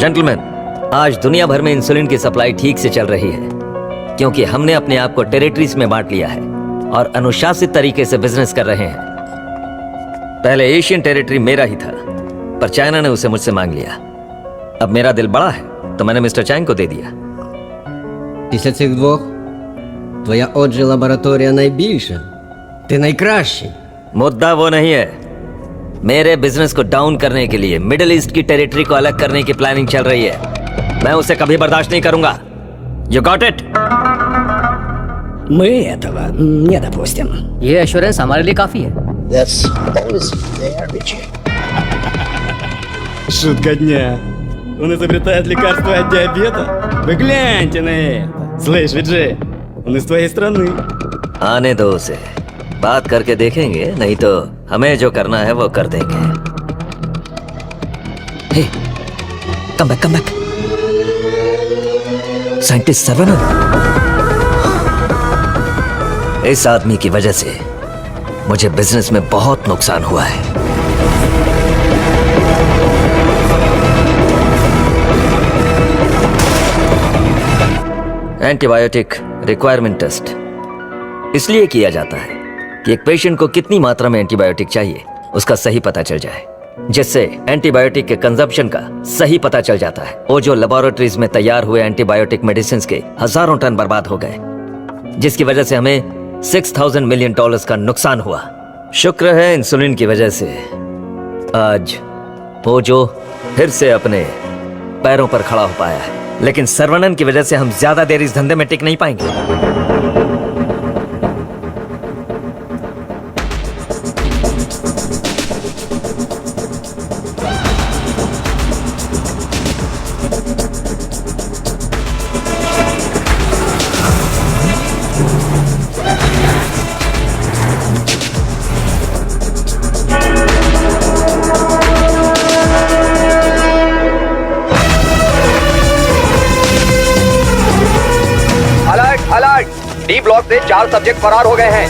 Gentleman, आज दुनिया भर में इंसुलिन की सप्लाई ठीक से चल रही है क्योंकि हमने अपने आप को टेरिटरीज में बांट लिया है और अनुशासित तरीके से बिजनेस कर रहे हैं। पहले एशियन टेरिटरी मेरा ही था, पर चाइना ने उसे मुझसे मांग लिया। अब मेरा दिल बड़ा है तो मैंने मिस्टर चांग को दे दिया। Після цих двох твоя отже лабораторія найбільша. Ти найкращий. मुद्दा वो नहीं है। मेरे बिजनेस को डाउन करने के लिए मिडिल ईस्ट की टेरिटरी को अलग करने की प्लानिंग चल रही है। मैं उसे कभी बर्दाश्त नहीं करूंगा। You got it? Мы этого не допустим. ये एश्योरेंस हमारे लिए काफी है। That's always there, Richie. Шутка дня. Он изобретает лекарство от диабета? Вы гляньте на это. Слышь, Виджей, он из твоей страны. आने दो उसे, बात करके देखेंगे, नहीं तो हमें जो करना है वो कर देंगे। हे, कम बैक। साइंटिस्ट सर्वनन। इस आदमी की वजह से मुझे बिजनेस में बहुत नुकसान हुआ है। एंटीबायोटिक रिक्वायरमेंट टेस्ट इसलिए किया जाता है कि एक पेशेंट को कितनी मात्रा में एंटीबायोटिक चाहिए उसका सही पता चल जाए, जिससे एंटीबायोटिक के कंजप्शन का सही पता चल जाता है। वो जो लेबोरेटरीज में तैयार हुए एंटीबायोटिक मेडिसिन के हजारों टन बर्बाद हो गए, जिसकी वजह से हमें $6,000 मिलियन का नुकसान हुआ। शुक्र है इंसुलिन की वजह से आज वो जो फिर से अपने पैरों पर खड़ा हो पाया है, लेकिन सर्वनन की वजह से हम ज्यादा देर इस धंधे में टिक नहीं पाएंगे। डी ब्लॉक से 4 सब्जेक्ट फरार हो गए हैं।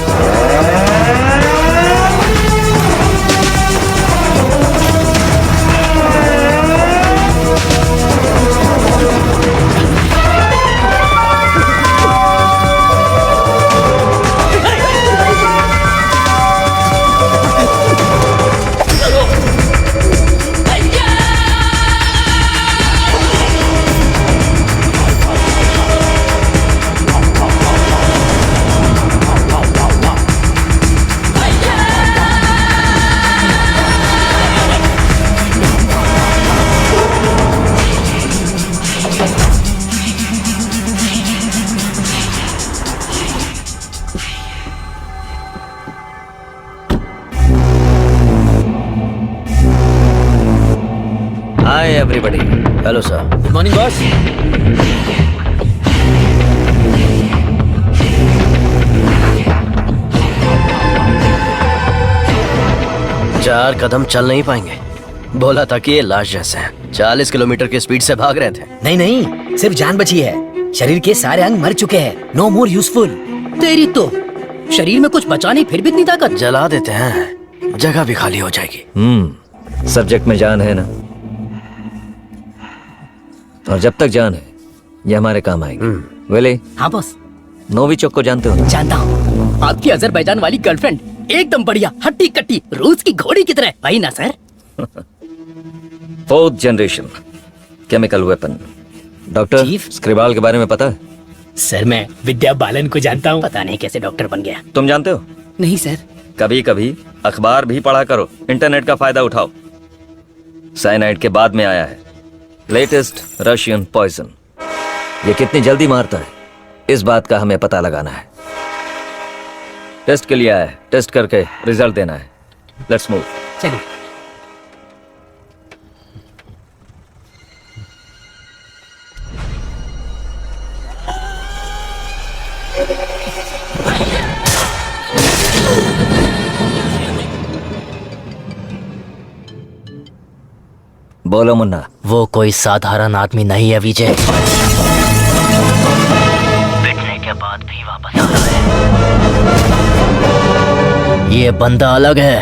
Hi everybody. Hello sir. Good morning boss. चार कदम चल नहीं पाएंगे। बोला था कि ये लाश जैसे हैं। 40 किलोमीटर की स्पीड से भाग रहे थे। नहीं, सिर्फ जान बची है। शरीर के सारे अंग मर चुके हैं। No more useful. तेरी तो शरीर में कुछ बचा नहीं, फिर भी इतनी ताकत। जला देते हैं, जगह भी खाली हो जाएगी। सब्जेक्ट में जान है ना, और जब तक जान है ये हमारे काम आएगी। वेले, हाँ बॉस। नोविचोक को जानते हो ना? जानता हूँ। आपकी अजरबैजान वाली गर्लफ्रेंड एकदम बढ़िया, हट्टी कट्टी, रूस की घोड़ी की तरह। वही ना sir? 4th generation chemical weapon. Doctor chief? Skripal के बारे में पता है? सर, मैं विद्या बालन को जानता हूँ। पता नहीं कैसे डॉक्टर बन गया। तुम जानते हो? नहीं सर। कभी कभी अखबार भी पढ़ा करो, इंटरनेट का फायदा उठाओ। साइनाइड के बाद में आया है लेटेस्ट रशियन पॉइजन। ये कितनी जल्दी मारता है इस बात का हमें पता लगाना है। टेस्ट के लिए आया है, टेस्ट करके रिजल्ट देना है। Let's move. चलिए। बोलो मुन्ना। वो कोई साधारण आदमी नहीं है विजय। पिटने के बाद भी वापस आ रहा है। ये बंदा अलग है।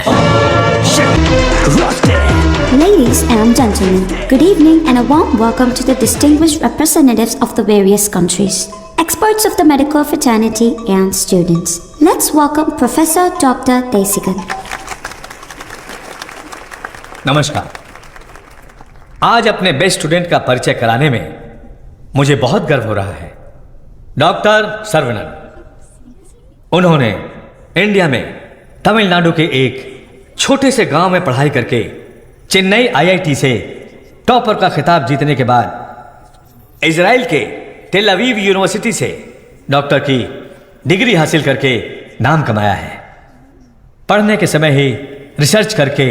नहीं Ladies and gentlemen, good evening and a warm welcome to the distinguished representatives of the various countries, experts of the medical fraternity and students. Let's welcome Professor Dr. Desikan. नमस्कार। आज अपने बेस्ट स्टूडेंट का परिचय कराने में मुझे बहुत गर्व हो रहा है। डॉक्टर सर्वनन, उन्होंने इंडिया में तमिलनाडु के एक छोटे से गांव में पढ़ाई करके चेन्नई आईआईटी से टॉपर का खिताब जीतने के बाद इजराइल के टेल अवीव यूनिवर्सिटी से डॉक्टर की डिग्री हासिल करके नाम कमाया है। पढ़ने के समय ही रिसर्च करके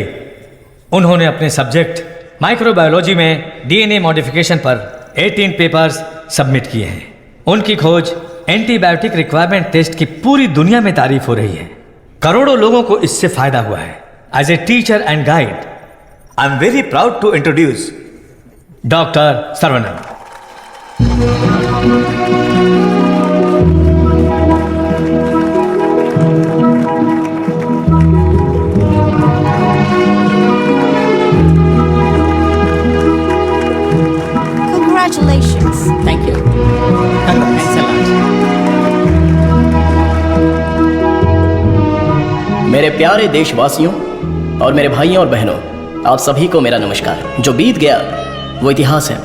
उन्होंने अपने सब्जेक्ट माइक्रोबायोलॉजी में डीएनए मॉडिफिकेशन पर 18 पेपर्स सबमिट किए हैं। उनकी खोज एंटीबायोटिक रिक्वायरमेंट टेस्ट की पूरी दुनिया में तारीफ हो रही है। करोड़ों लोगों को इससे फायदा हुआ है। As a teacher and guide, I am very proud to introduce doctor Saravanan. Congratulations. Thank you. मेरे प्यारे देशवासियों और मेरे भाइयों और बहनों, आप सभी को मेरा नमस्कार। जो बीत गया वो इतिहास है,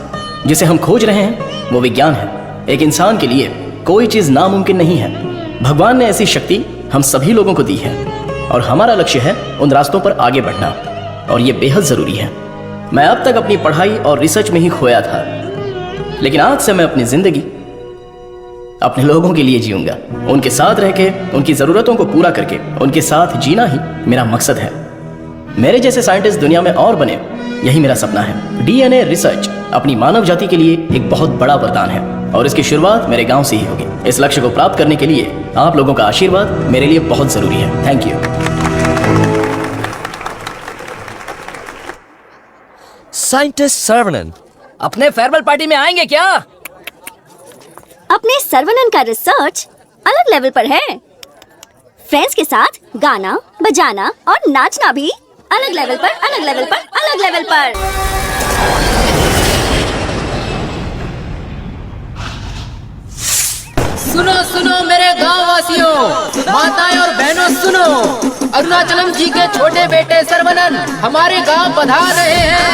जिसे हम खोज रहे हैं वो विज्ञान है। एक इंसान के लिए कोई चीज़ नामुमकिन नहीं है। भगवान ने ऐसी शक्ति हम सभी लोगों को दी है और हमारा लक्ष्य है उन रास्तों पर आगे बढ़ना, और ये बेहद ज़रूरी है। मैं अब तक अपनी पढ़ाई और रिसर्च में ही खोया था, लेकिन आज से मैं अपनी ज़िंदगी अपने लोगों के लिए जीऊंगा। उनके साथ रह के, उनकी ज़रूरतों को पूरा करके उनके साथ जीना ही मेरा मकसद है। मेरे जैसे साइंटिस्ट दुनिया में और बने, यही मेरा सपना है। डीएनए रिसर्च अपनी मानव जाति के लिए एक बहुत बड़ा वरदान है और इसकी शुरुआत मेरे गांव से ही होगी। इस लक्ष्य को प्राप्त करने के लिए आप लोगों का आशीर्वाद मेरे लिए बहुत ज़रूरी है। Thank you. साइंटिस्ट सर्वनन अपने फेयरवेल पार्टी में आएंगे क्या? अपने सर्वनन का रिसर्च अलग लेवल पर है। फ्रेंड्स के साथ गाना, बजाना और नाचना भी अलग लेवल पर, अलग लेवल पर, अलग लेवल पर। सुनो सुनो मेरे गांव वासियों, माताएं और बहनों सुनो, अरुणाचलम जी के छोटे बेटे सर्वनन हमारे गांव पधार रहे हैं।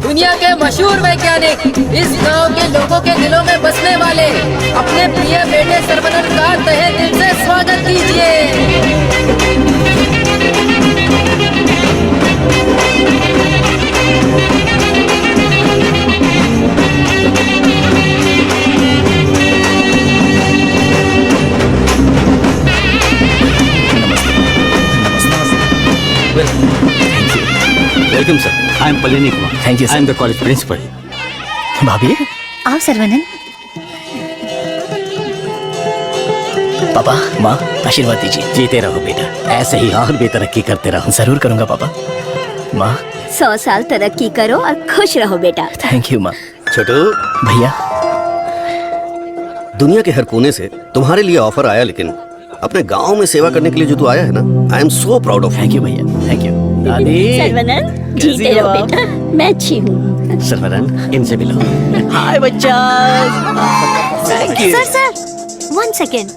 दुनिया के मशहूर वैज्ञानिक, इस गांव के लोगों के दिलों में बसने वाले अपने प्रिय बेटे सर्वनन का तहे दिल से स्वागत कीजिए। Welcome sir, I am Palani Kumar. Thank you sir. I am the college principal. भाभी, आओ सर्वनन। पापा, माँ, आशीर्वाद दीजिए। जीते रहो बेटा, ऐसे ही और भी तरक्की करते रहो। जरूर करूंगा पापा। माँ, 100 साल तरक्की करो और खुश रहो बेटा। थैंक यू माँ। छोटू भैया, दुनिया के हर कोने से तुम्हारे लिए ऑफर आया, लेकिन अपने गांव में सेवा करने के लिए जो तू आया है ना, I am so proud of. Thank you भैया, थैंक यू। दादी, सर्वनन, जीते रहो बेटा, मैं अच्छी हूँ। सर्वनन, इनसे मिलो। हाय बच्चा। Thank you. Sir, 1 second.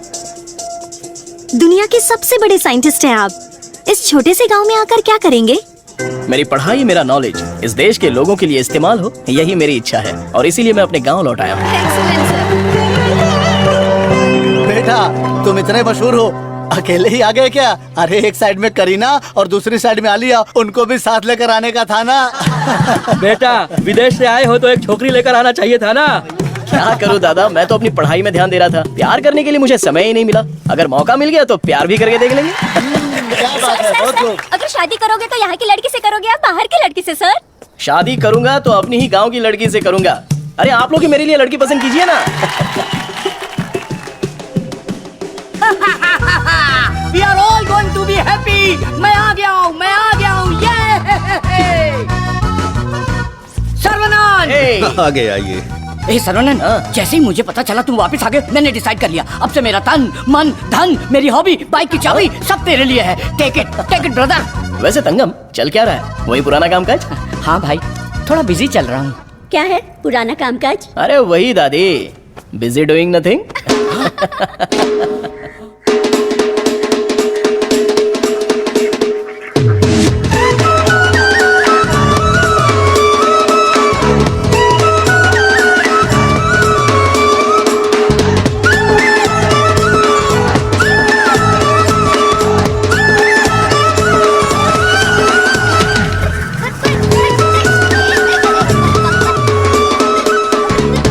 दुनिया के सबसे बड़े साइंटिस्ट हैं आप। इस छोटे से गांव में आकर क्या करेंगे? मेरी पढ़ाई, मेरा नॉलेज इस देश के लोगों के लिए इस्तेमाल हो, यही मेरी इच्छा है, और इसीलिए मैं अपने गांव लौट आया हूँ। बेटा, तुम इतने मशहूर हो, अकेले ही आ गए क्या? अरे एक साइड में करीना और दूसरी साइड में आलिया, उनको भी साथ लेकर आने का था ना। बेटा, विदेश से आए हो तो एक छोकरी लेकर आना चाहिए था ना। क्या करूँ दादा, मैं तो अपनी पढ़ाई में ध्यान दे रहा था। प्यार करने के लिए मुझे समय ही नहीं मिला। अगर मौका मिल गया तो प्यार भी करके देख लेंगे। क्या बात है, बहुत खूब। अगर शादी करोगे तो यहाँ की लड़की से करोगे या बाहर की लड़की से? सर, शादी करूंगा तो अपनी ही गांव की लड़की से करूंगा। अरे आप लोग ही मेरे लिए लड़की पसंद कीजिए ना। We are all going to be happy. मैं आ गया हूँ, मैं आ गया हूँ। ये सर्वनन, आगे आइए। ए सरवणन, जैसे ही मुझे पता चला तुम वापस आ गए, मैंने डिसाइड कर लिया अब से मेरा तन मन धन मेरी हॉबी बाइक की चाबी सब तेरे लिए है। Take it brother. वैसे तंगम चल क्या रहा है, वही पुराना काम काज? हाँ भाई, थोड़ा बिजी चल रहा हूँ। क्या है पुराना कामकाज? अरे वही दादी, बिजी डूइंग नथिंग।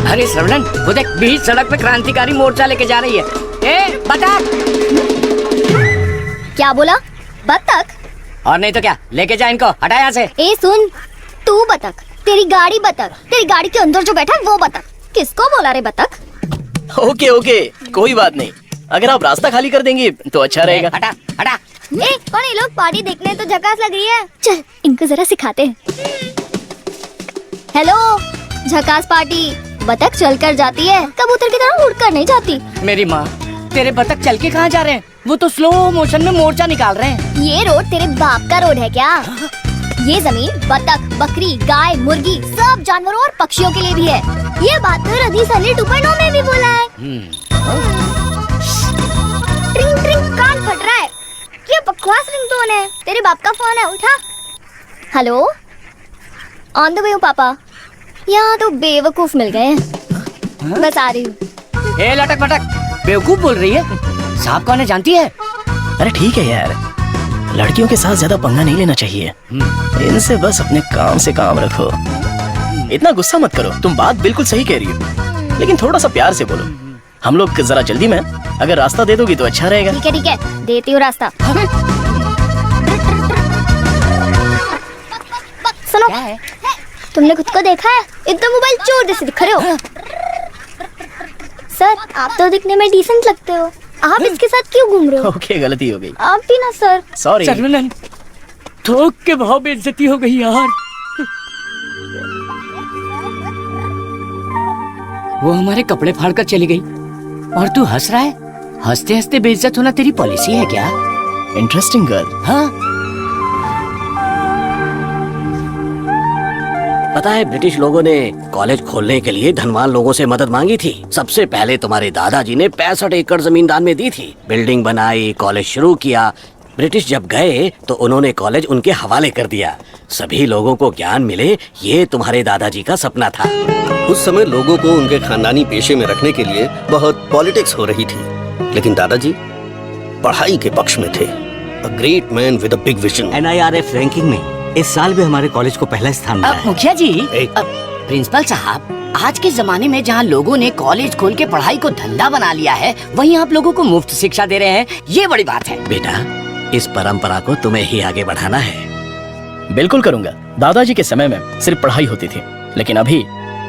अरे श्रवणन, वो देख बीच सड़क पे क्रांतिकारी मोर्चा लेके जा रही है। ए बतख! क्या बोला? बतख? और नहीं तो क्या, लेके जा इनको, हटा यहाँ से। ए सुन, तू बतख, तेरी गाड़ी बतख, तेरी गाड़ी के अंदर जो बैठा है वो बतख। किसको बोला रे बतख? ओके ओके, कोई बात नहीं, अगर आप रास्ता खाली कर देंगी तो अच्छा रहेगा। हटा हटा। ए कौन ये लोग? पार्टी देखने तो झकास लग रही है। चल इनको जरा सिखाते हैं। हेलो, झकास पार्टी। बतख चलकर जाती है, कबूतर की तरह उड़कर नहीं जाती। मेरी माँ, तेरे बतख चल के कहाँ जा रहे हैं? वो तो स्लो मोशन में मोर्चा निकाल रहे हैं। ये रोड तेरे बाप का रोड है क्या? ये जमीन बतख, बकरी, गाय, मुर्गी सब जानवरों और पक्षियों के लिए भी है। ये बात तो रदी सली 2.0 में भी बोला है। ट्रिंग ट्रिंग कान फट रहा है। ये बकवास रिंगटोन है। तेरे बाप का फोन है, उठा। हेलो, ऑन द वे हूँ पापा। यहाँ तो बेवकूफ मिल गए हैं। बस आ रही हूँ। ए लटक पटक, बेवकूफ बोल रही है? साहब कौन है जानती है? अरे ठीक है यार, लड़कियों के साथ ज्यादा पंगा नहीं लेना चाहिए। इनसे बस अपने काम से काम रखो। इतना गुस्सा मत करो, तुम बात बिल्कुल सही कह रही हो, लेकिन थोड़ा सा प्यार से बोलो। हम लोग जरा जल्दी में, अगर रास्ता दे दोगी तो अच्छा रहेगा। ठीक है, देती हूँ रास्ता। सुनो, तुमने खुद को देखा है? एकदम मोबाइल चोर जैसे दिख रहे हो। सर, आप तो दिखने में डिसेंट लगते हो, आप इसके साथ क्यों घूम रहे हो? ओके, गलती हो गई। आप भी ना सर। सॉरी। सरवणन, थोक के भाव बेइज्जती हो गई यार। वो हमारे कपड़े फाड़कर चली गई और तू हंस रहा है? हंसते हंसते बेइज्जत होना तेरी पॉलिसी है क्या? Interesting girl. हाँ, पता है ब्रिटिश लोगों ने कॉलेज खोलने के लिए धनवान लोगों से मदद मांगी थी। सबसे पहले तुम्हारे दादाजी ने 65 एकड़ जमीन दान में दी थी। बिल्डिंग बनाई, कॉलेज शुरू किया। ब्रिटिश जब गए तो उन्होंने कॉलेज उनके हवाले कर दिया। सभी लोगों को ज्ञान मिले, ये तुम्हारे दादाजी का सपना था। उस समय लोगों को उनके खानदानी पेशे में रखने के लिए बहुत पॉलिटिक्स हो रही थी, लेकिन दादाजी पढ़ाई के पक्ष में थे। A great man with a big vision. NIRF ranking में इस साल भी हमारे कॉलेज को पहला स्थान मिला है। मुखिया जी, प्रिंसिपल साहब, आज के जमाने में जहाँ लोगों ने कॉलेज खोल के पढ़ाई को धंधा बना लिया है, वहीं आप लोगों को मुफ्त शिक्षा दे रहे हैं, ये बड़ी बात है। बेटा, इस परंपरा को तुम्हें ही आगे बढ़ाना है। बिल्कुल करूंगा। दादाजी के समय में सिर्फ पढ़ाई होती थी, लेकिन अभी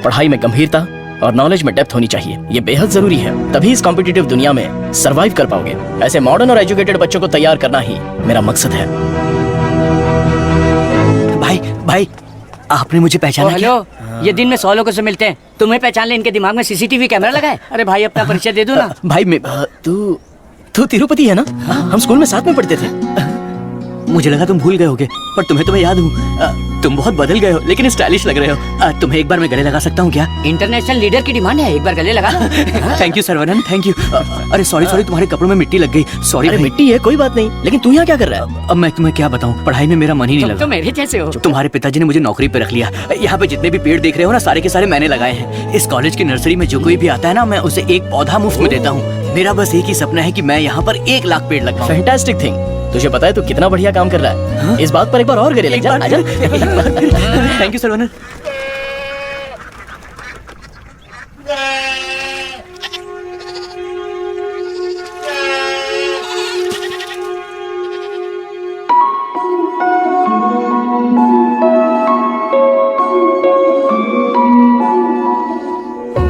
पढ़ाई में गंभीरता और नॉलेज में डेप्थ होनी चाहिए। ये बेहद जरूरी है, तभी इस कॉम्पिटिटिव दुनिया में सरवाइव कर पाओगे। ऐसे मॉडर्न और एजुकेटेड बच्चों को तैयार करना ही मेरा मकसद है। भाई, आपने मुझे पहचाना क्या? हेलो, ये दिन में 100 लोगों से मिलते हैं, तुम्हें पहचान ले, इनके दिमाग में CCTV कैमरा लगा है। अरे भाई, अपना परिचय दे दो ना। भाई तू तिरुपति है ना? हम स्कूल में साथ में पढ़ते थे। मुझे लगा तुम भूल गए होगे, पर तुम्हें याद हूँ। तुम बहुत बदल गए हो, लेकिन स्टाइलिश लग रहे हो। तुम्हें एक बार मैं गले लगा सकता हूँ क्या? इंटरनेशनल लीडर की डिमांड है, एक बार गले लगा लो। Thank you Saravanan, thank you. अरे सॉरी, तुम्हारे कपड़ों में मिट्टी लग गई। सॉरी। अरे मिट्टी है, कोई बात नहीं, लेकिन तू यहाँ क्या कर रहा है? अब मैं तुम्हें क्या बताऊँ, पढ़ाई में मेरा मन ही नहीं लगा। तो मेरे जैसे हो। तुम्हारे पिताजी ने मुझे नौकरी पे रख लिया। यहाँ पे जितने भी पेड़ देख रहे हो ना, सारे के सारे मैंने लगाए हैं। इस कॉलेज की नर्सरी में जो कोई भी आता है ना, मैं उसे एक पौधा मुफ्त में देता हूँ। मेरा बस एक ही सपना है कि मैं यहाँ पर 1 लाख पेड़ लगाऊं। Fantastic thing. तुझे पता है तू कितना बढ़िया काम कर रहा है? हाँ? इस बात पर एक बार और गले लग जा। आजा। Thank you Saravanan.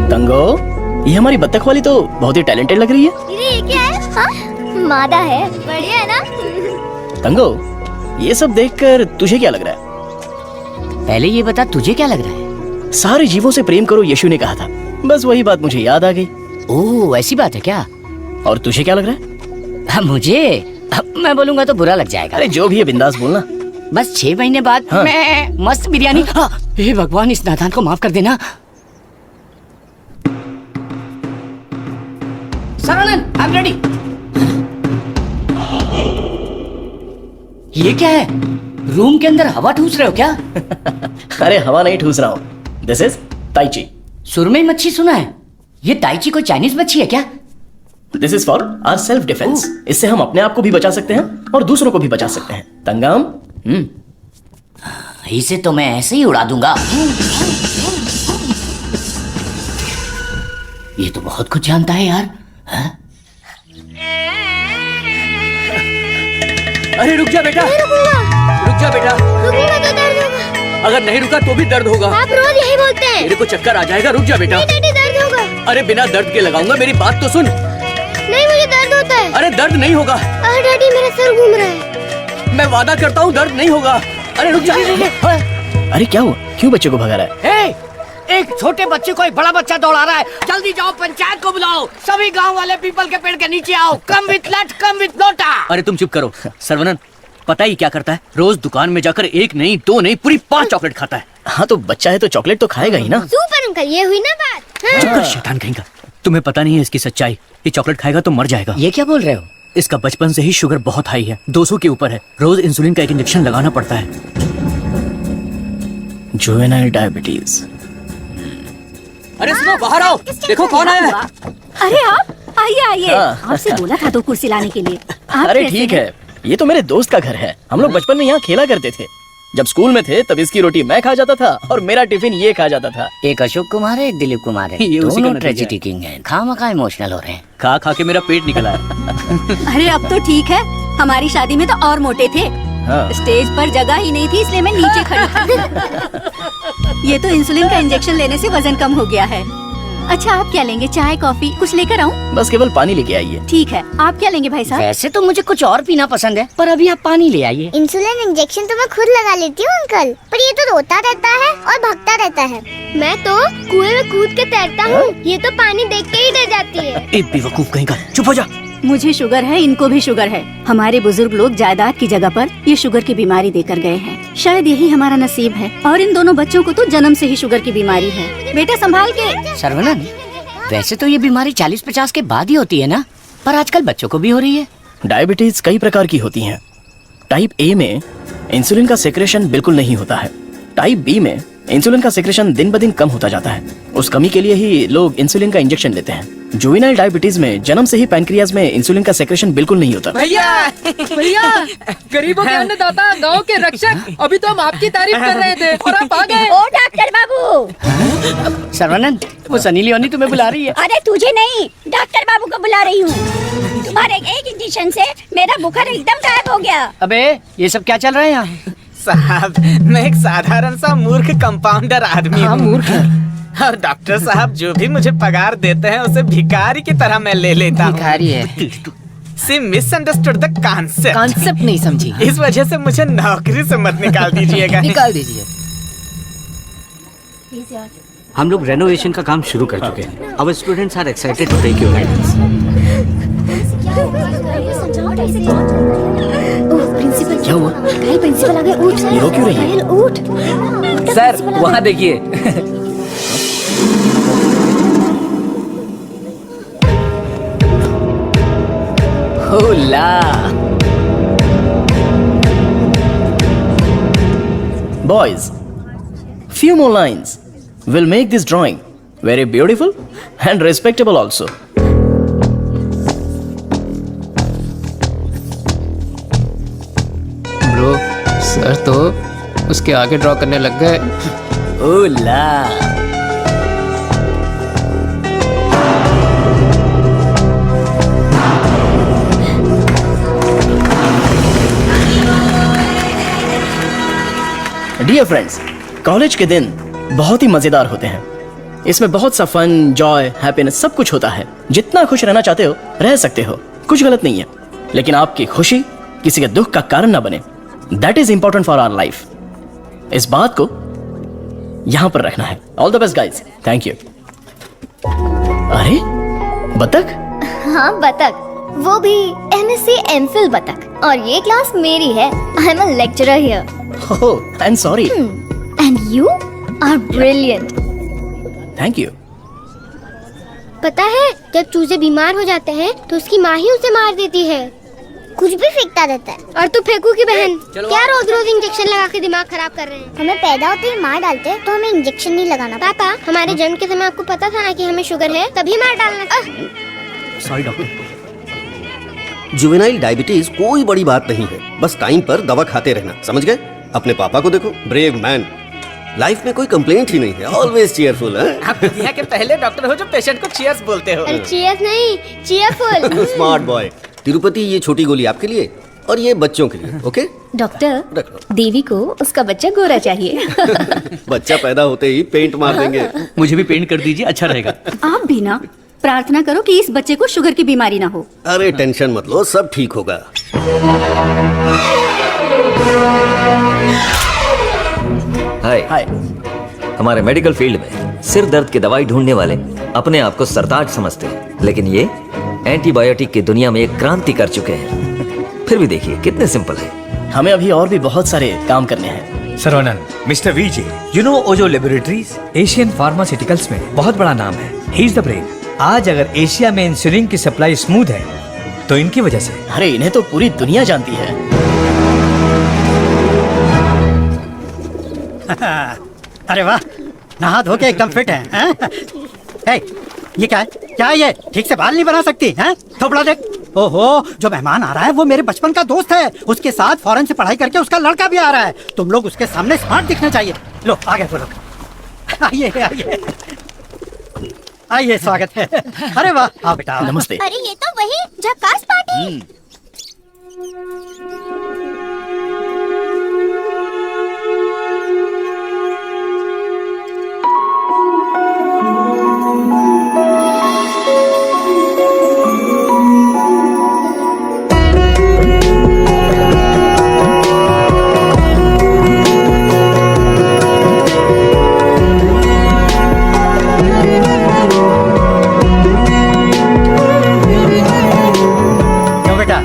तंगो, ये हमारी बत्तख वाली तो बहुत ही टैलेंटेड लग रही है। ये क्या है? हाँ? मादा है, बढ़िया है ना? तंगो, ये सब देखकर तुझे क्या लग रहा है? पहले ये बता, तुझे क्या लग रहा है? सारे जीवों से प्रेम करो, यीशु ने कहा था। बस वही बात मुझे याद आ गई। ओह, ऐसी बात है क्या? और तुझे क्या लग रहा है? मुझे मैं बोलूंगा तो बुरा लग जाएगा। अरे जो भी है बिंदास बोलना। बस 6 महीने बाद हाँ। मैं मस्त बिरयानी। हे भगवान, इस नादान को माफ कर देना। Saravanan, I am ready. ये क्या है? रूम के अंदर हवा ठूस रहे हो क्या? अरे हवा नहीं ठूस रहा हूँ। This is tai chi. सुरमई मच्छी सुना है। ये ताइची कोई चाइनीज मच्छी है क्या? This is for our self defence. इससे हम अपने आप को भी बचा सकते हैं और दूसरों को भी बचा सकते हैं। तंगम। इसे तो मैं ऐसे ही उड़ा दूंगा। ये तो बहुत कुछ जानता है यार। अरे रुक जा बेटा, रुक जा बेटा। रुकूंगा तो दर्द होगा। अगर नहीं रुका तो भी दर्द होगा। आप रोज यही बोलते हैं। मेरे को चक्कर आ जाएगा, रुक जा बेटा। नहीं डैडी, दर्द होगा। अरे बिना दर्द के लगाऊंगा, मेरी बात तो सुन। नहीं, मुझे दर्द होता है। अरे दर्द नहीं होगा। डैडी, मेरा सर घूम रहा है। मैं वादा करता हूँ दर्द नहीं होगा। अरे रुक जा। अरे क्या हुआ? क्यों बच्चे को भगा रहा है? एक छोटे बच्चे को एक बड़ा बच्चा दौड़ा रहा है। जल्दी जाओ, पंचायत को बुलाओ। सभी गांव वाले पीपल के पेड़ के नीचे आओ। कम विथ लट, कम विथ लोटा। अरे तुम चुप करो। सर्वनन पता ही क्या करता है? रोज दुकान में जाकर 1 नहीं 2 नहीं पूरी 5 चॉकलेट खाता है। हाँ तो बच्चा है तो चॉकलेट तो खाएगा ही ना। सुपर अंकल, ये हुई ना बात। चुप कर शैतान कहीं का। तुम्हें पता नहीं है इसकी सच्चाई। ये चॉकलेट खाएगा तो मर जाएगा। ये क्या बोल रहे हो? इसका बचपन से ही शुगर बहुत हाई है, 200 के ऊपर है। रोज इंसुलिन का एक इंजेक्शन लगाना पड़ता है। Juvenile diabetes. अरे सुनो, बाहर आओ, देखो कौन आया है। अरे आप आइए आइए। हाँ। आपसे बोला था 2 कुर्सी लाने के लिए। आप अरे कैसे ठीक हैं? है, ये तो मेरे दोस्त का घर है। हम लोग बचपन में यहाँ खेला करते थे। जब स्कूल में थे तब इसकी रोटी मैं खा जाता था और मेरा टिफिन ये खा जाता था। एक अशोक कुमार है, एक दिलीप कुमार है। ये उसी का दोनों नतीजा ट्रेजेडी किंग हैं। खामखा इमोशनल हो रहे हैं। खा खा के मेरा पेट निकला है। अरे अब तो ठीक है। हमारी शादी में तो और मोटे थे। हाँ। स्टेज पर जगह ही नहीं थी, इसलिए मैं नीचे खड़ी थी। ये तो इंसुलिन का इंजेक्शन लेने से वजन कम हो गया है। अच्छा, आप क्या लेंगे? चाय, कॉफी कुछ लेकर आऊं? बस केवल पानी लेके आइए। ठीक है, आप क्या लेंगे भाई साहब? वैसे तो मुझे कुछ और पीना पसंद है, पर अभी आप पानी ले आइए। इंसुलिन इंजेक्शन तो मैं खुद लगा लेती हूँ अंकल, पर ये तो रोता रहता है और भगता रहता है। मैं तो कुएं में कूद के तैरता हूँ, ये तो पानी देख के ही डर जाती है। एक बेवकूफ कहीं का, चुप हो जा। मुझे शुगर है, इनको भी शुगर है। हमारे बुजुर्ग लोग जायदाद की जगह पर ये शुगर की बीमारी देकर गए हैं। शायद यही हमारा नसीब है। और इन दोनों बच्चों को तो जन्म से ही शुगर की बीमारी है। बेटा संभाल के। सरवनन, वैसे तो ये बीमारी 40-50 के बाद ही होती है ना, पर आजकल बच्चों को भी हो रही है। डायबिटीज कई प्रकार की होती हैं। टाइप ए में इंसुलिन का सेक्रेशन बिल्कुल नहीं होता है। टाइप बी में इंसुलिन का सेक्रेशन दिन ब दिन कम होता जाता है। उस कमी के लिए ही लोग इंसुलिन का इंजेक्शन लेते हैं। जुवेनाइल डायबिटीज में जन्म से ही पैनक्रियाज में इंसुलिन का सेक्रेशन बिल्कुल नहीं होता। भैया भैया, गरीबों के अन्नदाता, गांव के रक्षक, अभी तो हम आपकी तारीफ कर रहे थे और आप आ गए। ओ डॉक्टर बाबू। सरवनन, वो सनी लियोनी तुम्हें बुला रही है। अरे तुझे नहीं, डॉक्टर बाबू को बुला रही हूँ। तुम्हारे एक इंजेक्शन से मेरा बुखार एकदम गायब हो गया। अबे ये सब क्या चल रहा है यहाँ? साहब, मैं एक साधारण सा मूर्ख कंपाउंडर आदमी हूँ। मूर्ख और डॉक्टर साहब जो भी मुझे पगार देते हैं उसे भिखारी की तरह मैं ले लेता हूँ। भिखारी है। सी मिसअंडरस्टूड द कॉन्सेप्ट। कॉन्सेप्ट नहीं समझी। इस वजह से मुझे नौकरी से मत निकाल दीजिएगा। निकाल दीजिए। हम लोग रेनोवेशन का काम शुरू कर चुके हैं। Our students are excited to take your guidance. क्या हुआ? प्रिंसिपल आ गए। उठ ये रो क्यों रही है? उठ। सर वहाँ देखिए। होला। Boys, few more lines will make this drawing very beautiful and respectable also. Bro, sir तो उसके आगे ड्रॉ करने लग गए। ओला। डियर फ्रेंड्स, कॉलेज के दिन बहुत ही मजेदार होते हैं। इसमें बहुत सा फन, जॉय, हैप्पीनेस सब कुछ होता है। जितना खुश रहना चाहते हो रह सकते हो, कुछ गलत नहीं है। लेकिन आपकी खुशी किसी के दुख का कारण ना बने, that is important for our life. इस बात को यहां पर रखना है। All the best guys. Thank you. अरे बतख? हाँ बतख, वो भी MSc MPhil बतख। और ये क्लास मेरी है। I am a lecturer here. Oh, I am sorry. And you are brilliant. Thank you. पता है, जब चूजे बीमार हो जाते हैं तो उसकी माँ ही उसे मार देती है। कुछ भी फेंकता रहता है। और तू फेंकू की बहन, क्या रोज रोज इंजेक्शन लगा के दिमाग खराब कर रहे हैं? हमें पैदा होते ही मार डालते हैं, तो हमें इंजेक्शन नहीं लगाना। पापा, हमारे जन्म के समय आपको पता था ना कि हमें शुगर है, तभी मार डालना। Sorry doctor. जुवेनाइल डायबिटीज कोई बड़ी बात नहीं है, बस टाइम पर दवा खाते रहना, समझ गए? अपने पापा को देखो, ब्रेव मैन, लाइफ में कोई कंप्लेंट ही नहीं है, ऑलवेज चीयरफुल है। आप दुनिया के पहले डॉक्टर हो जो पेशेंट को चीयर्स बोलते हो। चीयर्स नहीं, चीयरफुल। Smart boy. तिरुपति, ये छोटी गोली आपके लिए और ये बच्चों के लिए, ओके? डॉक्टर, देवी को उसका बच्चा गोरा चाहिए। बच्चा पैदा होते ही पेंट मार देंगे। मुझे भी पेंट कर दीजिए, अच्छा रहेगा। आप भी ना प्रार्थना करो कि इस बच्चे को शुगर की बीमारी ना हो। अरे टेंशन मत लो, सब ठीक होगा। हाय। हमारे मेडिकल फील्ड में सिर दर्द की दवाई ढूंढने वाले अपने आप को सरताज समझते हैं, लेकिन ये एंटीबायोटिक की दुनिया में एक क्रांति कर चुके हैं। फिर भी देखिए कितने सिंपल है। हमें अभी और भी बहुत सारे काम करने हैं। Saravanan, mister VJ, you know Ojo laboratories Asian pharmaceuticals में बहुत बड़ा नाम है। He is the brain. आज अगर एशिया में इंसुलिन की सप्लाई स्मूथ है तो इनकी वजह से। अरे इन्हें तो पूरी दुनिया जानती है। अरे वाह, नहा धो के एकदम फिट है, हैं? हे, ये क्या है? क्या है ये? ठीक से बाल नहीं बना सकती हैं? थोपड़ा देख। ओहो, जो मेहमान आ रहा है वो मेरे बचपन का दोस्त है। उसके साथ फॉरेन से पढ़ाई करके उसका लड़का भी आ रहा है। तुम लोग उसके सामने स्मार्ट दिखना चाहिए। लो आगे बोलो। आइए आइए आइए, स्वागत है। अरे वाह, आओ बेटा। नमस्ते। अरे ये तो वही झक्कास पार्टी।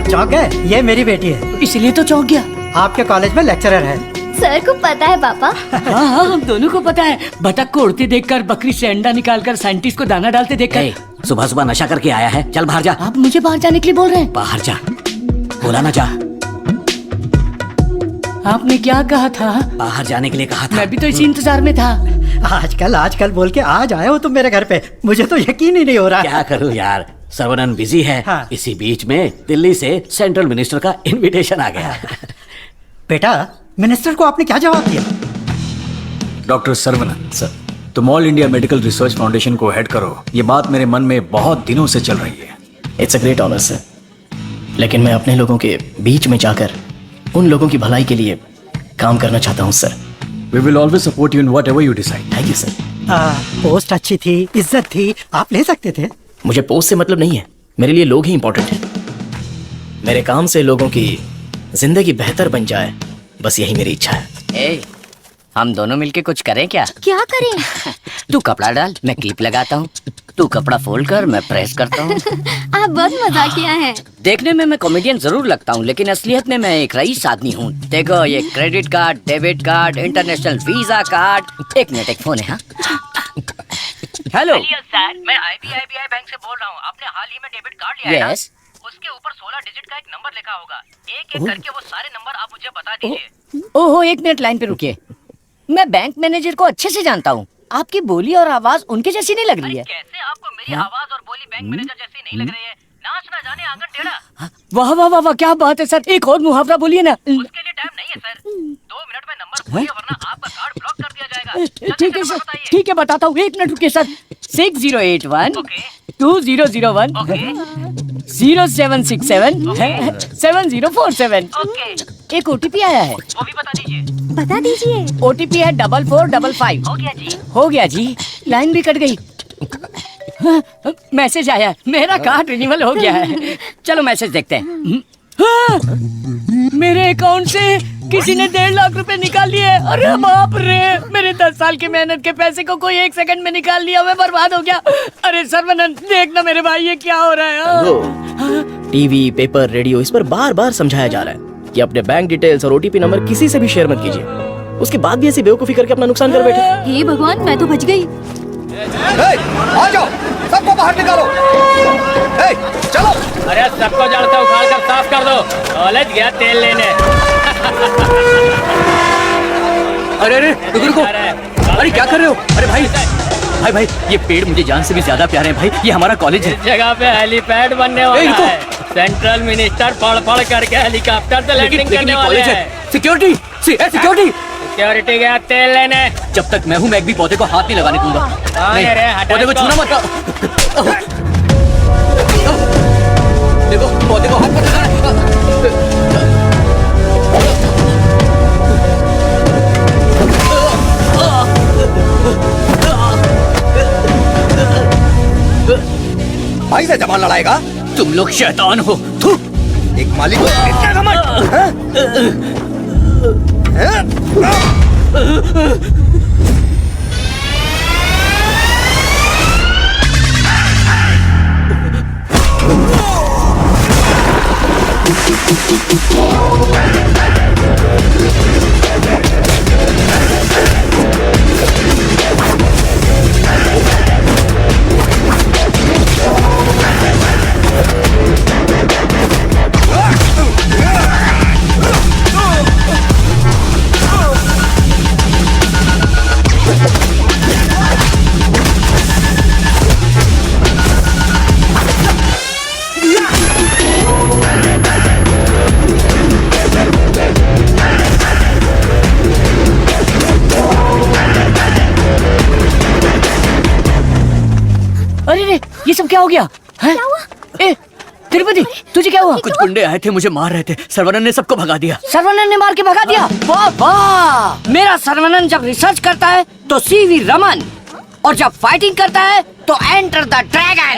चौंक गए? ये मेरी बेटी है। इसलिए तो चौंक गया। आपके कॉलेज में लेक्चरर है। सर को पता है पापा? हाँ हाँ, हम दोनों को पता है। बतख को उड़ते देखकर, बकरी से अंडा निकालकर, साइंटिस्ट को दाना डालते देखकर। सुबह सुबह नशा करके आया है, चल बाहर जा। आप मुझे बाहर जाने के लिए बोल रहे हैं? बाहर जा, बोला ना जा। आपने क्या कहा था? बाहर जाने के लिए कहा था। मैं भी तो इसी इंतजार में था। आजकल बोल के आज आए हो तुम मेरे घर पे, मुझे तो यकीन ही नहीं हो रहा। क्या करूं यार, सर्वनन बिजी है। हाँ। इसी बीच में दिल्ली से सेंट्रल मिनिस्टर का इनविटेशन आ गया। बेटा, मिनिस्टर को आपने क्या जवाब दिया? डॉक्टर सर्वनन सर, तुम all India medical research foundation को हेड करो, ये बात मेरे मन में बहुत दिनों से चल रही है। It's a great honour sir, लेकिन मैं अपने लोगों के बीच में जाकर उन लोगों की भलाई के लिए काम करना चाहता हूँ sir. We will always support you in whatever you decide. Thank you sir. Post अच्छी थी, इज्जत थी, आप ले सकते थे। मुझे पोस्ट से मतलब नहीं है, मेरे लिए लोग ही इंपॉर्टेंट हैं। मेरे काम से लोगों की जिंदगी बेहतर बन जाए, बस यही मेरी इच्छा है। हम दोनों मिलके कुछ करें क्या? क्या करें? तू कपड़ा डाल, मैं क्लिप लगाता हूँ। तू कपड़ा फोल्ड कर, मैं प्रेस करता हूँ। आप बहुत मजाकिया हैं। देखने में मैं कॉमेडियन जरूर लगता हूँ, लेकिन असलियत में मैं एक रईस आदमी हूँ। देखो, ये credit card, debit card, international visa card. एक मिनट, एक फोन है। हाँ, हेलो सर, मैं IBI बैंक से बोल रहा हूँ। आपने हाल ही में डेबिट कार्ड लिया है ना? यस। उसके ऊपर 16 डिजिट का एक नंबर लिखा होगा। एक एक करके वो सारे नंबर आप मुझे बता दीजिए। ओहो, एक मिनट लाइन पे रुकिए। मैं बैंक मैनेजर को अच्छे से जानता हूँ। आपकी बोली और आवाज उनके जैसी नहीं लग रही है। कैसे आपको मेरी आवाज और बोली बैंक मैनेजर जैसी नहीं लग रही है? नाच ना जाने आंगन टेढ़ा। वाह वाह वाह वाह, क्या बात है सर। एक और मुहावरा बोलिए ना। उसके लिए टाइम नहीं है सर, 2 मिनट में नंबर बोलिए वरना आपका कार्ड ब्लॉक कर दिया जाएगा। ठीक है सर, ठीक है, बताता हूँ। एक मिनट रुकिए सर। 6081 2001 0767 7047। एक OTP आया है, वो भी बता दीजिए। बता दीजिए। OTP है 4455। हो गया जी। हो गया जी। लाइन भी कट गई। मैसेज आया, मेरा कार्ड रिन्यूअल हो गया है। चलो मैसेज देखते हैं। मेरे अकाउंट से किसी ने 1.5 लाख रुपए निकाल लिए। अरे बाप रे, मेरे 10 साल की मेहनत के पैसे को कोई 1 सेकंड में निकाल लिया, मैं बर्बाद हो गया। अरे सर्वनंद देख ना मेरे भाई, ये क्या हो रहा है? टीवी, पेपर, रेडियो, इस पर बार बार समझाया जा रहा है कि अपने बैंक डिटेल्स और ओटीपी नंबर किसी से भी शेयर मत कीजिए। उसके बाद भी ऐसी बेवकूफी करके अपना नुकसान कर बैठे। हे भगवान, मैं तो बच गई। आ जाओ, सबको बाहर निकालो। चलो। अरे सबको जड़ से उखाड़ कर साफ कर दो। कॉलेज गया तेल लेने। अरे अरे रुको रुको, अरे क्या कर रहे हो? अरे भाई भाई भाई, ये पेड़ मुझे जान से भी ज्यादा प्यारे हैं भाई। ये हमारा कॉलेज है। इस जगह पे हेलीपैड बनने वाला है। सेंट्रल मिनिस्टर पढ़ कर के हेलीकॉप्टर से लैंडिंग करने वाले हैं। सिक्योरिटी, सिक्योरिटी, सिक्योरिटी गया तेल लेने। जब तक मैं हूँ, मैं एक भी पौधे को हाथ नहीं लगाने दूंगा। पौधे को छूना मत। देखो, पौधे को हाथ मत लगाना। भाई से जबान लड़ाएगा? तुम लोग शैतान हो। थू। एक मालिक को इतना घमंड। ये सब क्या हो गया? क्या हुआ? ए, तिरुपति, तुझे क्या हुआ? कुछ गुंडे आए थे, मुझे मार रहे थे। सर्वनंद ने सबको भगा दिया। सर्वनंद ने मार के भगा दिया? वाह वाह! मेरा सर्वनंद जब रिसर्च करता है तो सीवी रमन, और जब फाइटिंग करता है तो एंटर द ड्रैगन।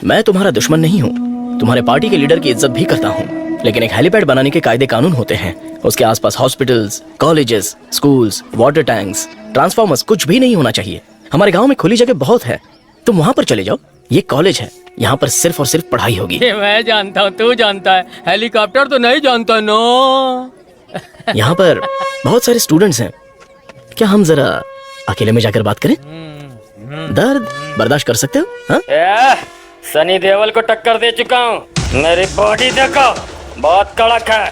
मैं तुम्हारा दुश्मन नहीं हूँ, तुम्हारे पार्टी के लीडर की इज्जत भी करता हूँ, लेकिन एक हेलीपैड बनाने के कायदे कानून होते हैं। उसके आसपास hospitals, colleges, schools, water tanks, transformers, कुछ भी नहीं होना चाहिए। हमारे गांव में खुली जगह बहुत है, तुम वहां पर चले जाओ। ये कॉलेज है, यहाँ पर सिर्फ और सिर्फ पढ़ाई होगी। ये मैं जानता हूँ, तू जानता है, हेलीकॉप्टर तो नहीं जानता। नो, यहाँ पर बहुत सारे स्टूडेंट्स हैं, क्या हम जरा अकेले में जाकर बात करें? दर्द बर्दाश्त कर सकते हो? हाँ? सनी देओल को टक्कर दे चुका हूँ, मेरी बॉडी देखो, बहुत कड़क है।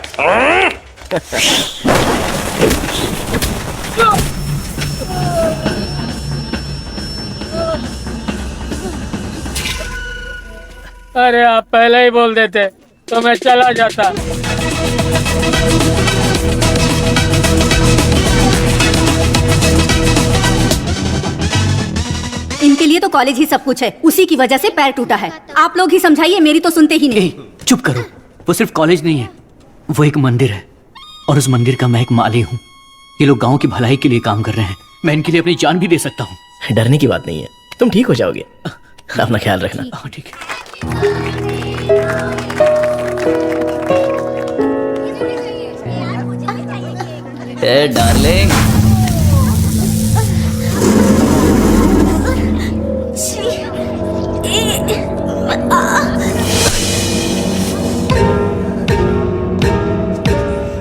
अरे आप पहले ही बोल देते तो मैं चला जाता। इनके लिए तो कॉलेज ही सब कुछ है, उसी की वजह से पैर टूटा है। आप लोग ही समझाइए, मेरी तो सुनते ही नहीं। चुप करो, वो सिर्फ कॉलेज नहीं है, वो एक मंदिर है, और उस मंदिर का मैं एक माली हूँ। ये लोग गांव की भलाई के लिए काम कर रहे हैं, मैं इनके लिए अपनी जान भी दे सकता हूँ। डरने की बात नहीं है, तुम ठीक हो जाओगे। अपना ख्याल रखना। ठीक है। Hey, darling.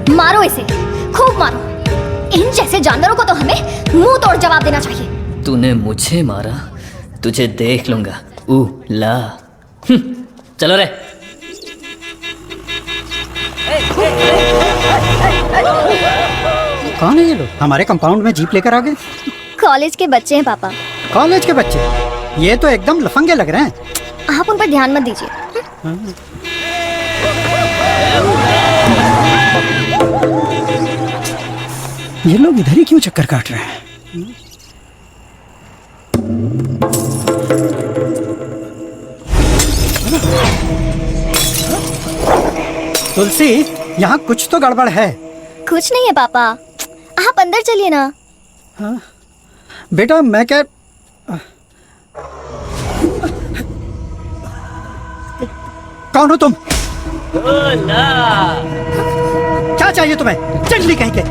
मारो इसे, खूब मारो। इन जैसे जानवरों को तो हमें मुंह तोड़ जवाब देना चाहिए। तूने मुझे मारा, तुझे देख लूंगा। ला। चलो रे। कौन है ये लोग? हमारे कंपाउंड में जीप लेकर आ गए। कॉलेज के बच्चे हैं पापा। कॉलेज के बच्चे? ये तो एकदम लफंगे लग रहे हैं। आप उन पर ध्यान मत दीजिए। ये लोग इधर ही क्यों चक्कर काट रहे हैं? तुलसी, यहाँ कुछ तो गड़बड़ है। कुछ नहीं है पापा, आप अंदर चलिए ना। हाँ? बेटा मैं क्या, कौन हो तुम? क्या चाहिए तुम्हें? चंडली कहीं के।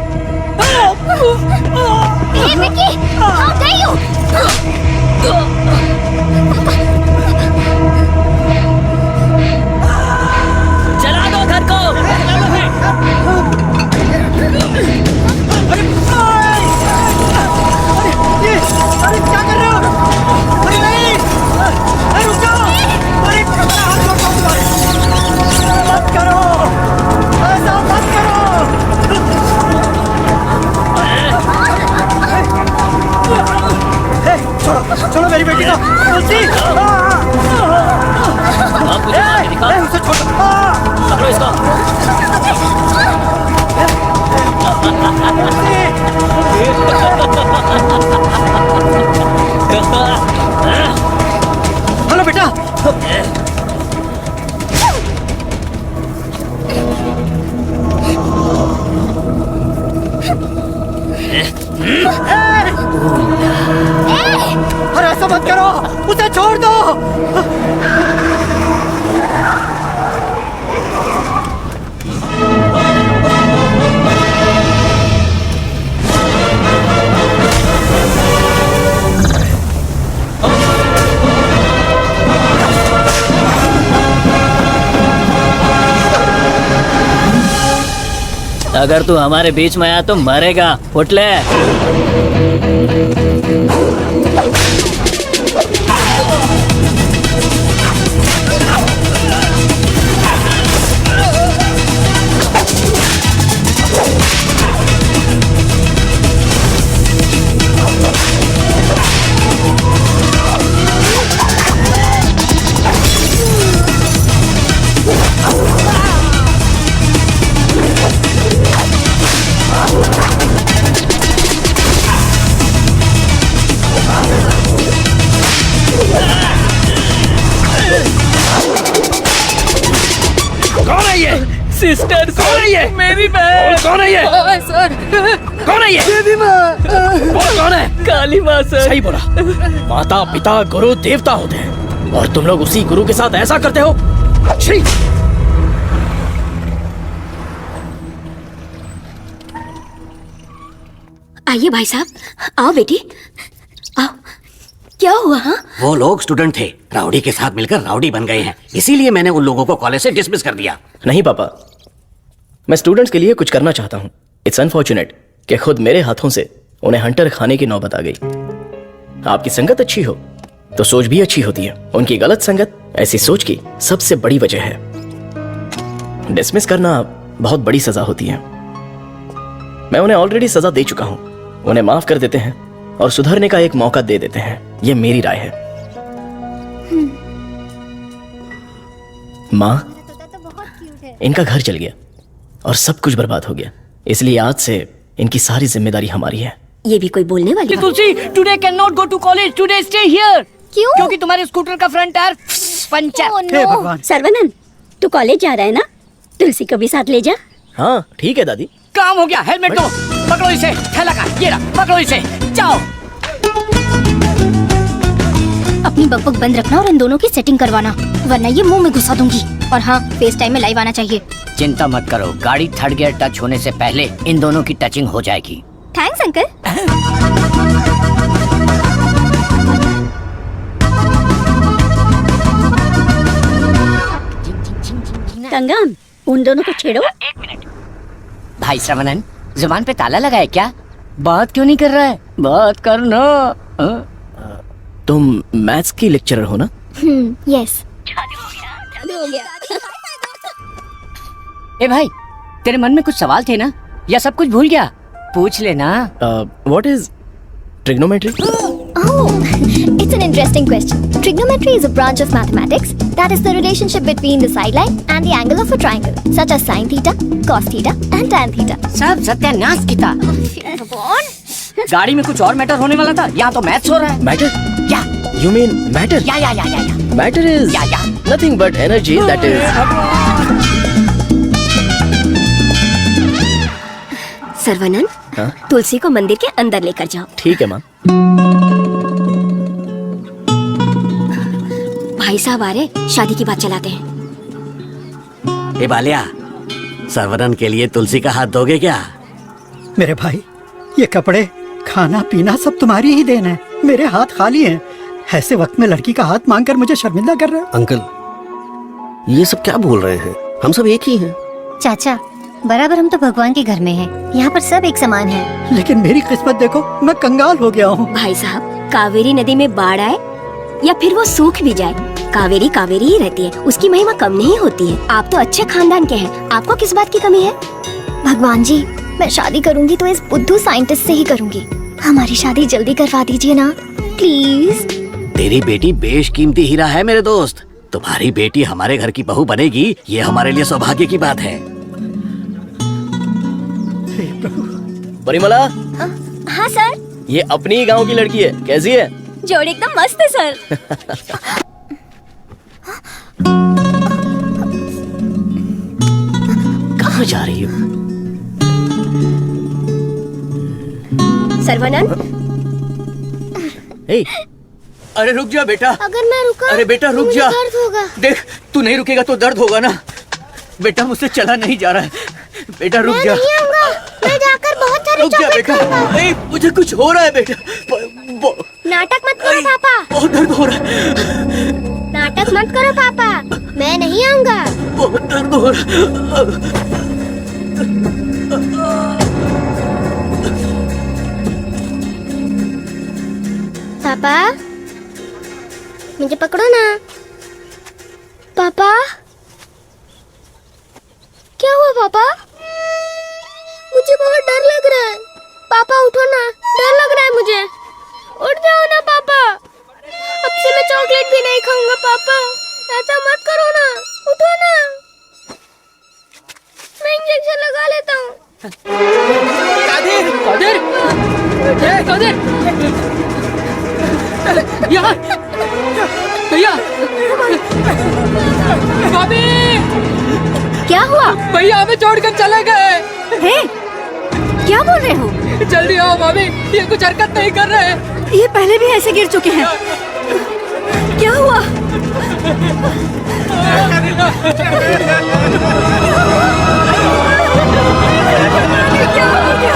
हे विकी, how dare you? जला दो घर को। अरे क्या कर रहे हो? अरे नहीं! अरे रुक जाओ! अरे हाथ छोड़ो तुम्हारे! मत करो! ऐसा मत करो! छोड़ो मेरी बेटी को। तुलसी! उसे छोड़ो। पकड़ो इसको। हेलो बेटा। अरे ऐसा मत करो, उसे छोड़ दो। अगर तू हमारे बीच में आया तो मरेगा। उठ ले। सिस्टर, कौन है ये? मेरी बहन। कौन है ये? सर। कौन है ये? देवी माँ। कौन है? काली माँ सर। सही बोला। माता पिता गुरु देवता होते हैं और तुम लोग उसी गुरु के साथ ऐसा करते हो। छी! आइए भाई साहब, आओ बेटी, आओ। क्या हुआ? हाँ? वो लोग स्टूडेंट थे, राउडी के साथ मिलकर राउडी बन गए हैं, इसीलिए मैंने उन लोगों को कॉलेज से डिसमिस कर दिया। नहीं पापा, मैं स्टूडेंट्स के लिए कुछ करना चाहता हूँ। इट्स अनफॉर्चुनेट कि खुद मेरे हाथों से उन्हें हंटर खाने की नौबत आ गई। आपकी संगत अच्छी हो तो सोच भी अच्छी होती है। उनकी गलत संगत ऐसी सोच की सबसे बड़ी वजह है। डिसमिस करना बहुत बड़ी सजा होती है। मैं उन्हें ऑलरेडी सजा दे चुका हूं। उन्हें माफ कर देते हैं और सुधरने का एक मौका दे देते हैं। यह मेरी राय है। माँ, इनका घर चल गया और सब कुछ बर्बाद हो गया, इसलिए आज से इनकी सारी जिम्मेदारी हमारी है। ये भी कोई बोलने वाली बात? Tulsi, today can not go to college, today stay here. क्यों? क्योंकि तुम्हारे स्कूटर का फ्रंट टायर पंचर। सर्वनन, तू कॉलेज जा रहा है ना? तुलसी को भी साथ ले जा। हाँ ठीक है दादी। काम हो गया। हेलमेट दो। पकड़ो इसे। थैला का ये रहा, पकड़ो इसे। जाओ। अपनी बकबक बंद रखना और इन दोनों की सेटिंग करवाना, वरना ये मुंह में घुसा दूंगी। और हाँ, फेस टाइम में लाइव आना चाहिए। चिंता मत करो, गाड़ी थर्ड गियर टच होने से पहले इन दोनों की टचिंग हो जाएगी। Thanks uncle. कंगन, उन दोनों को छेड़ो। एक मिनट। भाई श्रवणन, जुबान पे ताला लगा है क्या? बात क्यों नहीं कर रहा है? बात करना। तुम मैथ्स की लेक्चरर हो ना? यस। हो गया। ए भाई, तेरे मन में कुछ सवाल थे ना, या सब कुछ भूल गया? पूछ लेना। What is trigonometry? Oh, it's an interesting question. Trigonometry is a branch of mathematics that is the relationship between the sideline and the angle of a triangle, such as sin theta, cos theta, and tan theta. सब सत्यानाश की था। गाड़ी में कुछ और matter होने वाला था, यहाँ तो मैथ्स हो रहा है। मैटर? या यू मीन मैटर? या matter is nothing but energy that is. Saravanan, Tulsi को मंदिर के अंदर लेकर जाओ। ठीक है माँ। भाई साहब आ रहे, शादी की बात चलाते हैं। ए बालिया, सर्वनन के लिए तुलसी का हाथ दोगे क्या? मेरे भाई, ये कपड़े, खाना पीना सब तुम्हारी ही देन है। मेरे हाथ खाली हैं। ऐसे वक्त में लड़की का हाथ मांगकर मुझे शर्मिंदा कर रहे हो। अंकल, ये सब क्या बोल रहे हैं? हम सब एक ही हैं। चाचा, बराबर हम तो भगवान के घर में हैं। यहाँ पर सब एक समान है। लेकिन मेरी किस्मत देखो, मैं कंगाल हो गया हूँ। भाई साहब, कावेरी नदी में बाढ़ आए या फिर वो सूख भी जाए, कावेरी कावेरी ही रहती है। उसकी महिमा कम नहीं होती है। आप तो अच्छे खानदान के हैं, आपको किस बात की कमी है? भगवान जी, मैं शादी करूंगी तो इस बुद्धू साइंटिस्ट से ही करूंगी। हमारी शादी जल्दी करवा दीजिए ना, प्लीज। तेरी बेटी बेशकीमती हीरा है मेरे दोस्त। तुम्हारी बेटी हमारे घर की बहू बनेगी, ये हमारे लिए सौभाग्य की बात है। परिमला, हाँ सर। ये अपनी ही गांव की लड़की है, कैसी है? जोड़ी एकदम मस्त है सर। कहाँ जा रही हो? सर्वनन, अरे रुक जा बेटा। अगर मैं रुका, अरे बेटा रुक मुझे जा। दर्द होगा। देख, तू नहीं रुकेगा तो दर्द होगा ना। बेटा मुझसे चला नहीं जा रहा है। बेटा रुक जा। नहीं आऊंगा। मैं जाकर बहुत सारे रुक जा चॉकलेट बेटा। खाऊंगा। ए, मुझे कुछ हो रहा है बेटा। नाटक मत करो पापा। बहुत दर्द हो रहा है। नाटक मत करो पापा, मैं नहीं आऊंगा। बहुत दर्द हो रहा है। पापा, मुझे पकड़ो ना। पापा, क्या हुआ पापा? मुझे बहुत डर लग रहा है। पापा उठो ना, डर लग रहा है मुझे। उठ जाओ ना पापा। अब से मैं चॉकलेट भी नहीं खाऊंगा पापा। ऐसा मत करो ना, उठो ना। मैं इंजेक्शन लगा लेता हूँ। कादिर, कादिर, कादिर, यहाँ, भैया, भाभी, क्या हुआ? भैया हमें छोड़कर चले गए। हे, क्या बोल रहे हो? जल्दी आओ भाभी, ये कुछ हरकत नहीं कर रहे। ये पहले भी ऐसे गिर चुके हैं। क्या हुआ? क्या हो गया?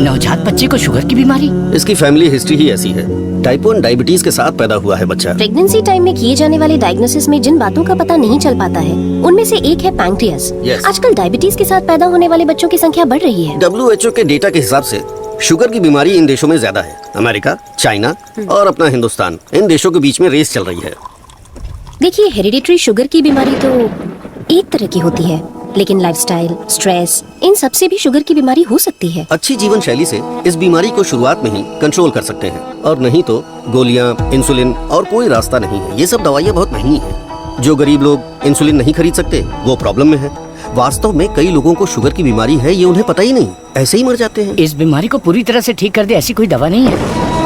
नवजात बच्चे को शुगर की बीमारी? इसकी फैमिली हिस्ट्री ही ऐसी है। टाइप 1 डायबिटीज के साथ पैदा हुआ है बच्चा। प्रेगनेंसी टाइम में किए जाने वाले डायग्नोसिस में जिन बातों का पता नहीं चल पाता है उनमें से एक है पैंक्रियास। आजकल डायबिटीज के साथ पैदा होने वाले बच्चों की संख्या बढ़ रही है। WHO के डेटा के हिसाब से शुगर की बीमारी इन देशों में ज्यादा है। अमेरिका, चाइना और अपना हिंदुस्तान, इन देशों के बीच में रेस चल रही है। देखिए, हेरिडिटरी शुगर की बीमारी तो एक तरह की होती है, लेकिन लाइफस्टाइल, स्ट्रेस, इन सब से भी शुगर की बीमारी हो सकती है। अच्छी जीवन शैली से इस बीमारी को शुरुआत में ही कंट्रोल कर सकते हैं, और नहीं तो गोलियां, इंसुलिन और कोई रास्ता नहीं है। ये सब दवाइयाँ बहुत महंगी हैं। जो गरीब लोग इंसुलिन नहीं खरीद सकते वो प्रॉब्लम में है। वास्तव में कई लोगों को शुगर की बीमारी है, ये उन्हें पता ही नहीं, ऐसे ही मर जाते हैं। इस बीमारी को पूरी तरह से ठीक कर दे ऐसी कोई दवा नहीं है।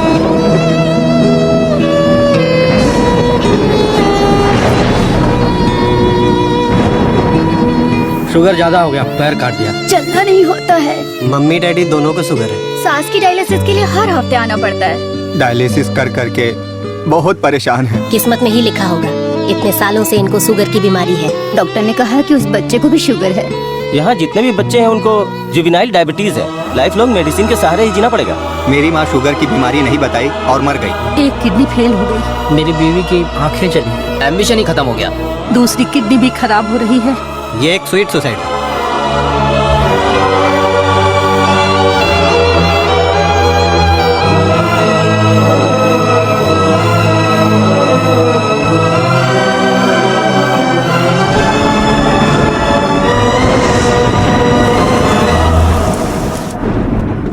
शुगर ज्यादा हो गया, पैर काट दिया। चलना नहीं होता है। मम्मी डैडी दोनों को शुगर है। सास की डायलिसिस के लिए हर हफ्ते आना पड़ता है। डायलिसिस कर करके बहुत परेशान है। किस्मत में ही लिखा होगा, इतने सालों से इनको शुगर की बीमारी है। डॉक्टर ने कहा कि उस बच्चे को भी शुगर है। यहाँ जितने भी बच्चे हैं उनको जुवेनाइल डायबिटीज है। लाइफ लॉन्ग मेडिसिन के सहारे ही जीना पड़ेगा। मेरी माँ शुगर की बीमारी नहीं बताई और मर गई। एक किडनी फेल हो गई। मेरी बीवी की आंखें चली, एम्बिशन ही खत्म हो गया। दूसरी किडनी भी खराब हो रही है। ये एक स्वीट सुसाइड है।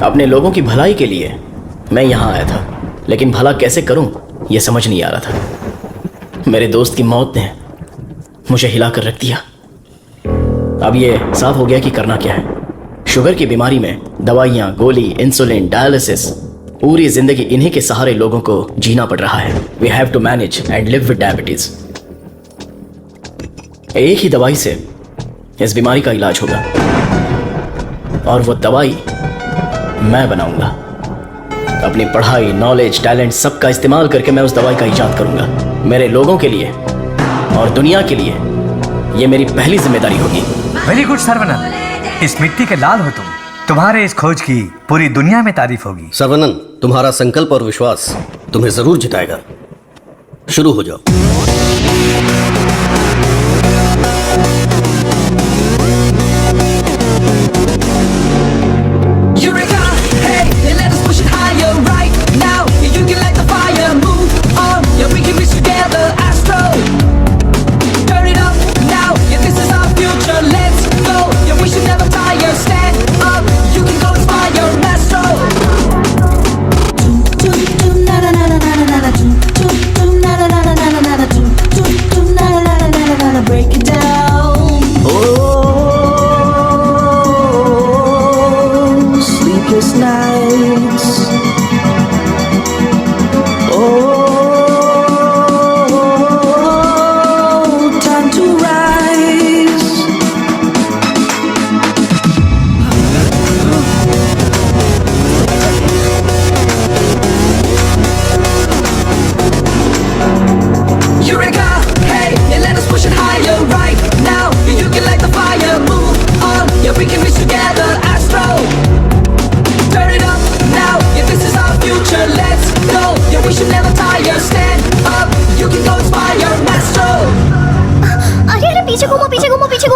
अपने लोगों की भलाई के लिए मैं यहाँ आया था, लेकिन भला कैसे करूं ये समझ नहीं आ रहा था। मेरे दोस्त की मौत ने मुझे हिला कर रख दिया। अब ये साफ हो गया कि करना क्या है। शुगर की बीमारी में दवाइयाँ, गोली, इंसुलिन, डायलिसिस, पूरी जिंदगी इन्हीं के सहारे लोगों को जीना पड़ रहा है। We have to manage and live with diabetes. एक ही दवाई से इस बीमारी का इलाज होगा, और वो दवाई मैं बनाऊंगा। अपनी पढ़ाई, नॉलेज, टैलेंट सबका इस्तेमाल करके मैं उस दवाई का इजाद करूंगा। मेरे लोगों के लिए और दुनिया के लिए ये मेरी पहली जिम्मेदारी होगी। वेरी गुड सर्वनन, इस मिट्टी के लाल हो तुम। तुम्हारे इस खोज की पूरी दुनिया में तारीफ होगी। सर्वनन, तुम्हारा संकल्प और विश्वास तुम्हें जरूर जिताएगा। शुरू हो जाओ।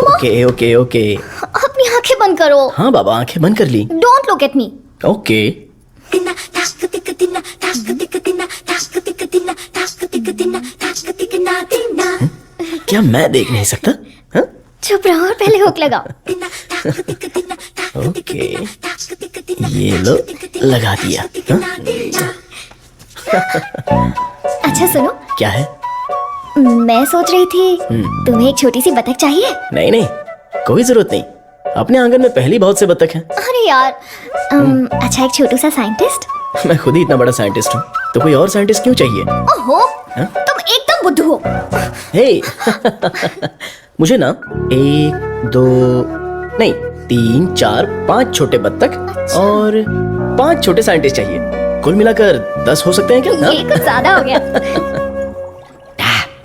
ओके ओके ओके, अपनी आंखें बंद करो। हाँ बाबा, आंखें बंद कर ली। Don't look at me. Okay. क्या मैं देख नहीं सकता? चुप रहो और पहले हुक लगाओ। ओके, ये लो, लगा दिया। अच्छा सुनो। क्या है? मैं सोच रही थी तुम्हें एक छोटी सी बतख चाहिए। नहीं नहीं, कोई जरूरत नहीं। अपने आंगन में पहली बहुत से बतख हैं। अरे यार, अच्छा एक छोटू सा साइंटिस्ट। मैं खुद ही इतना बड़ा साइंटिस्ट हूँ, तो कोई और साइंटिस्ट क्यों चाहिए? ओहो, तुम एकदम बुद्धू हो। हे, मुझे ना 1, 2 नहीं 3, 4, 5 छोटे बत्तख और 5 छोटे साइंटिस्ट चाहिए। कुल मिलाकर 10 हो सकते हैं क्या? ये कुछ ज्यादा हो गया।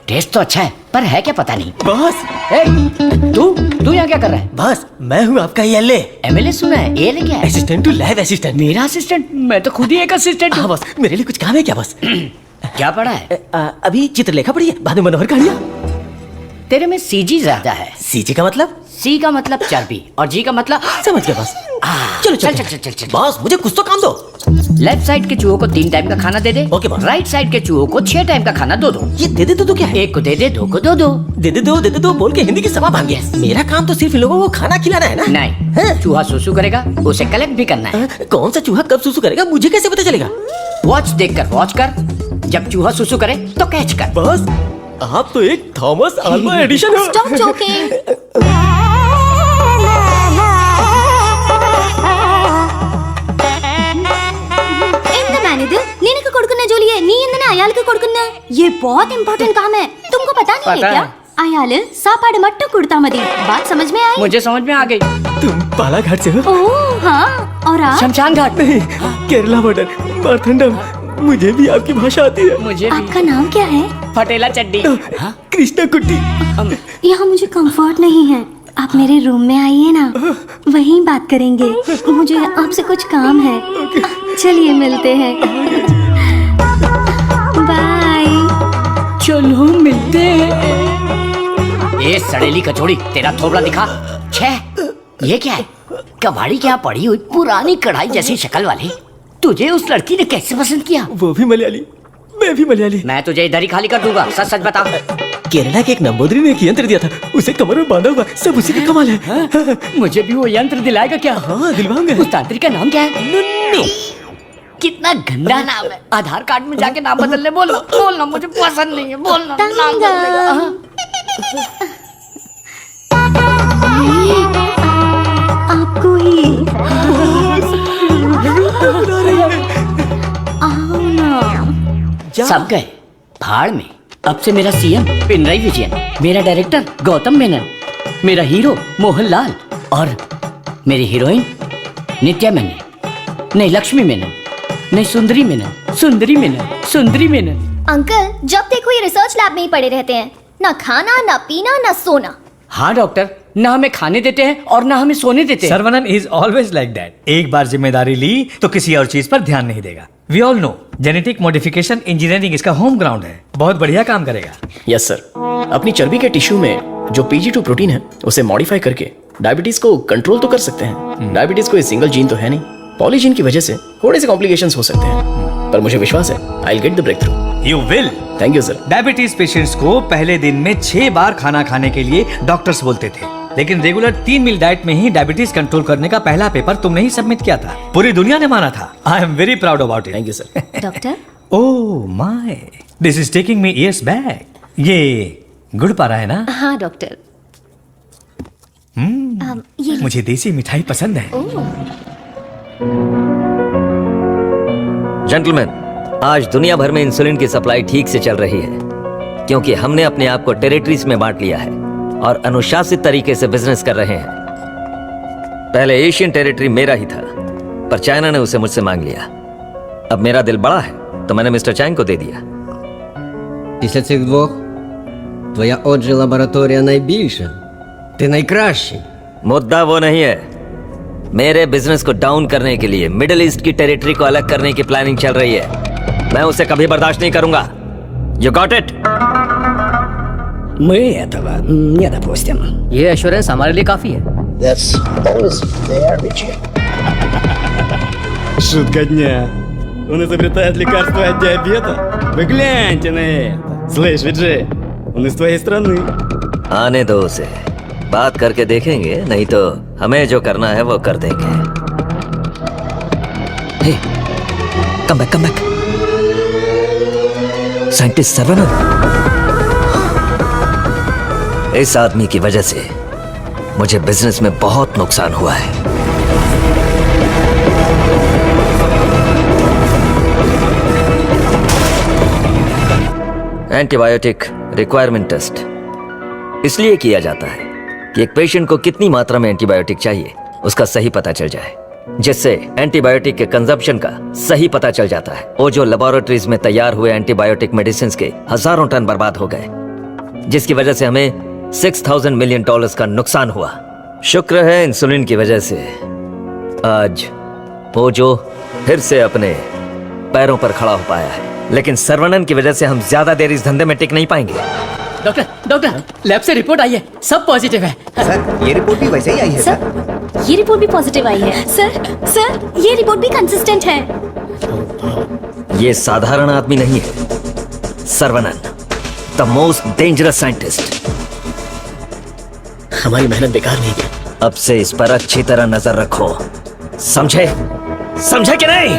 टेस्ट तो अच्छा है, पर है क्या पता नहीं। बॉस, तू यहाँ क्या कर रहा है? बॉस, मैं हूँ आपका एमएलए। एमएलए सुना है? एएलए क्या है? Assistant to lab assistant. मेरा असिस्टेंट? मैं तो खुद ही एक असिस्टेंट हूँ। बॉस, मेरे लिए कुछ काम है क्या बॉस? क्या पढ़ा है? अभी चित्रलेखा पढ़ी है, बाद में मनोहर कहानियाँ। तेरे में सीजी ज्यादा है। सीजी का मतलब? सी का मतलब चर्बी और जी का मतलब समझ गया बॉस। चल चल चल चल चल। बॉस मुझे कुछ तो काम दो। लेफ्ट साइड के चूहों को 3 टाइम का खाना दे दे। Okay boss. राइट साइड के चूहों को 6 टाइम का खाना दो। ये दे दे तो क्या है? एक को दे दे, 2 को दो। दे दे बोल के हिंदी की सभा भांग गया। मेरा काम तो सिर्फ इन लोगों को खाना खिलाना है ना। नहीं, चूहा सुसु करेगा, उसे कलेक्ट भी करना है। कौन सा चूहा कब सुसु करेगा मुझे कैसे पता चलेगा? वॉच देखकर वॉच कर, जब चूहा सुसु करे तो कैच कर। बॉस आप तो एक थॉमस अल्वा एडिशन हो। Stop joking. ये बहुत इम्पोर्टेंट काम है, तुमको पता नहीं है क्या? आयाल सापाड़ मट्टू कुड़ता मदी, बात समझ में आई? मुझे समझ में आ गई। तुम बालाघाट से हो? ओह हाँ, और आप? शमशान घाट। केरला बॉर्डर मारथंडम। मुझे भी आपकी भाषा आती है। मुझे भी। आपका नाम क्या है? फटेला चड्डी। कृष्णा कुट्टी। यहाँ मुझे कंफर्ट नहीं है, आप मेरे रूम में आइए ना, वहीं बात करेंगे। मुझे आपसे कुछ काम है। चलिए मिलते हैं। बाय। चलो मिलते हैं। ये सड़ेली कचौड़ी, तेरा थोबड़ा दिखा। छे, ये क्या है? कबाड़ी क्या पड़ी हुई पुरानी कढ़ाई जैसी शक्ल वाली। तुझे उस लड़की ने कैसे पसंद किया? वो भी मलयाली, मैं भी मलयाली। मैं तुझे इधर ही खाली कर दूंगा, सच सच बता। केरला के एक नंबोदरी ने एक यंत्र दिया था, उसे कमर में बांधा हुआ, सब उसी का कमाल है। मुझे भी वो यंत्र दिलाएगा क्या? हाँ दिलवाऊंगा। उस तांत्रिक का नाम क्या है? नुन्नू। कितना गंदा नाम है। आधार कार्ड में जाके नाम बदलने बोलो। बोलना मुझे पसंद नहीं है, बोलना नाम बदलने। आपको ही आओ ना। सब गए भाड़ में। अब से मेरा सीएम पिनराई विजयन, मेरा डायरेक्टर गौतम मेनन, मेरा हीरो मोहनलाल और मेरी हीरोइन नित्या मेनन, नहीं लक्ष्मी मेनन, नहीं सुंदरी मेनन, सुंदरी मेनन, सुंदरी मेनन। अंकल जब देखो ये रिसर्च लैब में ही पड़े रहते हैं, ना खाना ना पीना ना सोना। हाँ डॉक्टर, ना हमें खाने देते हैं और ना हमें सोने देते हैं। Saravanan is always like that. एक बार जिम्मेदारी ली तो किसी और चीज पर ध्यान नहीं देगा। We all know genetic modification engineering इसका होम ग्राउंड है। बहुत बढ़िया काम करेगा। Yes sir. अपनी चर्बी के टिश्यू में जो PG2 प्रोटीन है उसे मॉडिफाई करके डायबिटीज को कंट्रोल तो कर सकते हैं। डायबिटीज कोई सिंगल जीन तो है नहीं, पॉलीजीन की वजह से थोड़े से कॉम्प्लिकेशंस हो सकते हैं, पर मुझे विश्वास है I will get the breakthrough. You will. Thank you sir. Diabetes patients को पहले दिन में 6 बार खाना खाने के लिए डॉक्टर्स बोलते थे, लेकिन रेगुलर 3 मील डाइट में ही डायबिटीज कंट्रोल करने का पहला पेपर तुमने ही सबमिट किया था। पूरी दुनिया ने माना था। आई am very proud about it. Thank you sir. Doctor oh my, this is taking me years back. ये गुड़ पा रहा है ना? हाँ डॉक्टर। ये मुझे देसी मिठाई पसंद है। जेंटलमैन, आज दुनिया भर में इंसुलिन की सप्लाई ठीक से चल रही है, क्योंकि हमने अपने आप को टेरिटरीज में बांट लिया है और अनुशासित तरीके से बिजनेस कर रहे हैं। पहले एशियन टेरिटरी मेरा ही था, पर चाइना ने उसे मुझसे मांग लिया। अब मेरा दिल बड़ा है तो मैंने मिस्टर चैंग को दे दिया। Після цих двох твоя отже лабораторія найбільша. Ти найкращий. मुद्दा वो नहीं है। मेरे बिजनेस को डाउन करने के लिए मिडिल ईस्ट की टेरिटरी को अलग करने की प्लानिंग चल रही है। मैं उसे कभी बर्दाश्त नहीं करूंगा। You got it? Мы этого не допустим. ये एश्योरेंस हमारे लिए काफी है। That's always very cheap. Шутка дня. Он изобретает лекарство от диабета? Вы гляньте на это. Слышь, Виджей, он из твоей страны. आने दो उसे, बात करके देखेंगे, नहीं तो हमें जो करना है वो कर देंगे। हे, कम बैक। साइंटिस्ट सर्वनन। इस आदमी की वजह से मुझे बिजनेस में बहुत नुकसान हुआ है। एंटीबायोटिक रिक्वायरमेंट टेस्ट इसलिए किया जाता है कि एक पेशेंट को कितनी मात्रा में एंटीबायोटिक चाहिए उसका सही पता चल जाए, जिससे एंटीबायोटिक के कंजप्शन का सही पता चल जाता है। वो जो लेबोरेटरीज में तैयार हुए एंटीबायोटिक मेडिसिन के हजारों टन बर्बाद हो गए, जिसकी वजह से हमें $6,000 मिलियन का नुकसान हुआ। शुक्र है इंसुलिन की वजह से आज वो जो फिर से अपने पैरों पर खड़ा हो पाया है, लेकिन सर्वनन की वजह से हम ज्यादा देर इस धंधे में टिक नहीं पाएंगे। डॉक्टर डॉक्टर लैब से रिपोर्ट आई है, सब पॉजिटिव है। सर ये रिपोर्ट भी वैसे ही आई है सर ये रिपोर्ट भी पॉजिटिव आई है। सर ये रिपोर्ट भी कंसिस्टेंट है। ये साधारण आदमी नहीं है, Saravanan, the most dangerous scientist. हमारी मेहनत बेकार नहीं गई। अब से इस पर अच्छी तरह नजर रखो, समझे? समझे कि नहीं?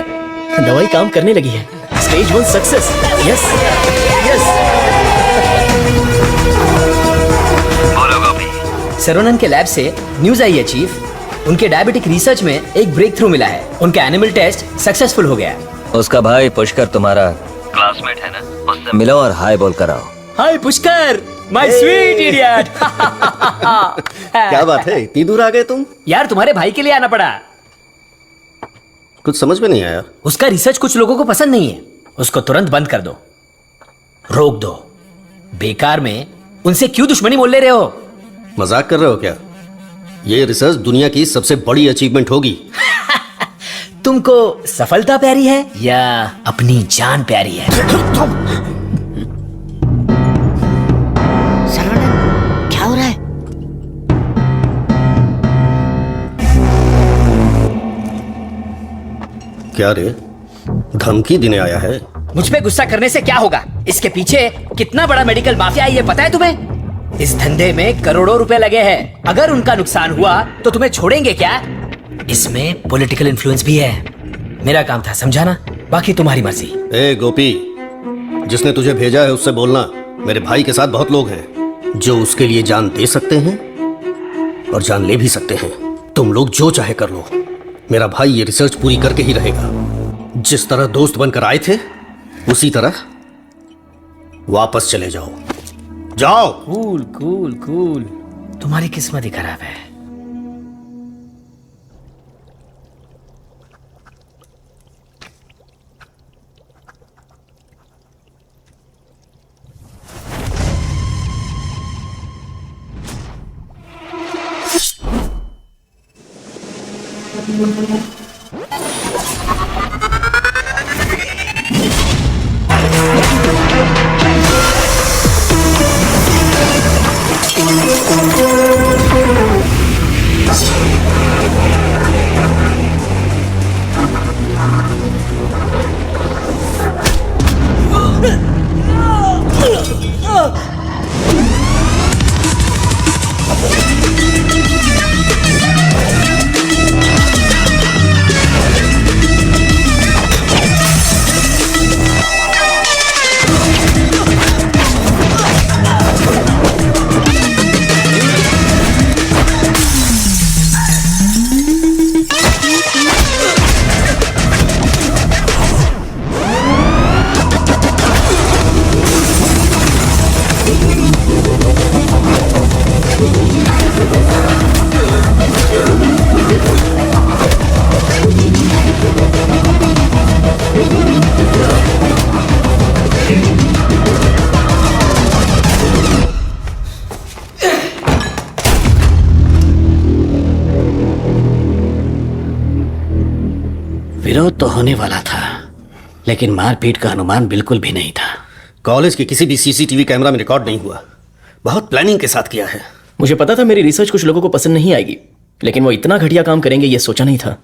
दवाई काम करने लगी है। Stage 1 success. Yes yes. बोलो गोपी। सर्वनन के लैब से न्यूज आई है चीफ, उनके डायबिटिक रिसर्च में एक ब्रेक थ्रू मिला है। उनका एनिमल टेस्ट सक्सेसफुल हो गया है। उसका भाई पुष्कर तुम्हारा क्लासमेट है ना, उससे मिलो और हाय बोल कर आओ। हाय पुष्कर, माय स्वीट इडियट। क्या बात है, इतनी दूर आ गए तुम? यार तुम्हारे भाई के लिए आना पड़ा। कुछ समझ में नहीं आया। उसका रिसर्च कुछ लोगों को पसंद नहीं है, उसको तुरंत बंद कर दो, रोक दो। बेकार में उनसे क्यों दुश्मनी मोल ले रहे हो? मजाक कर रहे हो क्या? ये रिसर्च दुनिया की सबसे बड़ी अचीवमेंट होगी। तुमको सफलता प्यारी है या अपनी जान प्यारी है? सर्वनन क्या हो रहा है? क्या रे, धमकी देने आया है? मुझ पे गुस्सा करने से क्या होगा? इसके पीछे कितना बड़ा मेडिकल माफिया है ये पता है तुम्हें? इस धंधे में करोड़ों रुपए लगे हैं। अगर उनका नुकसान हुआ तो तुम्हें छोड़ेंगे क्या? इसमें पॉलिटिकल इन्फ्लुएंस भी है। मेरा काम था समझाना, बाकी तुम्हारी मर्जी। ए गोपी, जिसने तुझे भेजा है उससे बोलना मेरे भाई के साथ बहुत लोग हैं जो उसके लिए जान दे सकते हैं और जान ले भी सकते हैं। तुम लोग जो चाहे कर लो, मेरा भाई ये रिसर्च पूरी करके ही रहेगा। जिस तरह दोस्त बनकर आए थे उसी तरह वापस चले जाओ। जाओ। कूल कूल कूल, तुम्हारी किस्मत ही खराब है। विरोध तो होने वाला था, लेकिन मारपीट का अनुमान बिल्कुल भी नहीं था। कॉलेज के किसी भी सीसीटीवी कैमरा में रिकॉर्ड नहीं हुआ। बहुत प्लानिंग के साथ किया है। मुझे पता था मेरी रिसर्च कुछ लोगों को पसंद नहीं आएगी, लेकिन वो इतना घटिया काम करेंगे ये सोचा नहीं था।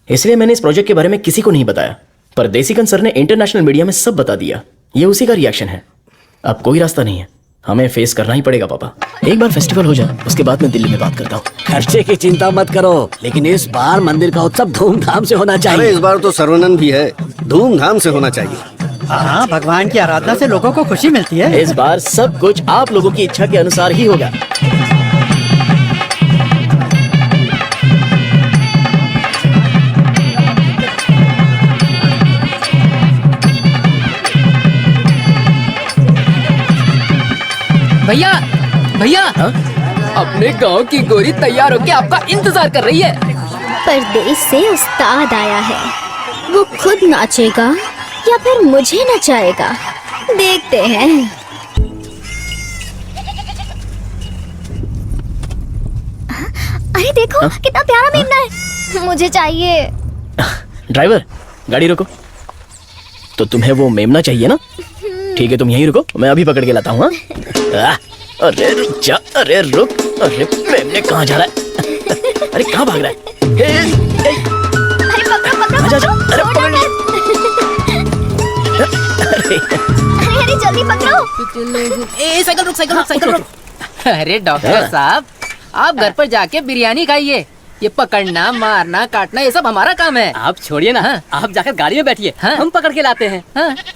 इसलिए मैंने इस प्रोजेक्ट के बारे में किसी को नहीं बताया, पर देसिकन सर ने इंटरनेशनल मीडिया में सब बता दिया। ये उसी का रिएक्शन है। अब कोई रास्ता नहीं है, हमें फेस करना ही पड़ेगा पापा। एक बार फेस्टिवल हो जाए उसके बाद मैं दिल्ली में बात करता हूँ। खर्चे की चिंता मत करो, लेकिन इस बार मंदिर का उत्सव धूमधाम से होना चाहिए। अरे इस बार तो सर्वनन भी है, धूमधाम से होना चाहिए। हाँ, भगवान की आराधना से लोगों को खुशी मिलती है। इस बार सब कुछ आप लोगों की इच्छा के अनुसार ही होगा। भैया भैया, अपने गांव की गोरी तैयार होके आपका इंतजार कर रही है। परदेश से उस्ताद आया है, वो खुद नाचेगा या फिर मुझे नचाएगा, देखते हैं। अरे देखो कितना प्यारा मेमना है, मुझे चाहिए। ड्राइवर गाड़ी रोको। तो तुम्हें वो मेमना चाहिए ना? ठीक है, तुम यहीं रुको, मैं अभी पकड़ के लाता हूँ। अरे रुक जा, अरे रुक, अरे मेमने कहाँ जा रहा है? अरे कहाँ भाग रहा है? अरे पकड़ो पकड़ो आजा, आजा, अरे छोड़ो मत। अरे जल्दी पकड़ो। ए साइकिल रुक, साइकिल रुक, साइकिल रुक। अरे डॉक्टर साहब, आप घर पर जाके बिरयानी खाइए। ये पकड़ना, मारना, काटना ये सब हमारा काम है। आप छोड़िए ना, आप जाकर गाड़ी में बैठिए, हम पकड़ के लाते हैं।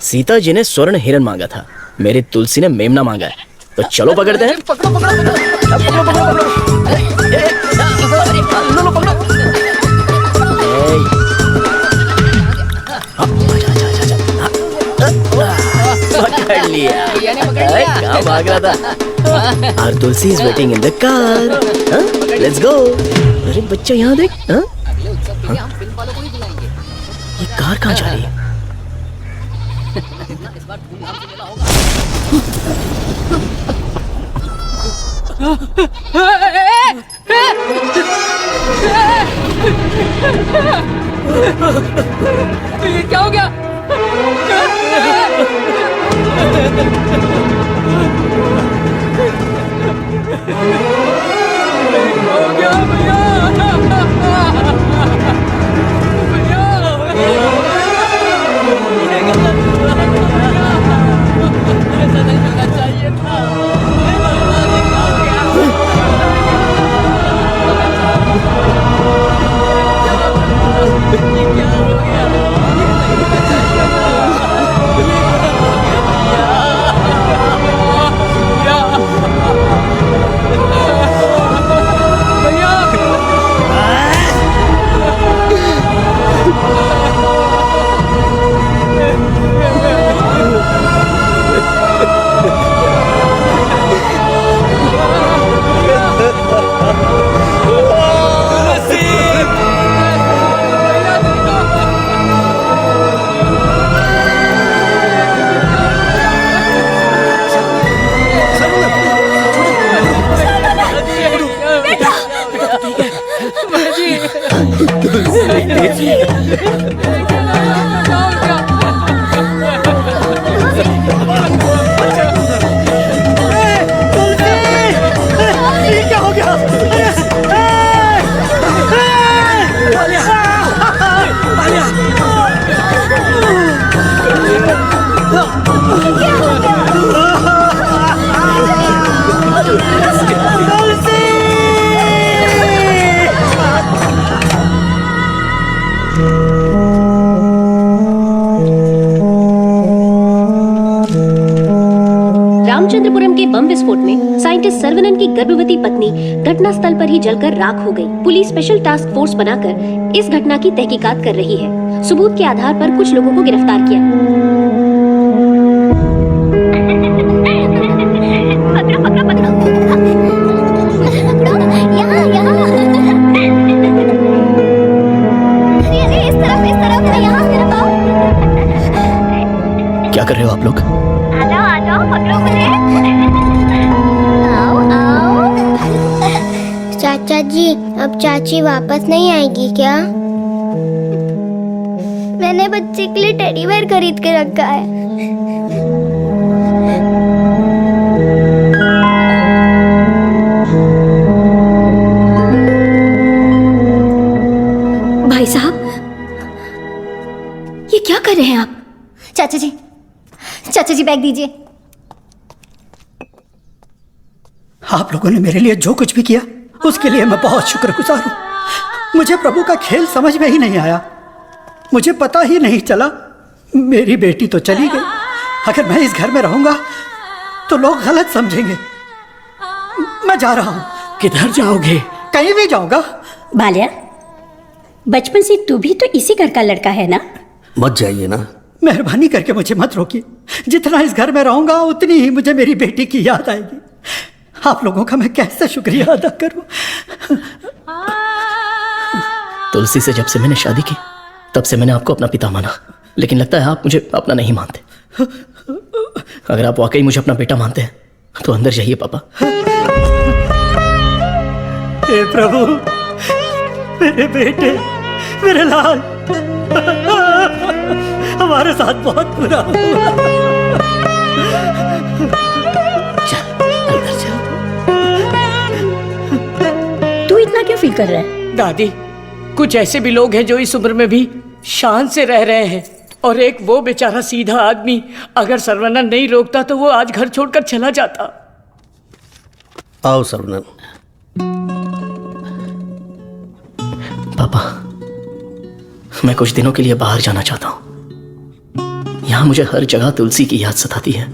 सीता जी ने स्वर्ण हिरन मांगा था, मेरी तुलसी ने मेमना मांगा है, तो चलो पकड़ते हैं। पकड़ो पकड़ो पकड़ लिया। कहाँ भाग रहा था? और Tulsi is waiting in the car. Let's go. अरे बच्चा यहाँ देख। ये कार कहाँ जा रही है? ये क्या हो गया? रामचंद्रपुरम के बम विस्फोट में साइंटिस्ट सर्वनन की गर्भवती पत्नी घटनास्थल पर ही जलकर राख हो गई। पुलिस स्पेशल टास्क फोर्स बनाकर इस घटना की तहकीकात कर रही है। सबूत के आधार पर कुछ लोगों को गिरफ्तार किया। पकड़ो पकड़ो पकड़ो। यहाँ यहाँ। अरे इस तरफ यहाँ तरफ आओ। क्या कर रहे हो आप लोग? आ जाओ पकड़ो मुझे। आओ आओ। चाचा जी, अब चाची वापस नहीं आएगी क्या? मैंने बच्चे के लिए टेडी बेयर खरीद के रखा है। भाई साहब, ये क्या कर रहे हैं आप? चाचा जी बैग दीजिए। आप लोगों ने मेरे लिए जो कुछ भी किया उसके लिए मैं बहुत शुक्रगुजार हूँ। मुझे प्रभु का खेल समझ में ही नहीं आया। मुझे पता ही नहीं चला मेरी बेटी तो चली गई। अगर मैं इस घर में रहूंगा तो लोग गलत समझेंगे। मैं जा रहा हूँ। किधर जाओगे? कहीं भी जाऊंगा। बाल्या, बचपन से तू भी तो इसी घर का लड़का है ना? मत जाइए ना। मेहरबानी करके मुझे मत रोकिए। जितना इस घर में रहूंगा उतनी ही मुझे मेरी बेटी की याद आएगी। आप लोगों का मैं कैसे शुक्रिया अदा करूं। तुलसी से जब से मैंने शादी की तब से मैंने आपको अपना पिता माना, लेकिन लगता है आप मुझे अपना नहीं मानते। अगर आप वाकई मुझे अपना बेटा मानते हैं तो अंदर जाइए पापा। हे प्रभु, मेरे बेटे, मेरे लाल, हमारे साथ बहुत बुरा हुआ। कर रहा है। दादी, कुछ ऐसे भी लोग हैं जो इस उम्र में भी शान से रह रहे हैं, और एक वो बेचारा सीधा आदमी, अगर सर्वनन नहीं रोकता तो वो आज घर छोड़कर चला जाता। आओ सर्वनन। पापा, मैं कुछ दिनों के लिए बाहर जाना चाहता हूँ। यहाँ मुझे हर जगह तुलसी की याद सताती है।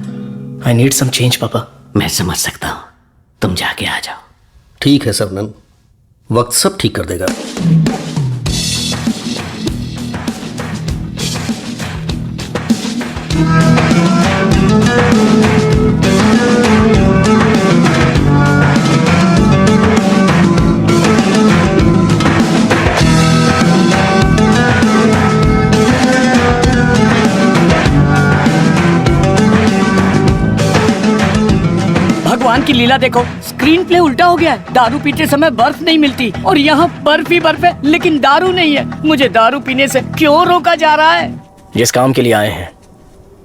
आई नीड सम चेंज पापा। मैं समझ सकता हूँ, तुम जाके आ जाओ। ठीक है सर्वनन, वक्त सब ठीक कर देगा। भगवान की लीला देखो, स्क्रीन प्ले उल्टा हो गया है। दारू पीते समय बर्फ नहीं मिलती और यहाँ बर्फ ही बर्फ है, लेकिन दारू नहीं है। मुझे दारू पीने से क्यों रोका जा रहा है? जिस काम के लिए आए हैं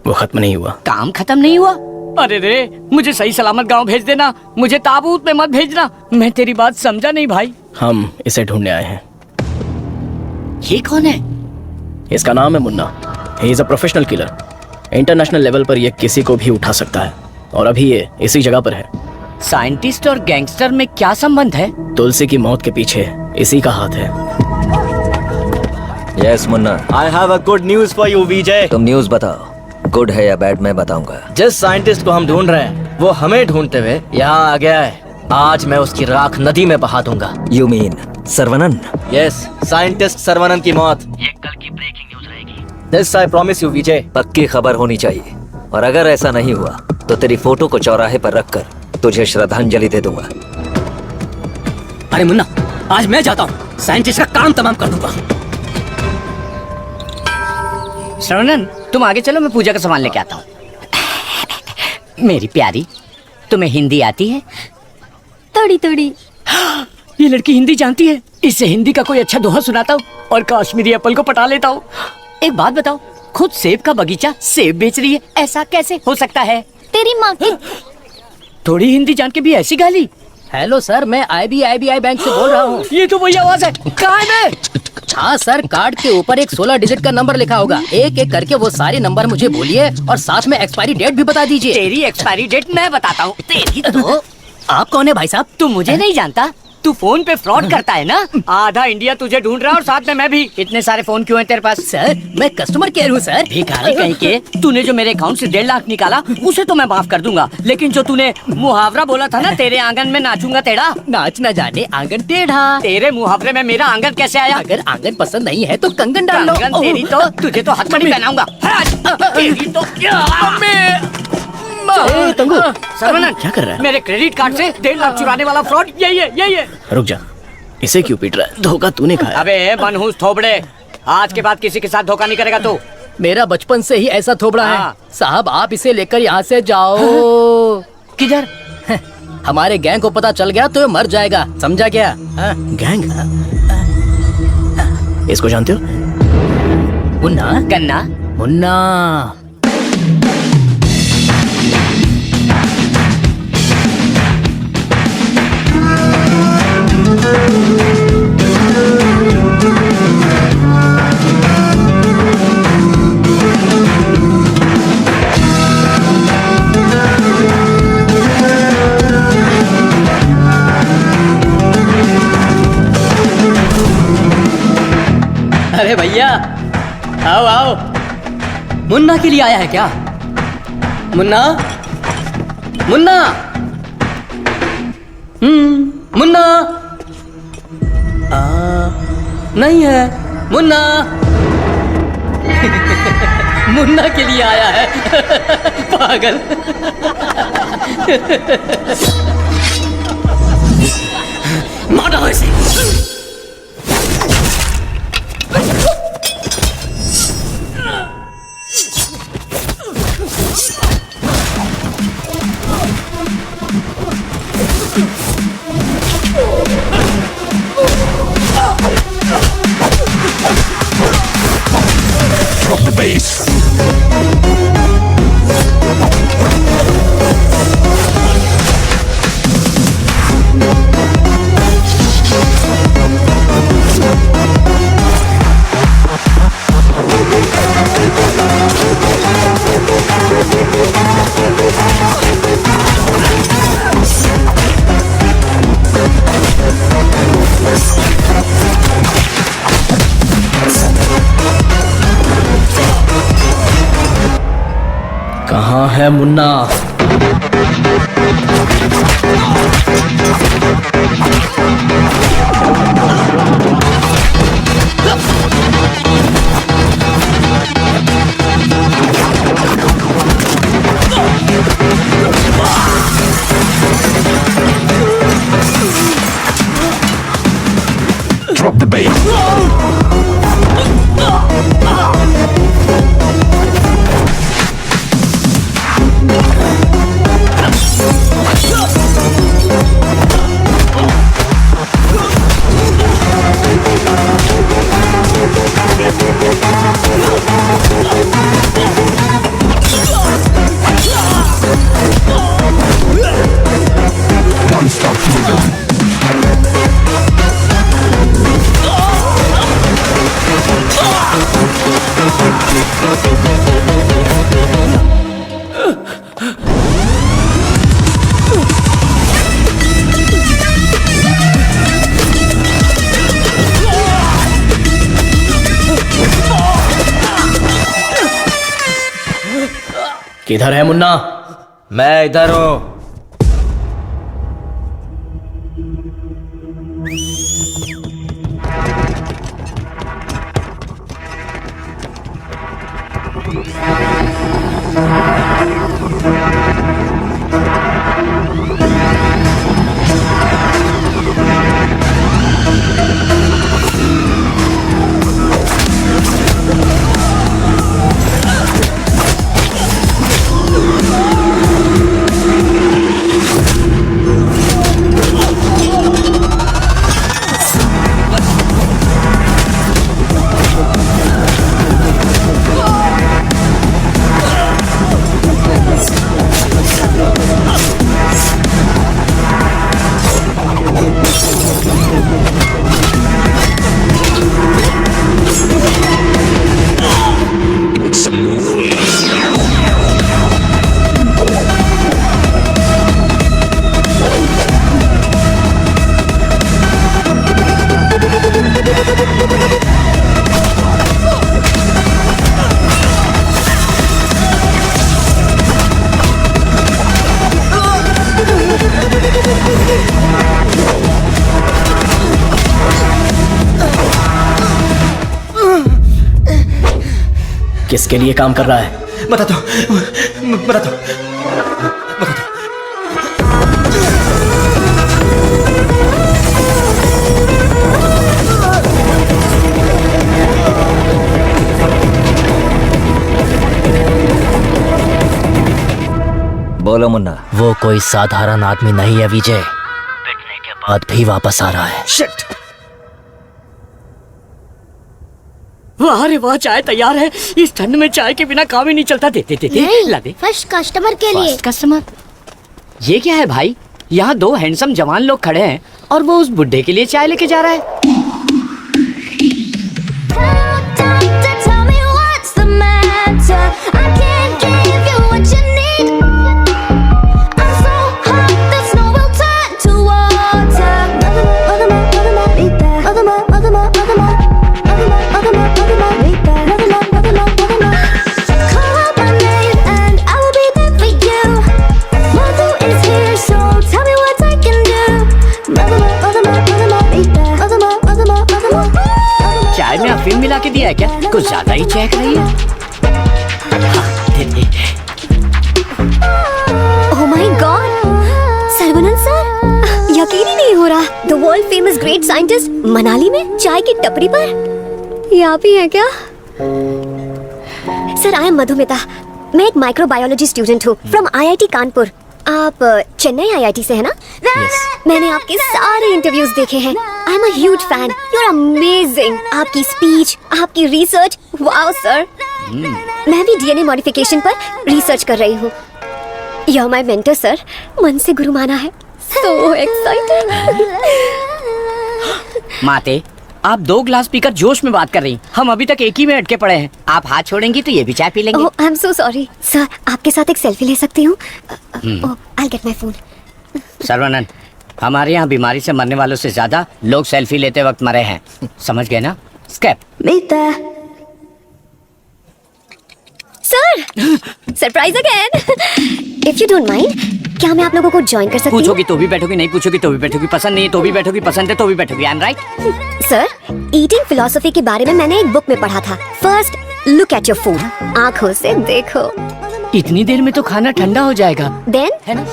वो खत्म नहीं हुआ। काम खत्म नहीं हुआ? अरे रे, मुझे सही सलामत गांव भेज देना, मुझे ताबूत में मत भेजना। मैं तेरी बात समझा नहीं भाई। हम इसे ढूंढने आए हैं। ये कौन है? इसका नाम है Munna. He is a professional killer. International level पर ये किसी को भी उठा सकता है, और अभी ये इसी जगह पर है। साइंटिस्ट और गैंगस्टर में क्या संबंध है? तुलसी की मौत के पीछे इसी का हाथ है। Yes Munna, I have a good news for you Vijay. तुम न्यूज बताओ, गुड है या बैड मैं बताऊंगा। जिस साइंटिस्ट को हम ढूंढ रहे हैं वो हमें ढूंढते हुए यहाँ आ गया है। आज मैं उसकी राख नदी में बहा दूंगा। You mean Saravanan? Yes, scientist Saravanan की मौत ये कल की ब्रेकिंग न्यूज रहेगी। दिस आई प्रॉमिस यू विजय। पक्की खबर होनी चाहिए, और अगर ऐसा नहीं हुआ तो तेरी फोटो को चौराहे पर रखकर तुझे श्रद्धांजलि दे दूंगा। अरे मुन्ना, आज मैं जाता हूँ, साइंटिस्ट का काम तमाम कर दूंगा। श्रवणन, तुम आगे चलो, मैं पूजा का सामान लेके आता हूँ। मेरी प्यारी, तुम्हें हिंदी आती है? थोड़ी थोड़ी। ये लड़की हिंदी जानती है। इससे हिंदी का कोई अच्छा दोहा सुनाता हूँ और कश्मीरी एप्पल को पटा लेता हूँ। एक बात बताओ, खुद सेब का बगीचा सेब बेच रही है, ऐसा कैसे हो सकता है? तेरी माँ की। थोड़ी हिंदी जान के भी ऐसी गाली। हेलो सर, मैं IBI बैंक से बोल रहा हूँ। ये तो वही आवाज है। कहाँ है मैं? हाँ सर, कार्ड के ऊपर एक 16 डिजिट का नंबर लिखा होगा। एक एक करके वो सारे नंबर मुझे बोलिए और साथ में एक्सपायरी डेट भी बता दीजिए। तेरी एक्सपायरी डेट मैं बताता हूँ। तेरी तो आप कौन है भाई साहब? तू मुझे नहीं जानता? तू फोन पे फ्रॉड करता है ना? आधा इंडिया तुझे ढूंढ रहा है और साथ में मैं भी। इतने सारे फोन क्यों हैं तेरे पास? सर, मैं कस्टमर केयर हूँ सर। भिखारी कहीं के। तूने जो मेरे अकाउंट से 1.5 लाख निकाला उसे तो मैं माफ कर दूंगा, लेकिन जो तूने मुहावरा बोला था ना, तेरे आंगन में नाचूंगा टेढ़ा, नाच ना जाने आंगन टेढ़ा। तेरे मुहावरे में मेरा आंगन कैसे आया? अगर आंगन पसंद नहीं है तो कंगन डाल लो। कंगन तेरी तो, तुझे तो हथकड़ी पहनाऊंगा। तेरी तो सर्वनन, क्या कर रहा है? मेरे क्रेडिट कार्ड से 1.5 लाख चुराने वाला फ्रॉड यही है। रुक जा, इसे क्यों पीट रहा है? धोखा तूने खाया। अबे मनहूस थोबड़े, आज के बाद किसी के साथ धोखा नहीं करेगा तू। मेरा बचपन से ही ऐसा थोबड़ा है साहब। आप इसे लेकर यहाँ से जाओ। किधर? हमारे गैंग को पता चल गया तो ये मर जाएगा, समझा क्या? गैंग? इसको जानते हो? मुन्ना? गन्ना? मुन्ना। अरे भैया, आओ आओ। मुन्ना के लिए आया है क्या? मुन्ना, मुन्ना, मुन्ना। नहीं है मुन्ना। मुन्ना के लिए आया है। पागल। मार डालो इसे। Drop the bass. है Munna? Drop the bass. Non-stop rhythm. किधर है मुन्ना? मैं इधर हूं। किसके लिए काम कर रहा है? बता दो, बता दो, बता दो। बोलो मुन्ना। वो कोई साधारण आदमी नहीं है विजय। पिटने के बाद भी वापस आ रहा है। शिट! वाह रे वाह, चाय तैयार है। इस ठंड में चाय के बिना काम ही नहीं चलता। दे दे दे दे, ला दे। फर्स्ट कस्टमर के लिए। First customer? ये क्या है भाई? यहाँ दो हैंडसम जवान लोग खड़े हैं और वो उस बुड्ढे के लिए चाय लेके जा रहा है। चाय में अफीम मिला के दिया है क्या? कुछ ज्यादा ही चहक रही है। ओह माय गॉड, सर्वनंद सर, यकीन ही नहीं हो रहा। The world famous great scientist Manali में चाय की टपरी पर। ये आप ही हैं क्या? Sir, I M Madhumita. मैं एक माइक्रोबायोलॉजी स्टूडेंट हूँ फ्रॉम आईआईटी कानपुर। आप चेन्नई आईआईटी से है ना? Yes. मैंने आपके सारे इंटरव्यूज देखे हैं। I am a huge fan. You are amazing. आपकी स्पीच, आपकी रिसर्च, वाओ सर। मैं भी डीएनए मॉडिफिकेशन पर रिसर्च कर रही हूँ। You are my mentor sir. मन से गुरु माना है। So excited. माते, आप 2 ग्लास पीकर जोश में बात कर रही। हम अभी तक एक ही में अटके पड़े हैं। आप हाथ छोड़ेंगी तो ये भी चाय पी लेंगे। I am so sorry sir. आपके साथ एक सेल्फी ले सकती हूँ? I'll get my phone. सर्वनंद, हमारे यहाँ बीमारी से मरने वालों से ज्यादा लोग सेल्फी लेते वक्त मरे हैं। समझ गए ना? Escape. Sir, surprise again. If you don't mind, क्या मैं आप लोगों को ज्वाइन कर सकती हूँ? पूछोगी तो भी बैठोगी, नहीं पूछोगी तो भी बैठोगी, पसंद नहीं है तो भी बैठोगी, पसंद है तो भी बैठोगी। I am right? Sir, eating philosophy के बारे में मैंने एक बुक में पढ़ा था। First look at your food, आंखों से देखो। इतनी देर में तो खाना ठंडा हो जाएगा। देन है ना?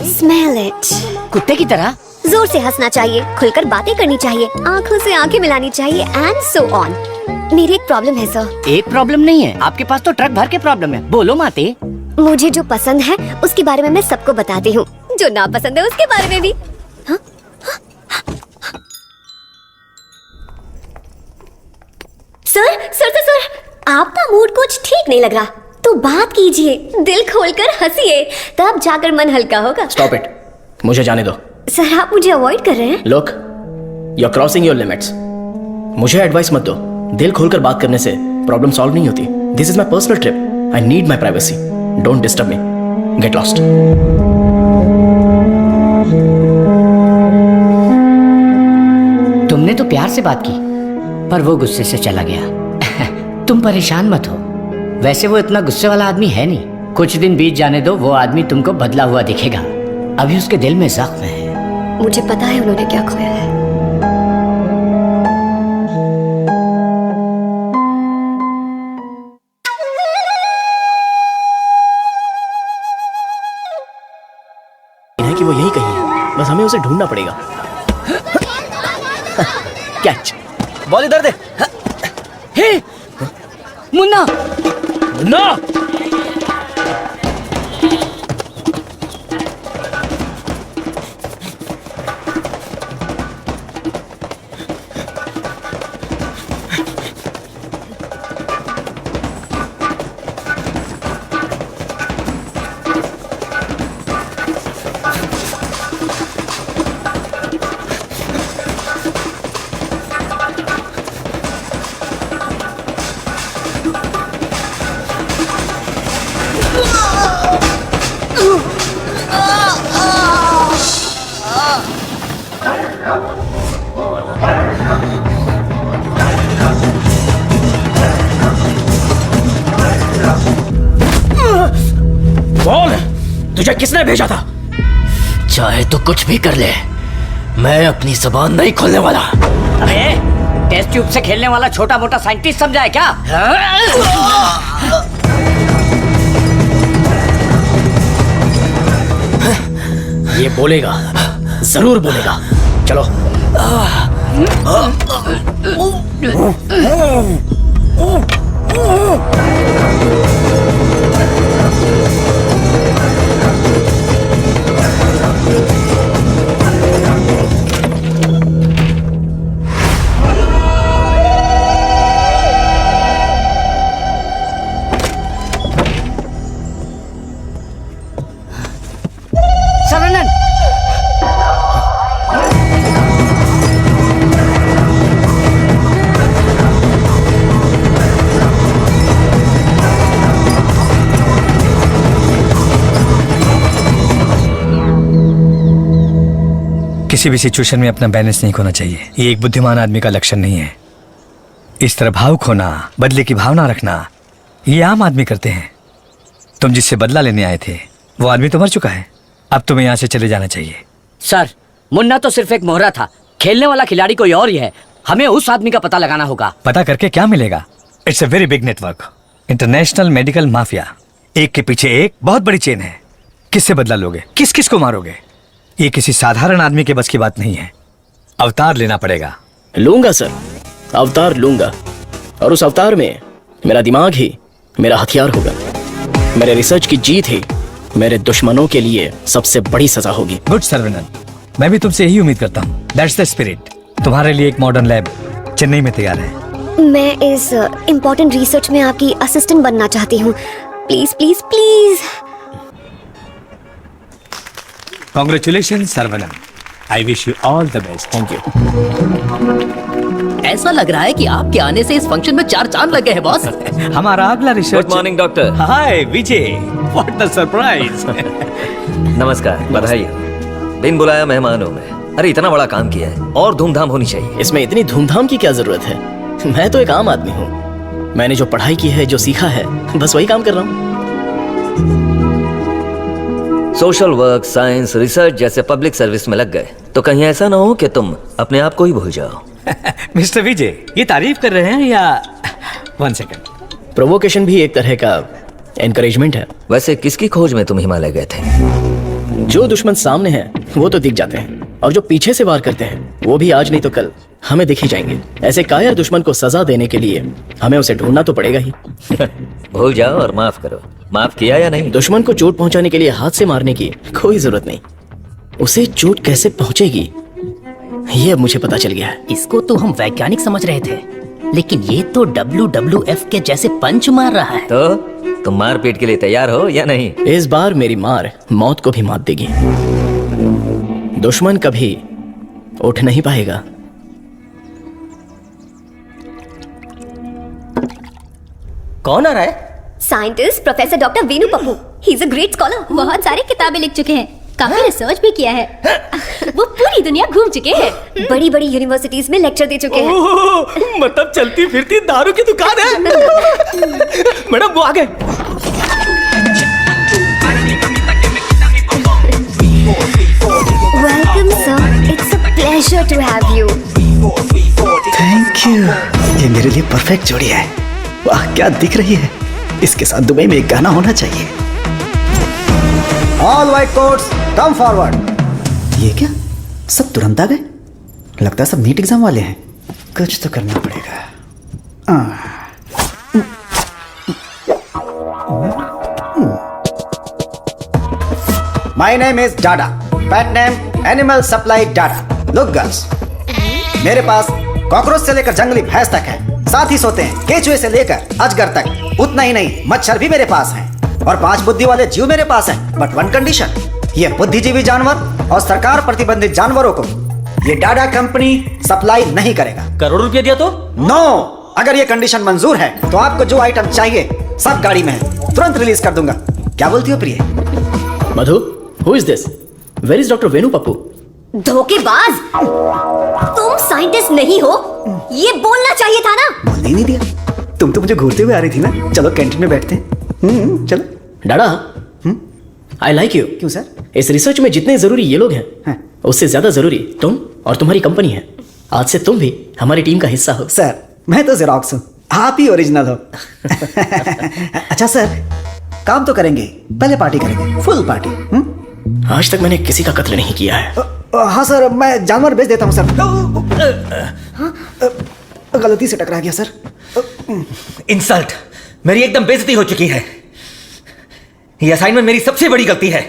Smell it. कुत्ते की तरह जोर से हंसना चाहिए, खुलकर बातें करनी चाहिए, आंखों से आंखें मिलानी चाहिए, एंड सो ऑन। मेरी एक प्रॉब्लम है सर। एक प्रॉब्लम नहीं है, आपके पास तो ट्रक भर के प्रॉब्लम है। बोलो माते। मुझे जो पसंद है उसके बारे में मैं सबको बताती हूँ, जो ना पसंद है उसके बारे में भी। हाँ? सर, आपका मूड कुछ ठीक नहीं लग रहा, तो बात कीजिए, दिल खोलकर हंसिए, तब जाकर मन हल्का होगा। स्टॉप इट, मुझे जाने दो। सर, आप मुझे अवॉइड कर रहे हैं। Look, you are crossing your limits. मुझे एडवाइस मत दो। दिल खोलकर बात करने से प्रॉब्लम सॉल्व नहीं होती। This is my personal trip, I need my privacy. Don't disturb me, get lost. तुमने तो प्यार से बात की, पर वो गुस्से से चला गया। तुम परेशान मत हो, वैसे वो इतना गुस्से वाला आदमी है नहीं। कुछ दिन बीत जाने दो, वो आदमी तुमको बदला हुआ दिखेगा। अभी उसके दिल में जख्म है। मुझे पता है उन्होंने क्या खोया है। कि वो यही कहीं है, बस हमें उसे ढूंढना पड़ेगा। कैच, बॉल इधर दे। हे मुन्ना, मुन्ना! बोल, तुझे किसने भेजा था? चाहे तो कुछ भी कर ले, मैं अपनी जुबान नहीं खोलने वाला। अरे टेस्ट ट्यूब से खेलने वाला छोटा मोटा साइंटिस्ट समझा है क्या? ये बोलेगा, जरूर बोलेगा। चलो। किसी भी सिचुएशन में अपना बैलेंस नहीं खोना चाहिए। ये एक बुद्धिमान आदमी का लक्षण नहीं है। इस तरह भाव खोना, बदले की भावना रखना, ये आम आदमी करते हैं। तुम जिससे बदला लेने आए थे वो आदमी तो मर चुका है। अब तुम्हें यहाँ से चले जाना चाहिए। सर, मुन्ना तो सिर्फ एक मोहरा था, खेलने वाला खिलाड़ी कोई और ही है। हमें उस आदमी का पता लगाना होगा। पता करके क्या मिलेगा? It's a very big network, international medical mafia. एक के पीछे एक बहुत बड़ी चेन है। किससे बदला लोगे? किस किस को मारोगे? ये किसी साधारण आदमी के बस की बात नहीं है। अवतार लेना पड़ेगा। लूंगा सर, अवतार लूंगा, और उस अवतार में मेरा दिमाग ही मेरा हथियार होगा। मेरे रिसर्च की जीत ही मेरे दुश्मनों के लिए सबसे बड़ी सजा होगी। गुड सर्वनन, मैं भी तुमसे यही उम्मीद करता हूँ। That's the spirit. तुम्हारे लिए एक मॉडर्न लैब चेन्नई में तैयार है। मैं इस इम्पोर्टेंट रिसर्च में आपकी असिस्टेंट बनना चाहती हूँ। Please please please. Congratulations, Saravanan. I wish you all the best. Thank you. ऐसा लग रहा है कि आपके आने से इस फंक्शन में 4 चांद लगे हैं बॉस। हमारा अगला research. Good morning doctor. Hi Vijay, what the surprise. नमस्कार, बधाई। बिन बुलाया मेहमान हूँ मैं। अरे इतना बड़ा काम किया है और धूमधाम होनी चाहिए। इसमें इतनी धूमधाम की क्या जरूरत है? मैं तो एक आम आदमी हूँ। मैंने जो पढ़ाई की है, जो सीखा है, बस वही काम कर रहा हूँ। सोशल वर्क, साइंस, रिसर्च जैसे पब्लिक सर्विस में लग गए तो कहीं ऐसा ना हो कि तुम अपने आप को ही भूल जाओ। मिस्टर विजय, ये तारीफ कर रहे हैं या 1 सेकंड? प्रोवोकेशन भी एक तरह का एनकरेजमेंट है। वैसे किसकी खोज में तुम हिमालय गए थे? जो दुश्मन सामने हैं वो तो दिख जाते हैं, और जो पीछे से वार करते हैं वो भी आज नहीं तो कल हमें दिख ही जाएंगे। ऐसे कायर दुश्मन को सजा देने के लिए हमें उसे ढूंढना तो पड़ेगा ही। भूल जाओ और माफ करो। माफ किया या नहीं? दुश्मन को चोट पहुंचाने के लिए हाथ से मारने की कोई जरूरत नहीं। उसे चोट कैसे पहुंचेगी ये अब मुझे पता चल गया है। इसको तो हम वैज्ञानिक समझ रहे थे, लेकिन ये तो WWF के जैसे पंच मार रहा है। तो तुम मारपीट के लिए तैयार हो या नहीं? इस बार मेरी मार मौत को भी मात देगी। दुश्मन कभी उठ नहीं पाएगा। कौन आ रहा है? Scientist professor doctor Venu Pappu. He is a great scholar. बहुत सारी किताबें लिख चुके हैं, काफी रिसर्च भी किया है। वो पूरी दुनिया घूम चुके हैं, बड़ी बड़ी यूनिवर्सिटीज में लेक्चर दे चुके हैं। मतलब चलती फिरती दारू की दुकान है। मैडम वो आ गए। Welcome sir, it's a pleasure to have you. Thank you. ये मेरे लिए परफेक्ट जोड़ी है। वाह क्या दिख रही है। इसके साथ दुबई में एक गाना होना चाहिए। All white quotes come forward. ये क्या, सब तुरंत आ गए? लगता है सब नीट एग्जाम वाले हैं। कुछ तो करना पड़ेगा। My name is Dada, pet name animal supply Dada. Look girls, मेरे पास कॉकरोच से लेकर जंगली भैंस तक है, साथ ही सोते हैं केचुए से लेकर अजगर तक। उतना ही नहीं, मच्छर भी मेरे पास हैं और 5 बुद्धि वाले जीव मेरे पास हैं। बट 1 कंडीशन, ये बुद्धिजीवी जानवर और सरकार प्रतिबंधित जानवरों को ये डाडा कंपनी सप्लाई नहीं करेगा। करोड़ रुपया दिया तो? नो, अगर ये कंडीशन मंजूर है तो आपको जो आइटम चाहिए सब गाड़ी में है, तुरंत रिलीज कर दूंगा। क्या बोलती हो प्रिय? Madhu, who is this? Where is doctor Venu Pappu? धोखेबाज, तुम साइंटिस्ट नहीं हो, ये बोलना चाहिए था ना। बोलने ही नहीं दिया। तुम तो मुझे घूरते हुए आ रही थी ना। चलो कैंटीन में बैठते हैं। चलो। डाडा, आई लाइक यू। क्यों सर? इस रिसर्च में जितने जरूरी ये लोग हैं, उससे ज्यादा जरूरी तुम और तुम्हारी कंपनी है। आज से तुम भी हमारी टीम का हिस्सा हो। सर मैं तो जेरोक्स हूँ, आप ही ओरिजिनल हो। अच्छा सर, काम तो करेंगे, पहले पार्टी करेंगे, फुल पार्टी। आज तक मैंने किसी का कत्ल नहीं किया है। हाँ सर, मैं जानवर बेच देता हूँ सर। गलती से टकरा गया सर। इंसल्ट, मेरी एकदम बेइज्जती हो चुकी है। ये असाइनमेंट मेरी सबसे बड़ी गलती है।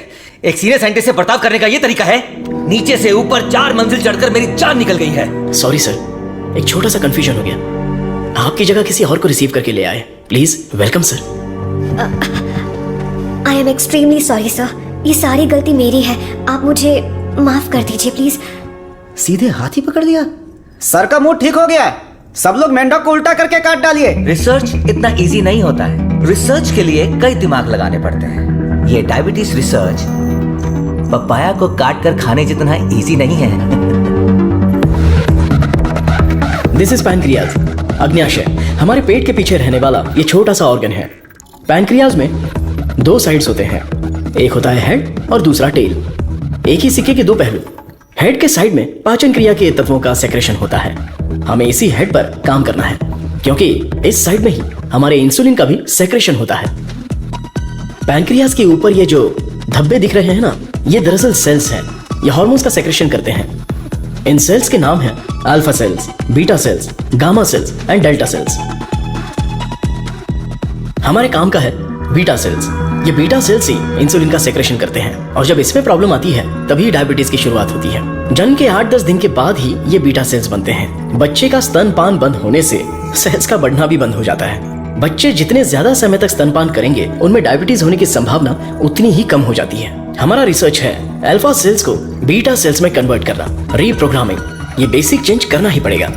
एक सीनियर साइंटिस्ट से बर्ताव करने का ये तरीका है? नीचे से ऊपर 4 मंजिल चढ़कर मेरी जान निकल गई है। सॉरी सर, एक छोटा सा कंफ्यूजन हो गया। आपकी जगह किसी और को रिसीव करके ले आए। Please welcome sir. I am extremely sorry sir, ये सारी गलती मेरी है, आप मुझे माफ कर दीजिए प्लीज। सीधे हाथ ही पकड़ लिया। सर का मूड ठीक हो गया है, सब लोग मेंढक को उल्टा करके काट डालिए। रिसर्च इतना इजी नहीं होता है। रिसर्च के लिए कई दिमाग लगाने पड़ते हैं। ये डायबिटीज रिसर्च पपाया को काट कर खाने जितना इजी नहीं है। दिस इज पैनक्रियाज, अग्न्याशय। हमारे पेट के पीछे रहने वाला ये छोटा सा ऑर्गन है। पैनक्रियाज में 2 साइड्स होते हैं, एक होता है हेड और दूसरा टेल। एक ही सिक्के के 2 पहलू। हेड के साइड में पाचन क्रिया के तत्वों का सेक्रेशन होता है। हमें इसी हेड पर काम करना है, क्योंकि इस साइड में ही हमारे इंसुलिन का भी सेक्रेशन होता है। पैनक्रियाज के ऊपर ये जो धब्बे दिख रहे हैं ना, ये दरअसल सेल्स हैं। ये हार्मोन्स का सेक्रेशन करते हैं। इन सेल्स के नाम हैं alpha cells, beta cells, gamma cells and delta cells. हमारे काम का है बीटा सेल्स। ये बीटा सेल्स ही इंसुलिन का सेक्रेशन करते हैं, और जब इसमें प्रॉब्लम आती है तभी डायबिटीज की शुरुआत होती है। जन्म के 8-10 दिन के बाद ही ये बीटा सेल्स बनते हैं। बच्चे का स्तनपान बंद होने से सेल्स का बढ़ना भी बंद हो जाता है। बच्चे जितने ज्यादा समय तक स्तनपान करेंगे, उनमें डायबिटीज होने की संभावना उतनी ही कम हो जाती है। हमारा रिसर्च है अल्फा सेल्स को बीटा सेल्स में कन्वर्ट करना, रीप्रोग्रामिंग। ये बेसिक चेंज करना ही पड़ेगा।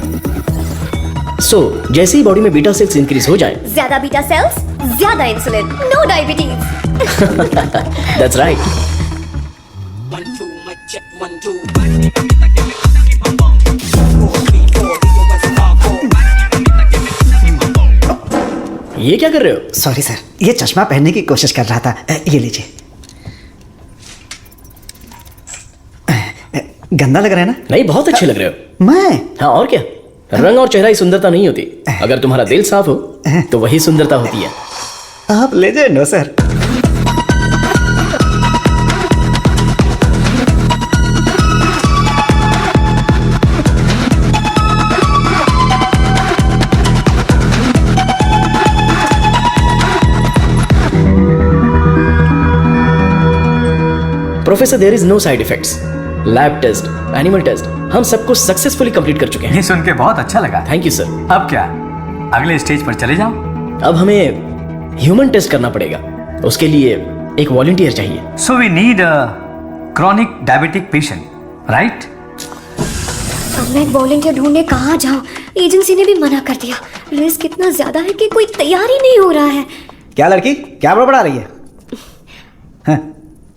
जैसे ही बॉडी में बीटा सेल्स इंक्रीज हो जाए, ज्यादा बीटा सेल्स, ज्यादा insulin, no diabetes. That's right. ये क्या कर रहे हो? सॉरी सर, ये चश्मा पहनने की कोशिश कर रहा था। ये लीजिए। गंदा लग रहा है ना? नहीं, बहुत अच्छे लग रहे हो। मैं? हाँ, और क्या। रंग और चेहरा ही सुंदरता नहीं होती, अगर तुम्हारा दिल साफ हो तो वही सुंदरता होती है। आप लेजेंड हो sir. Professor, there is no side effects. Lab test, animal test, हम सबको सक्सेसफुली कंप्लीट कर चुके हैं। ये सुन के बहुत अच्छा लगा। Thank you sir. अब क्या, अगले स्टेज पर चले जाओ? अब हमें ह्यूमन टेस्ट करना पड़ेगा, उसके लिए एक वॉलंटियर चाहिए। So we need a chronic diabetic patient, right? अब मैं वॉलंटियर ढूंढने कहाँ जाऊँ? एजेंसी ने भी मना कर दिया। रिस्क इतना ज्यादा है कि कोई तैयार ही नहीं हो रहा है। क्या लड़की, क्या बड़बड़ा रही है?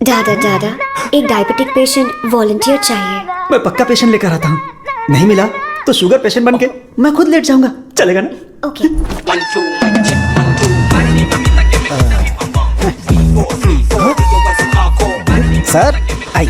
दादा दादा, एक डायबिटिक पेशेंट वॉलंटियर चाहिए। मैं पक्का पेशेंट लेकर आता हूँ। नहीं मिला तो शुगर पेशेंट बन के मैं खुद लेट जाऊंगा। चलेगा ना? Okay. Sir I.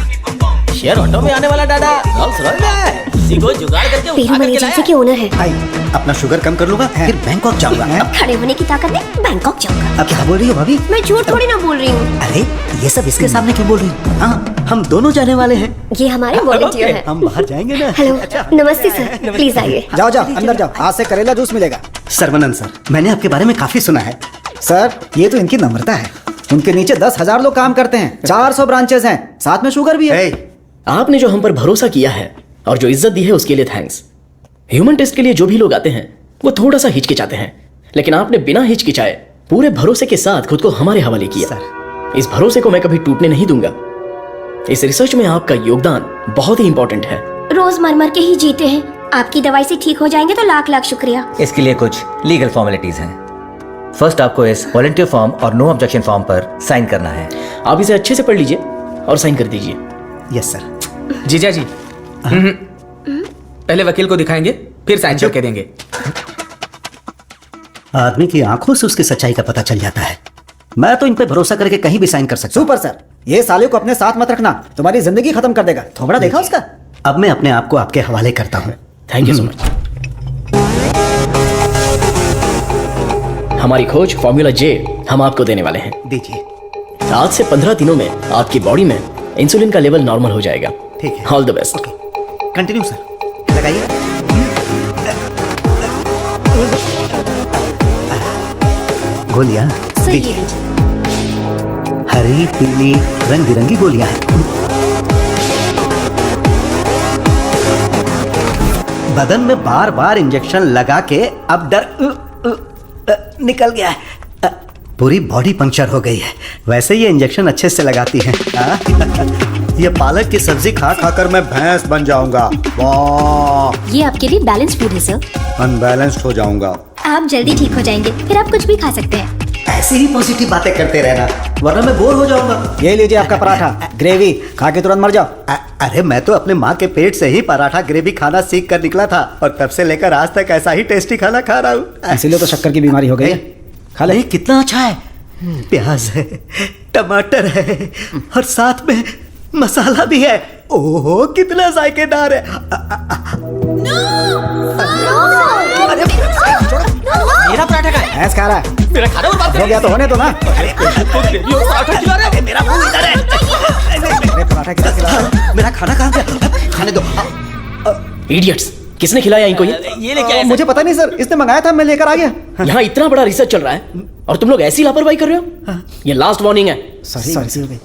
Share auto में आने वाला दादा रोल्स रॉयस में है। इसी को जुगाड़ करके पेरूमल एजेंसी के ओनर है। आई, अपना शुगर कम कर लूंगा, फिर बैंकॉक जाऊंगा। खड़े होने की ताकत नहीं, बैंकॉक जाऊंगा। अब क्या बोल रही हो भाभी? मैं झूठ थोड़ी ना बोल रही हूँ। अरे ये सब इसके सामने क्यों बोल रही हो? हाँ, हम दोनों जाने वाले हैं। ये हमारे वॉलंटियर हैं। हम बाहर जाएंगे ना। हेलो, नमस्ते सर, प्लीज आइए। जाओ जाओ अंदर जाओ, आज से करेला जूस मिलेगा। सर्वनंद सर, मैंने आपके बारे में काफी सुना है। सर, ये तो इनकी नम्रता है। उनके नीचे 10,000 लोग काम करते हैं, 400 ब्रांचेस हैं, साथ में शुगर भी है। आपने जो हम पर भरोसा किया है और जो इज्जत दी है उसके लिए थैंक्स। ह्यूमन टेस्ट के लिए जो भी लोग आते हैं वो थोड़ा सा हिचकिचाते हैं, लेकिन आपने बिना हिचकिचाए पूरे भरोसे के साथ खुद को हमारे हवाले किया। इस भरोसे को मैं कभी टूटने नहीं दूंगा। इस रिसर्च में आपका योगदान बहुत ही इंपॉर्टेंट है। रोज मर मर के ही जीते हैं, आपकी दवाई से ठीक हो जाएंगे तो लाख लाख शुक्रिया। इसके लिए कुछ लीगल फॉर्मेलिटीज हैं। फर्स्ट आपको इस वॉलंटियर फॉर्म और नो ऑब्जेक्शन फॉर्म पर साइन करना है। आप इसे अच्छे से पढ़ लीजिए और साइन कर दीजिए। Yes sir. जीजा जी, पहले वकील को दिखाएंगे, फिर साइन करके देंगे। आदमी की आंखों से उसकी सच्चाई का पता चल जाता है। मैं तो इन पे भरोसा करके कहीं भी साइन कर सकता हूं। सुपर सर, ये साले को अपने साथ मत रखना, तुम्हारी जिंदगी खत्म कर देगा। थोड़ा देखा उसका? अब मैं अपने आप को आपके हवाले करता हूँ। Thank you so much. हमारी खोज फॉर्मूला जे हम आपको देने वाले हैं। दीजिए। आज से 15 दिनों में आपकी बॉडी में इंसुलिन का लेवल नॉर्मल हो जाएगा। ठीक है। All the best. Continue sir. लगाइए। गोलियां दीजिए। हरी पीली रंग बिरंगी गोलियां हैं। बदन में बार बार इंजेक्शन लगा के अब डर निकल गया है। पूरी बॉडी पंक्चर हो गई है। वैसे ये इंजेक्शन अच्छे से लगाती हैं। ये पालक की सब्जी खा खाकर मैं भैंस बन जाऊंगा। वाह, ये आपके लिए बैलेंस फूड है सर। अनबैलेंस्ड हो जाऊंगा। आप जल्दी ठीक हो जाएंगे, फिर आप कुछ भी खा सकते हैं। ऐसे ही पॉजिटिव बातें करते रहना, वरना मैं बोर हो जाऊंगा। ये लीजिए आपका पराठा, ग्रेवी खा के तुरंत मर जाओ। अरे मैं तो अपने माँ के पेट से ही पराठा ग्रेवी खाना सीख कर निकला था और तब से लेकर आज तक ऐसा ही टेस्टी खाना खा रहा हूँ। इसीलिए तो शक्कर की बीमारी हो गई है। खा ले। कितना अच्छा है। प्याज है, टमाटर है और साथ में मसाला भी है। ओहो कितना जायकेदार है। मेरा पराठा का भैंस खा रहा है। मेरा खाना बर्बाद हो गया तो होने दो ना। पराठा खिला रहे हो? मेरा मुंह इधर है। मेरे पराठा किधर खिला रहा है? मेरा खाना कहाँ गया? खाने दो। इडियट्स, किसने खिलाया इनको ये लेके आया? मुझे पता नहीं सर, इसने मंगाया था, मैं लेकर आ गया। यहाँ इतना बड़ा रिसर्च चल रहा है और तुम लोग ऐसी लापरवाही कर रहे हो। ये लास्ट वार्निंग है। सॉरी हो गई।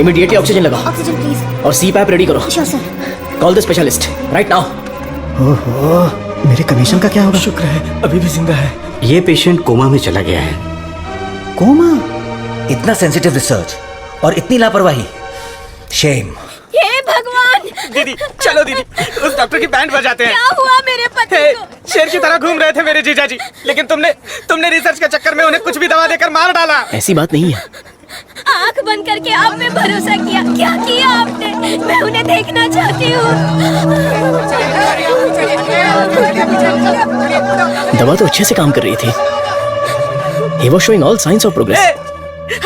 इमीडिएटली ऑक्सीजन लगाओ ऑक्सीजन प्लीज। और सी पैप रेडी करो। Sure sir. Call the specialist right now. ओहो मेरे कमीशन का क्या होगा? शुक्र है अभी भी जिंदा है। ये पेशेंट कोमा में चला गया है। कोमा? इतना सेंसिटिव रिसर्च और इतनी लापरवाही, शेम। हे भगवान! दीदी चलो दीदी, उस डॉक्टर की बैंड बजाते हैं। क्या हुआ मेरे पति को? शेर की तरह घूम रहे थे मेरे जीजा जी, लेकिन तुमने रिसर्च के चक्कर में उन्हें कुछ भी दवा देकर मार डाला। ऐसी बात नहीं है। आंख बंद करके आप पे भरोसा किया। क्या किया आपने? मैं उन्हें देखना चाहती हूँ। दवा तो अच्छे से काम कर रही थी। He was showing all signs of progress.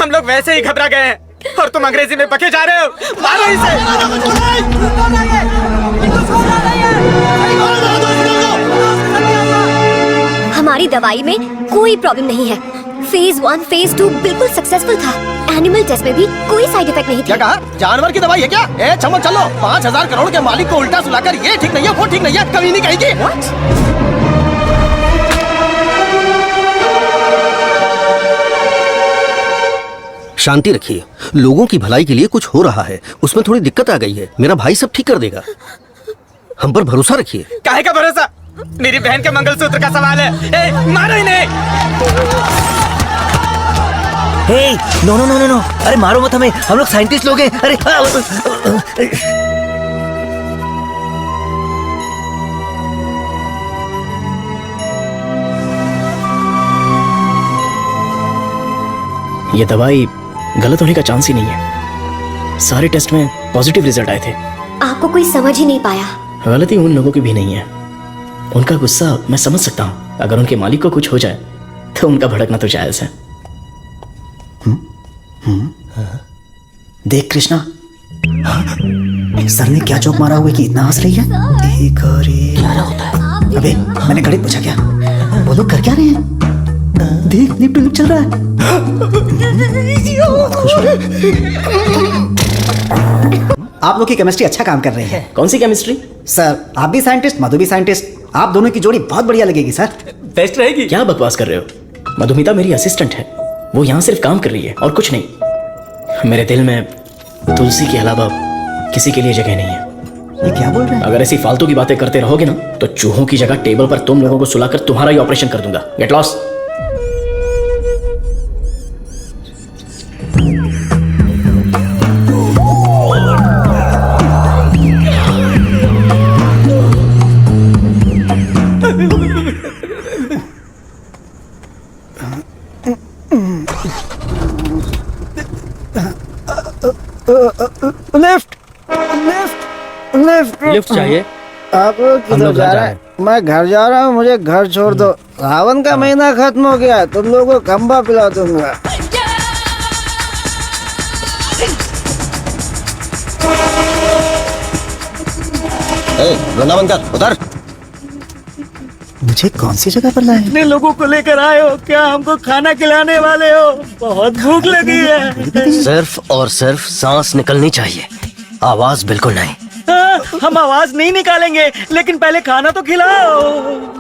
हम लोग वैसे ही घबरा गए हैं और तुम अंग्रेजी में पके जा रहे हो। मारो इसे। हमारी दवाई में कोई प्रॉब्लम नहीं है। फेज 1, फेज 2 बिल्कुल सक्सेसफुल था। एनिमल टेस्ट में भी कोई साइड इफेक्ट नहीं था। क्या कहा? जानवर की दवाई है क्या? ए चलो चलो, 5,000 करोड़ के मालिक को उल्टा सुलाकर ये ठीक नहीं है वो ठीक नहीं है, कभी नहीं कहेगी। शांति रखिए, लोगों की भलाई के लिए कुछ हो रहा है, उसमें थोड़ी दिक्कत आ गई है, मेरा भाई सब ठीक कर देगा, हम पर भरोसा रखिए। काहे का भरोसा? मेरी बहन के मंगलसूत्र का सवाल है। ए, मारो इन्हें। Hey, no no no no no, अरे मारो मत हमें, हम लोग साइंटिस्ट लोग हैं। अरे ये दवाई गलत होने का चांस ही नहीं है। सारे टेस्ट में पॉजिटिव रिजल्ट आए थे। आपको कोई समझ ही नहीं पाया। गलती उन लोगों की भी नहीं है। उनका गुस्सा मैं समझ सकता हूँ। अगर उनके मालिक को कुछ हो जाए तो उनका भड़कना तो जायज है। देख कृष्णा, सर ने क्या जोक मारा हुआ कि इतना हंस रही है? एक और एक। क्या होता है? अबे मैंने गणित पूछा क्या? वो लोग कर क्या रहे हैं? देख लिप लिप चल रहा है। बहुत खुश हो। आप लोग की केमिस्ट्री अच्छा काम कर रही है। कौन सी केमिस्ट्री? सर आप भी साइंटिस्ट, मधु भी साइंटिस्ट, आप दोनों की जोड़ी बहुत बढ़िया लगेगी सर। बेस्ट रहेगी। क्या बकवास कर रहे हो? मधुमिता मेरी असिस्टेंट है, वो यहाँ सिर्फ काम कर रही है और कुछ नहीं। मेरे दिल में तुलसी के अलावा किसी के लिए जगह नहीं है। ये क्या बोल रहे हैं? अगर ऐसी फालतू की बातें करते रहोगे ना तो चूहों की जगह टेबल पर तुम लोगों को सुलाकर तुम्हारा ही ऑपरेशन कर दूंगा। Get lost. Lift lift lift lift चाहिए? आप किधर जा रहे हैं? मैं घर जा रहा हूँ, मुझे घर छोड़ दो। सावन का महीना खत्म हो गया, तुम लोगों को खंबा पिला दूंगा। वृंदावन कर उतर। मुझे कौन सी जगह पर लाए? इतने लोगों को लेकर आए हो, क्या हमको खाना खिलाने वाले हो? बहुत भूख लगी है। सिर्फ और सिर्फ सांस निकलनी चाहिए, आवाज बिल्कुल नहीं। हम आवाज नहीं निकालेंगे, लेकिन पहले खाना तो खिलाओ।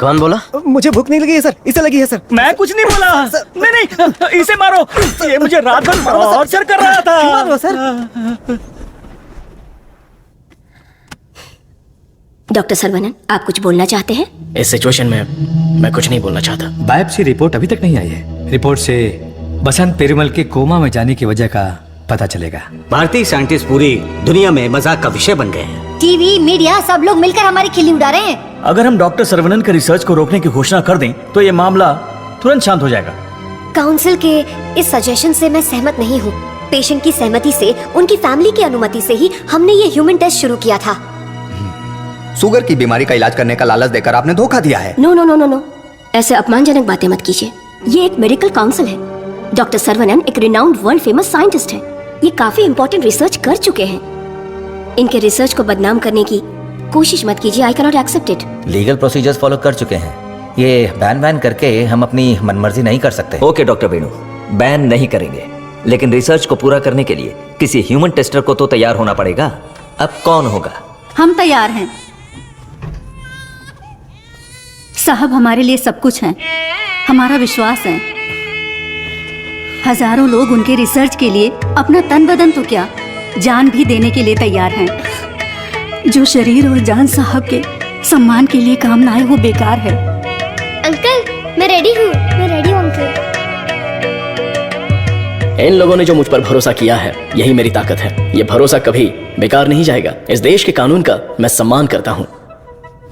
कौन बोला? मुझे भूख नहीं लगी है सर, इसे लगी है सर। मैं कुछ नहीं बोला। नहीं नहीं, इसे मारो, ये मुझे रात भर टॉर्चर कर रहा था। मारो सर। डॉक्टर सर्वनन, आप कुछ बोलना चाहते हैं? इस सिचुएशन में मैं कुछ नहीं बोलना चाहता। बायोप्सी रिपोर्ट अभी तक नहीं आई है। रिपोर्ट से बसंत पेरुमल के कोमा में जाने की वजह का पता चलेगा। भारतीय साइंटिस्ट पूरी दुनिया में मजाक का विषय बन गए हैं। टीवी, मीडिया सब लोग मिलकर हमारी खिल्ली उड़ा रहे हैं। अगर हम डॉक्टर सर्वनन के रिसर्च को रोकने की घोषणा कर दें तो ये मामला तुरंत शांत हो जाएगा। काउंसिल के इस सजेशन से मैं सहमत नहीं हूँ। पेशेंट की सहमति से, उनकी फैमिली की अनुमति से ही हमने ये ह्यूमन टेस्ट शुरू किया था। शुगर की बीमारी का इलाज करने का लालच देकर आपने धोखा दिया है। No no no no no, ऐसे अपमानजनक बातें मत कीजिए। ये एक मेडिकल काउंसिल है। डॉक्टर सर्वनन एक रिनाउंड वर्ल्ड फेमस साइंटिस्ट है। ये काफी इंपॉर्टेंट रिसर्च कर चुके हैं। इनके रिसर्च को बदनाम करने की कोशिश मत कीजिए। I can not accept it. Legal procedures follow कर चुके हैं, ये बैन करके हम अपनी मनमर्जी नहीं कर सकते। ओके डॉक्टर वेणु, बैन नहीं करेंगे, लेकिन रिसर्च को पूरा करने के लिए किसी ह्यूमन टेस्टर को तो तैयार होना पड़ेगा। अब कौन होगा? हम तैयार हैं साहब, हमारे लिए सब कुछ है, हमारा विश्वास है। हजारों लोग उनके रिसर्च के लिए अपना तन बदन तो क्या, जान भी देने के लिए तैयार हैं। जो शरीर और जान साहब के सम्मान के लिए काम ना आए वो बेकार है। अंकल मैं रेडी हूँ अंकल। इन लोगों ने जो मुझ पर भरोसा किया है यही मेरी ताकत है। ये भरोसा कभी बेकार नहीं जाएगा। इस देश के कानून का मैं सम्मान करता हूँ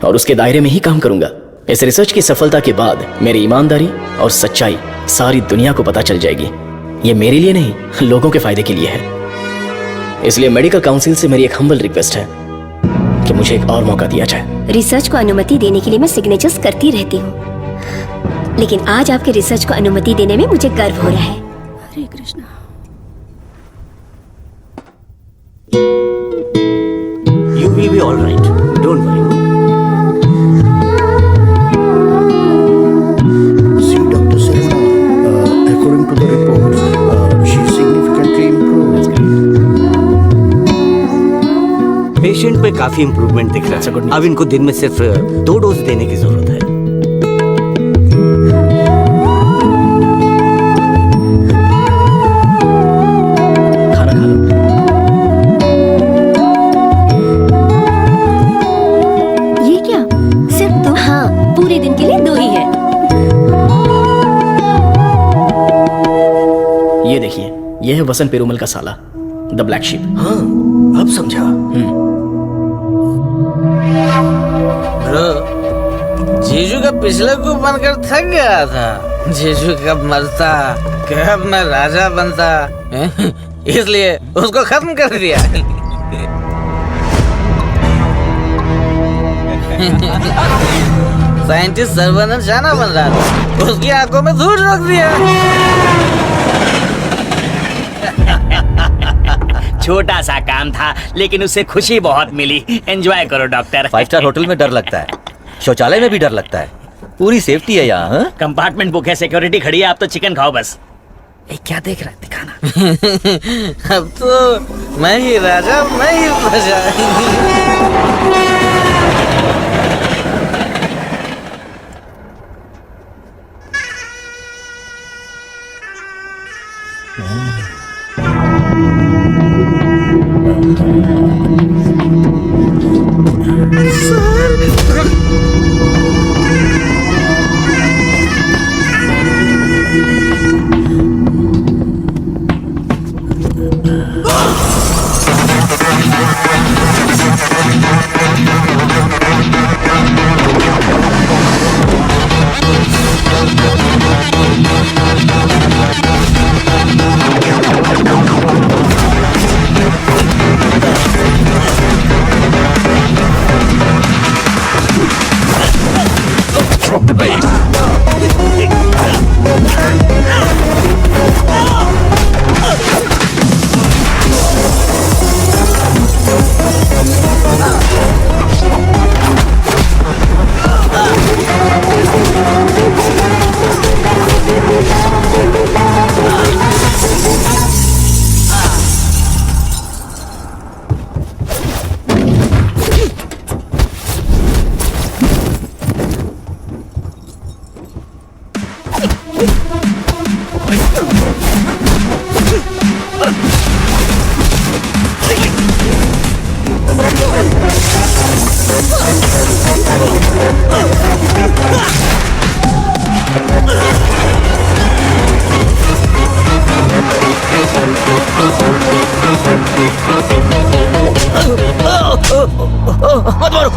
और उसके दायरे में ही काम करूंगा। इस रिसर्च की सफलता के बाद मेरी ईमानदारी और सच्चाई सारी दुनिया को पता चल जाएगी। ये मेरे लिए नहीं, लोगों के फायदे के लिए है। इसलिए मेडिकल काउंसिल से मेरी एक हम्बल रिक्वेस्ट है कि मुझे एक और मौका दिया जाए। रिसर्च को अनुमति देने के लिए मैं सिग्नेचर्स करती रहती हूँ, लेकिन आज आपके रिसर्च को अनुमति देने में मुझे गर्व हो रहा है। हरे Krishna. You will be all right. Don't worry. See, Dr. Sarvana, according to the reports, she significantly improved. Patient में काफी इम्प्रूवमेंट दिख रहा है। अब इनको दिन में सिर्फ 2 डोज देने की जरूरत है। खाना खा लो। ये क्या सिर्फ 2? हाँ, पूरे दिन के लिए 2 ही है। ये देखिए, ये है वसंत पेरुमल का साला, द ब्लैक शीप। हाँ, अब समझा। ब्रो, जीजू का पिछले को बनकर थक गया था। जीजू कब मरता, कब मैं राजा बनता, इसलिए उसको खत्म कर दिया। साइंटिस्ट सर्वनंद शाना बन रहा था, उसकी आंखों में धूल रख दिया। छोटा सा काम था लेकिन उससे खुशी बहुत मिली। एंजॉय करो डॉक्टर। 5 स्टार होटल में डर लगता है, शौचालय में भी डर लगता है। पूरी सेफ्टी है यहाँ। कंपार्टमेंट बुक है, सिक्योरिटी खड़ी है, आप तो चिकन खाओ बस। क्या देख रहा है, दिखाना। अब तो मैं ही राजा, मैं ही प्रजा। Drop the bass.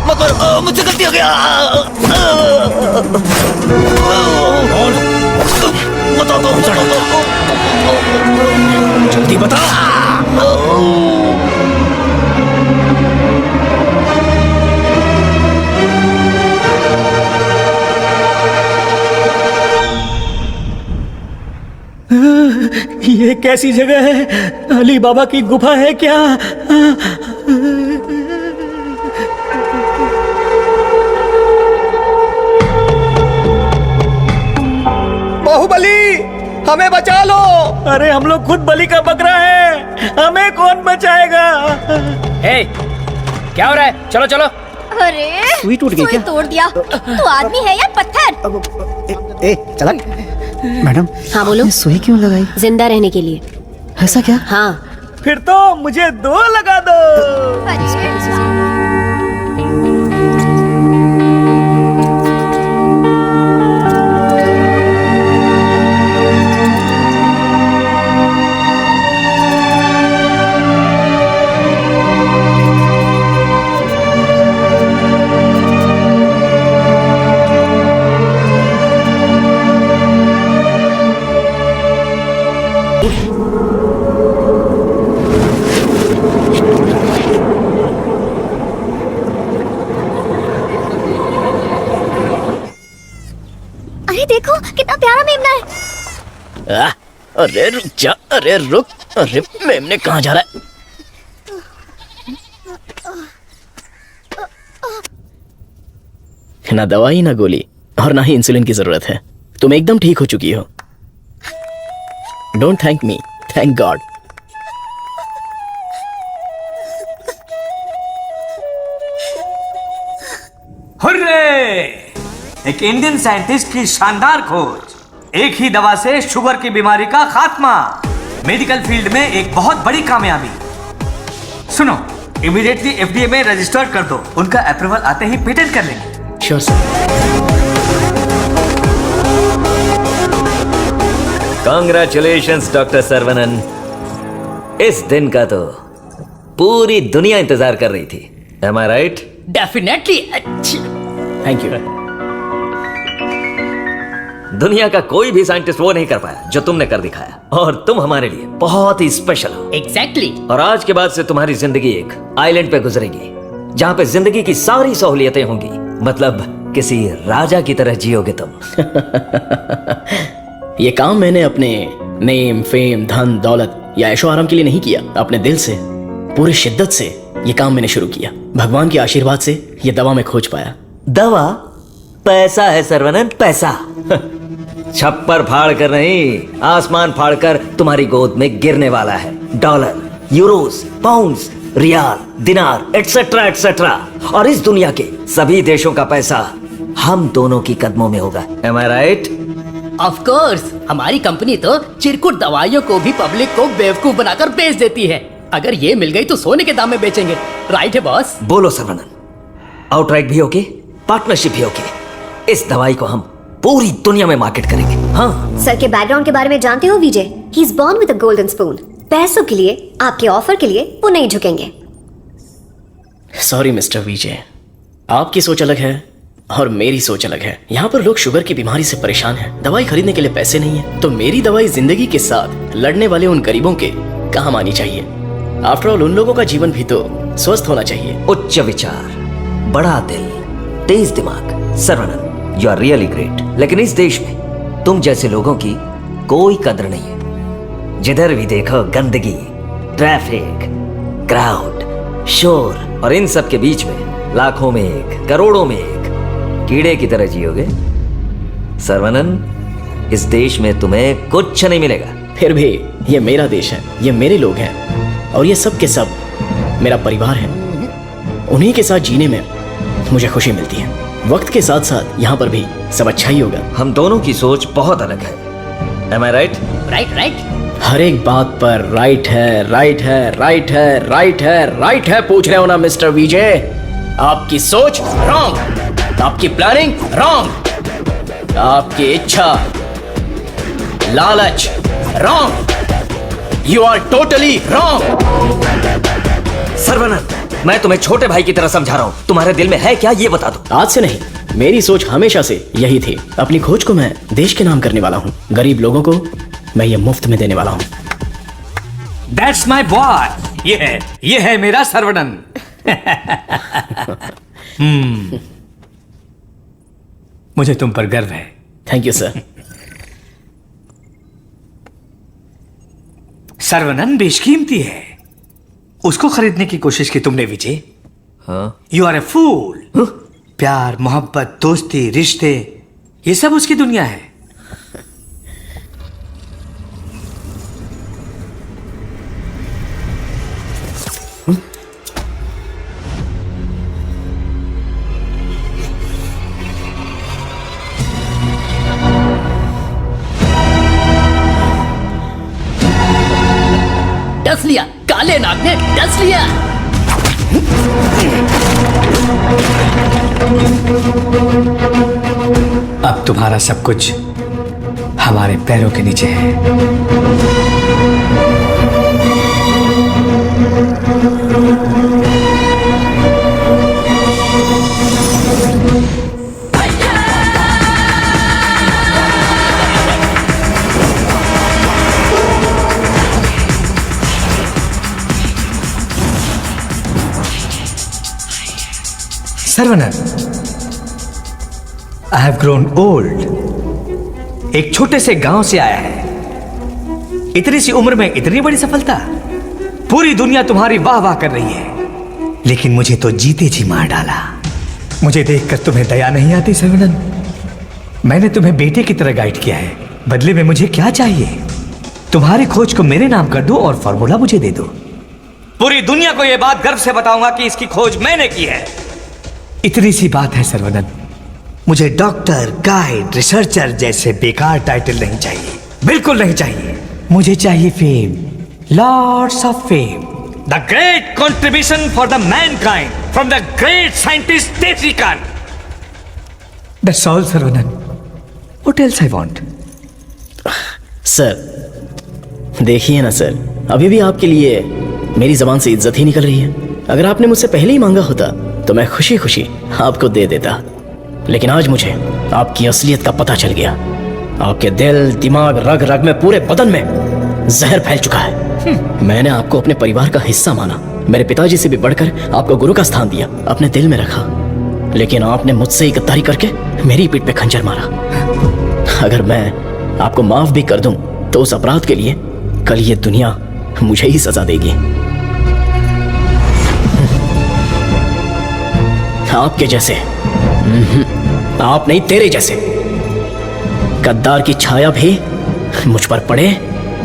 मत मारो, मुझसे गलती हो गया। बता दो, जल्दी बता। ये कैसी जगह है? अली बाबा की गुफा है क्या? बाहुबली, हमें बचा लो। अरे हम लोग खुद बलि का बकरा है, हमें कौन बचाएगा? हे, क्या हो रहा है? चलो चलो। अरे सुई टूट गई क्या? तोड़ दिया। तू आदमी है या पत्थर? ए चला। मैडम, हाँ बोलो। सुई क्यों लगाई? जिंदा रहने के लिए। ऐसा क्या? हाँ। फिर तो मुझे 2 लगा दो। अरे रुक जा, अरे रुक, अरे मेमने कहाँ जा रहा है? ना दवाई ना गोली और ना ही इंसुलिन की जरूरत है। तुम एकदम ठीक हो चुकी हो। Don't thank me, thank God. Hurray! एक इंडियन साइंटिस्ट की शानदार खोज, एक ही दवा से शुगर की बीमारी का खात्मा, मेडिकल फील्ड में एक बहुत बड़ी कामयाबी। सुनो, इमीडिएटली एफडीए में रजिस्टर कर दो, उनका अप्रूवल आते ही पेटेंट कर लेंगे। Sure sir. Congratulations doctor Saravanan. इस दिन का तो पूरी दुनिया इंतजार कर रही थी। Am I right? Definitely. Thank you. दुनिया का कोई भी साइंटिस्ट वो नहीं कर पाया जो तुमने कर दिखाया, और तुम हमारे लिए बहुत ही स्पेशल हो। एग्जैक्टली। और आज के बाद से तुम्हारी जिंदगी एक आइलैंड पे गुजरेगी, जहां पे जिंदगी की सारी सहूलियतें होंगी। मतलब किसी राजा की तरह जियोगे तुम। ये काम मैंने अपने नेम, फेम, धन, दौलत या ऐशो आराम के लिए नहीं किया। अपने दिल से, पूरी शिद्दत से ये काम मैंने शुरू किया। भगवान के आशीर्वाद से ये दवा में खोज पाया। दवा? पैसा है सर्वनन, पैसा। छप्पर फाड़ कर नहीं, आसमान फाड़ कर तुम्हारी गोद में गिरने वाला है। डॉलर, यूरोस, पाउंड्स, रियाल, दिनार, एटसेट्रा एटसेट्रा। और इस दुनिया के सभी देशों का पैसा हम दोनों की कदमों में होगा। Am I right? Of course, हमारी कंपनी तो चिरकुट दवाइयों को भी पब्लिक को बेवकूफ बनाकर बेच देती है। अगर ये मिल गई तो सोने के दाम में बेचेंगे। राइट है बॉस? बोलो सर्वनन, आउटराइट भी ओके, पार्टनरशिप भी ओके। इस दवाई को हम पूरी दुनिया में मार्केट करेंगे। हाँ। सर के बैकग्राउंड के बारे में जानते हो Vijay? He is born with a golden spoon. पैसों के लिए, आपके ऑफर के लिए वो नहीं झुकेंगे। सॉरी मिस्टर विजय, आपकी सोच अलग है और मेरी सोच अलग है। यहाँ पर लोग शुगर की बीमारी से परेशान हैं, दवाई खरीदने के लिए पैसे नहीं है, तो मेरी दवाई जिंदगी के साथ लड़ने वाले उन गरीबों के काम आनी चाहिए। आफ्टर ऑल उन लोगों का जीवन भी तो स्वस्थ होना चाहिए। उच्च विचार, बड़ा दिल, तेज दिमाग। Saravanan, you are really great. लेकिन इस देश में तुम जैसे लोगों की कोई कदर नहीं है। जिधर भी देखो गंदगी, ट्रैफिक, क्राउड, शोर, और इन सब के बीच में लाखों में एक, करोड़ों में एक कीड़े की तरह जियोगे। सर्वनन, इस देश में तुम्हें कुछ नहीं मिलेगा। फिर भी ये मेरा देश है, ये मेरे लोग हैं, और ये सब के सब मेरा परिवार है। उन्हीं के साथ जीने में मुझे खुशी मिलती है। वक्त के साथ साथ यहाँ पर भी सब अच्छा ही होगा। हम दोनों की सोच बहुत अलग है। Am I right? Right right. हर एक बात पर राइट है, राइट है, राइट है, राइट है, राइट है पूछ रहे हो ना मिस्टर विजय? आपकी सोच रॉन्ग, आपकी प्लानिंग रॉन्ग, आपकी इच्छा, लालच wrong. You are totally wrong. Saravanan, मैं तुम्हें छोटे भाई की तरह समझा रहा हूँ। तुम्हारे दिल में है क्या, ये बता दो। आज से नहीं, मेरी सोच हमेशा से यही थी। अपनी खोज को मैं देश के नाम करने वाला हूँ। गरीब लोगों को मैं ये मुफ्त में देने वाला हूँ। That's my boy. ये है मेरा सर्वनन। मुझे तुम पर गर्व है। Thank you sir. सर्वनन बेशकीमती है, उसको खरीदने की कोशिश की तुमने विजय। हाँ? यू आर ए फूल। प्यार, मोहब्बत, दोस्ती, रिश्ते, ये सब उसकी दुनिया है। डस लिया, काले नाग ने डस लिया। अब तुम्हारा सब कुछ हमारे पैरों के नीचे है। Saravanan, I have grown old. एक छोटे से गांव से आया है, इतनी सी उम्र में इतनी बड़ी सफलता। पूरी दुनिया तुम्हारी वाह वाह कर रही है, लेकिन मुझे तो जीते जी मार डाला। मुझे देखकर तुम्हें दया नहीं आती सर्वनन? मैंने तुम्हें बेटे की तरह गाइड किया है, बदले में मुझे क्या चाहिए? तुम्हारी खोज को मेरे नाम कर दो और फॉर्मूला मुझे दे दो। पूरी दुनिया को यह बात गर्व से बताऊंगा कि इसकी खोज मैंने की है। इतनी सी बात है सर्वनन। मुझे डॉक्टर, गाइड, रिसर्चर जैसे बेकार टाइटल नहीं चाहिए, बिल्कुल नहीं चाहिए। मुझे चाहिए fame, lots of fame, the great contribution for the mankind from the great scientist टेट्रिकन। That's all Saravanan. What else I want? Sir देखिए ना सर, अभी भी आपके लिए मेरी जबान से इज्जत ही निकल रही है। अगर आपने मुझसे पहले ही मांगा होता तो मैं खुशी खुशी आपको दे देता, लेकिन आज मुझे आपकी असलियत का पता चल गया। आपके दिल, दिमाग, रग रग में, पूरे बदन में जहर फैल चुका है। मैंने आपको अपने परिवार का हिस्सा माना, मेरे पिताजी से भी बढ़कर आपको गुरु का स्थान दिया, अपने दिल में रखा, लेकिन आपने मुझसे ही गद्दारी करके मेरी पीठ पे खंजर मारा। अगर मैं आपको माफ भी कर दूं तो उस अपराध के लिए कल ये दुनिया मुझे ही सजा देगी। आपके जैसे, आप नहीं, तेरे जैसे गद्दार की छाया भी मुझ पर पड़े,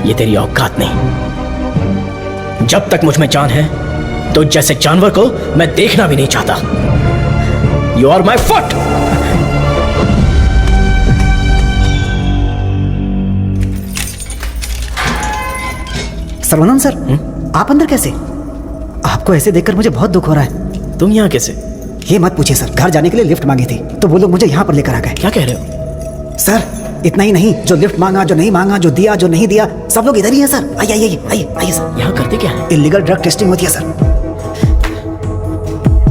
ये तेरी औकात नहीं। जब तक मुझ में जान है तो जैसे जानवर को मैं देखना भी नहीं चाहता। You are my foot. Sarvanand sir, आप अंदर कैसे? आपको ऐसे देखकर मुझे बहुत दुख हो रहा है। तुम यहाँ कैसे? ये मत पूछिए सर, घर जाने के लिए लिफ्ट मांगी थी तो वो लोग मुझे यहाँ पर लेकर आ गए। क्या कह रहे हो? सर इतना ही नहीं, जो लिफ्ट मांगा, जो नहीं मांगा, जो दिया, जो नहीं दिया, सब लोग इधर ही है सर। आइए आइए आइए आइए सर। यहाँ करते क्या है? इलीगल ड्रग टेस्टिंग होती है सर।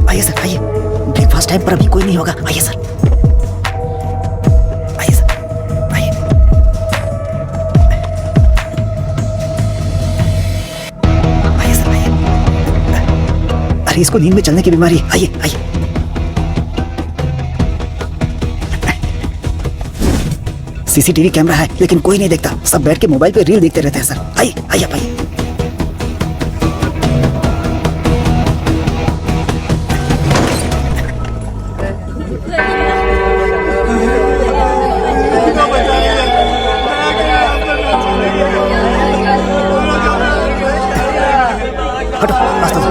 आइए सर आइए, ब्रेकफास्ट टाइम पर अभी कोई नहीं होगा। आइए सर, आइए सर, आइए। आइए सर आइए। अरे इसको नींद में चलने की बीमारी। आइए आइए। सीसीटीवी कैमरा है लेकिन कोई नहीं देखता, सब बैठ के मोबाइल पे रील देखते रहते हैं सर। आइए आइए आप आइए। हटो, रास्ता दो।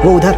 वो उधर।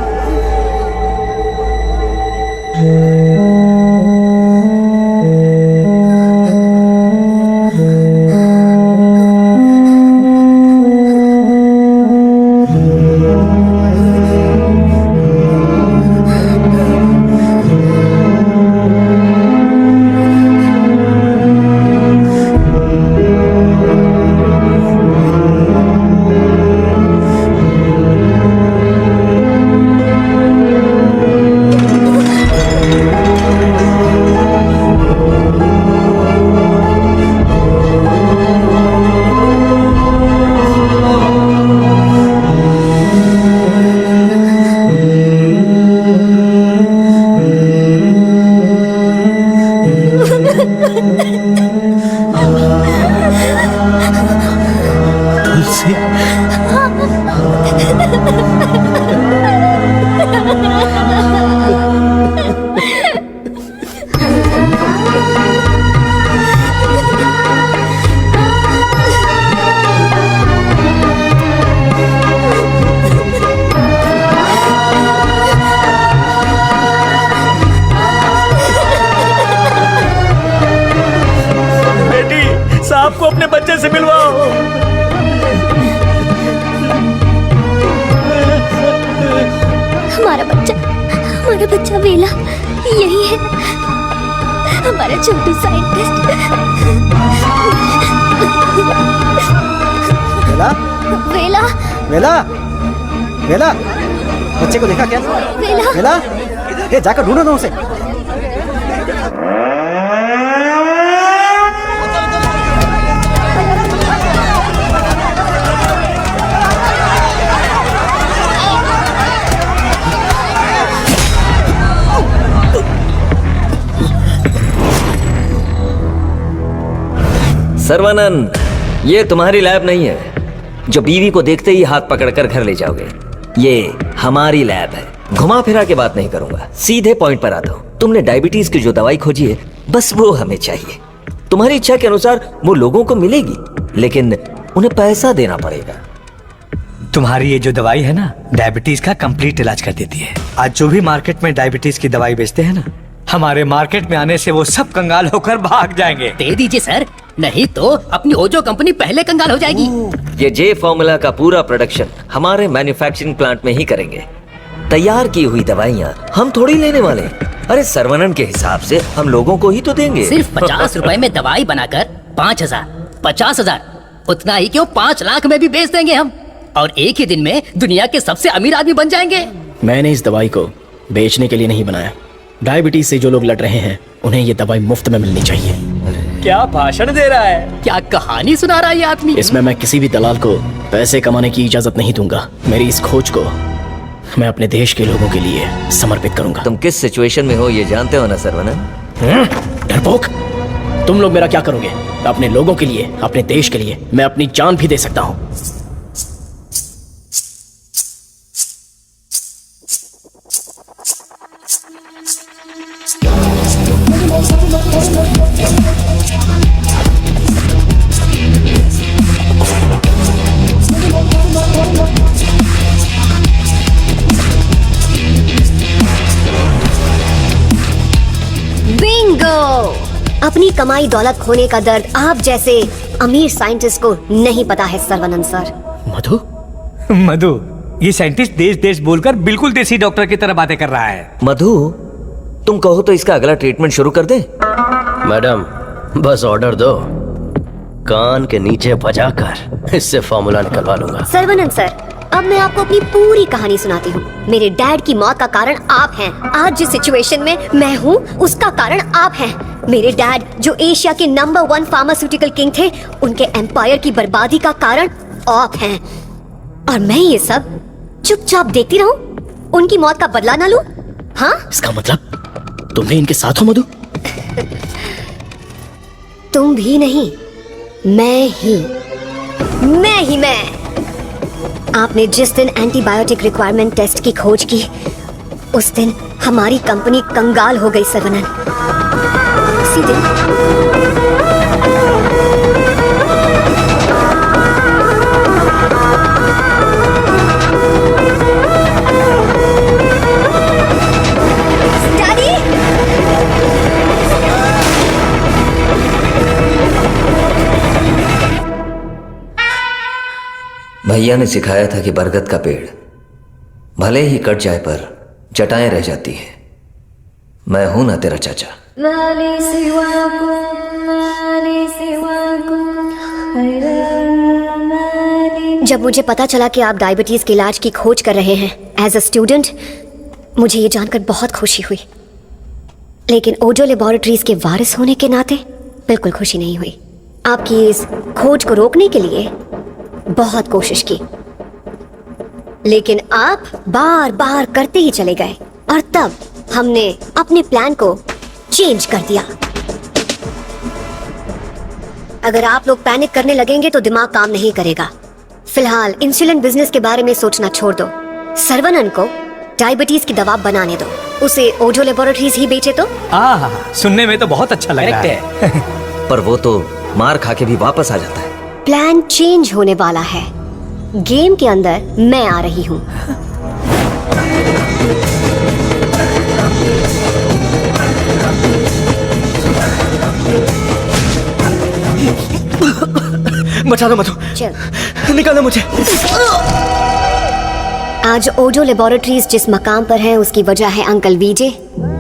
सांप को अपने बच्चे से मिलवाओ। हमारा बच्चा वेला यही है, हमारा छोटू साइंटिस्ट। वेला वेला वेला वेला, बच्चे को देखा क्या? वेला वेला, ये जाकर ढूंढो ना उसे। सर्वानंद, ये तुम्हारी लैब नहीं है जो बीवी को देखते ही हाथ पकड़कर घर ले जाओगे। ये हमारी लैब है। घुमा फिरा के बात नहीं करूंगा, सीधे पॉइंट पर आता हूँ। तुमने डायबिटीज की जो दवाई खोजी है, बस वो हमें चाहिए। तुम्हारी इच्छा के अनुसार वो लोगों को मिलेगी, लेकिन उन्हें पैसा देना पड़ेगा। तुम्हारी ये जो दवाई है ना, डायबिटीज का कंप्लीट इलाज कर देती है। आज जो भी मार्केट में डायबिटीज की दवाई बेचते हैं ना, हमारे मार्केट में आने से वो सब कंगाल होकर भाग जाएंगे। दे दीजिए सर, नहीं तो अपनी ओजो कंपनी पहले कंगाल हो जाएगी। ये जे फॉर्मूला का पूरा प्रोडक्शन हमारे मैन्युफैक्चरिंग प्लांट में ही करेंगे। तैयार की हुई दवाइयाँ हम थोड़ी लेने वाले। अरे सर्वनंद के हिसाब से हम लोगों को ही तो देंगे। सिर्फ 50 रुपए में दवाई बनाकर 5,000, 50,000, उतना ही क्यों 5 लाख में भी बेच देंगे हम, और एक ही दिन में दुनिया के सबसे अमीर आदमी बन जाएंगे। मैंने इस दवाई को बेचने के लिए नहीं बनाया। डायबिटीज से जो लोग लड़ रहे हैं, उन्हें ये दवाई मुफ्त में मिलनी चाहिए। क्या भाषण दे रहा है, क्या कहानी सुना रहा है ये आदमी। इसमें मैं किसी भी दलाल को पैसे कमाने की इजाजत नहीं दूंगा। मेरी इस खोज को मैं अपने देश के लोगों के लिए समर्पित करूंगा। तुम किस सिचुएशन में हो ये जानते हो ना सर्वनंद? डरपोक, तुम लोग मेरा क्या करोगे? अपने लोगों के लिए, अपने देश के लिए मैं अपनी जान भी दे सकता हूँ। बिंगो! अपनी कमाई दौलत खोने का दर्द आप जैसे अमीर साइंटिस्ट को नहीं पता है सर्वानंद सर। मधु, मधु, ये साइंटिस्ट देश देश बोलकर बिल्कुल देसी डॉक्टर की तरह बातें कर रहा है। मधु, तुम कहो तो इसका अगला ट्रीटमेंट शुरू कर दें? मैडम, बस ऑर्डर दो, कान के नीचे बजाकर इससे फॉर्मूला निकलवा लूंगा। सर्वानंद सर, अब मैं आपको अपनी पूरी कहानी सुनाती हूँ। मेरे डैड की मौत का कारण आप हैं। आज जिस सिचुएशन में मैं हूँ, उसका कारण आप हैं। मेरे डैड जो एशिया के नंबर 1 फार्मास्यूटिकल किंग थे, उनके एम्पायर की बर्बादी का कारण आप हैं। और मैं ये सब चुपचाप देखती रहूं, उनकी मौत का बदला ना लूं? हाँ? इसका मतलब तुम भी इनके साथ हो मधु? तुम भी नहीं, मैं ही। आपने जिस दिन एंटीबायोटिक रिक्वायरमेंट टेस्ट की खोज की, उस दिन हमारी कंपनी कंगाल हो गई सर्वनंद। उसी दिन भैया ने सिखाया था कि बरगद का पेड़ भले ही कट जाए पर जटाएं रह जाती है। मैं हूं ना तेरा चाचा। जब मुझे पता चला कि आप डायबिटीज के इलाज की खोज कर रहे हैं एज अ स्टूडेंट, मुझे ये जानकर बहुत खुशी हुई। लेकिन ओजो लेबोरेटरीज के वारिस होने के नाते बिल्कुल खुशी नहीं हुई। आपकी इस खोज को रोकने के लिए बहुत कोशिश की, लेकिन आप बार बार करते ही चले गए, और तब हमने अपने प्लान को चेंज कर दिया। अगर आप लोग पैनिक करने लगेंगे तो दिमाग काम नहीं करेगा। फिलहाल इंसुलिन बिजनेस के बारे में सोचना छोड़ दो। सर्वनंद को डायबिटीज की दवा बनाने दो, उसे ओजो लेबोरेटरीज ही बेचे तो। सुनने में तो बहुत अच्छा लग रहा है। पर वो तो मार खा के भी वापस आ जाता है। प्लान चेंज होने वाला है। गेम के अंदर मैं आ रही हूँ। बचा लो मधु, निकालो मुझे। आज ओजो लेबोरेटरीज जिस मकाम पर है, उसकी वजह है अंकल विजय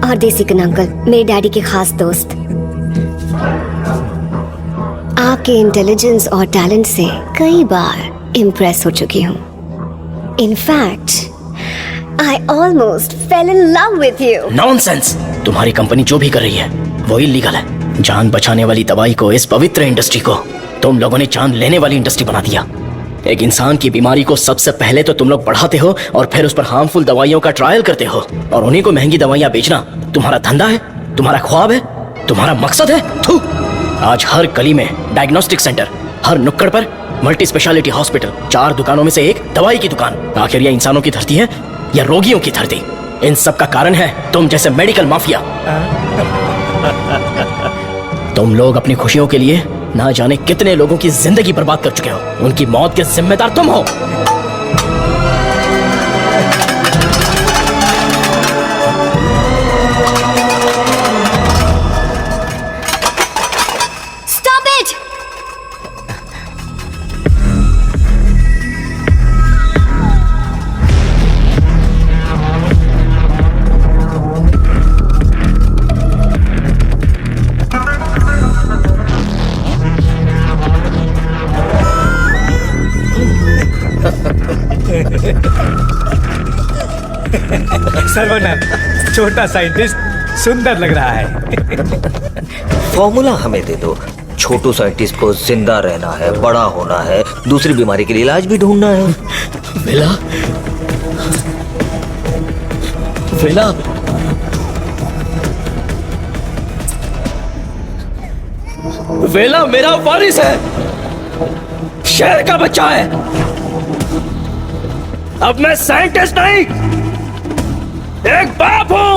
और देसिकन अंकल, मेरे डैडी के खास दोस्त। आपके इंटेलिजेंस और टैलेंट से कई बार इम्प्रेस हो चुकी हूँ। In fact I almost fail in love with you. Nonsense! तुम्हारी कंपनी जो भी कर रही है वो इलीगल है। जान बचाने वाली दवाई को, इस पवित्र इंडस्ट्री को तुम लोगों ने जान लेने वाली इंडस्ट्री बना दिया। एक इंसान की बीमारी को सबसे पहले तो तुम लोग बढ़ाते हो और फिर उस पर हार्मफुल दवाइयों का ट्रायल करते हो, और उन्हीं को महंगी दवाइयां बेचना तुम्हारा धंधा है, तुम्हारा ख्वाब है, तुम्हारा मकसद है। थू! आज हर गली में डायग्नोस्टिक सेंटर, हर नुक्कड़ पर मल्टी स्पेशलिटी हॉस्पिटल, 4 दुकानों में से एक दवाई की दुकान। आखिर यह इंसानों की धरती है या रोगियों की धरती? इन सब का कारण है तुम जैसे मेडिकल माफिया। तुम लोग अपनी खुशियों के लिए ना जाने कितने लोगों की जिंदगी बर्बाद कर चुके हो। उनकी मौत के जिम्मेदार तुम हो। Stop it! सर्वनन, छोटा साइंटिस्ट सुंदर लग रहा है। फॉर्मूला हमें दे दो। छोटू साइंटिस्ट को जिंदा रहना है, बड़ा होना है, दूसरी बीमारी के लिए इलाज भी ढूंढना है। वेला, वेला, वेला मेरा वारिस है, शहर का बच्चा है। अब मैं साइंटिस्ट नहीं, एक बाप हूं।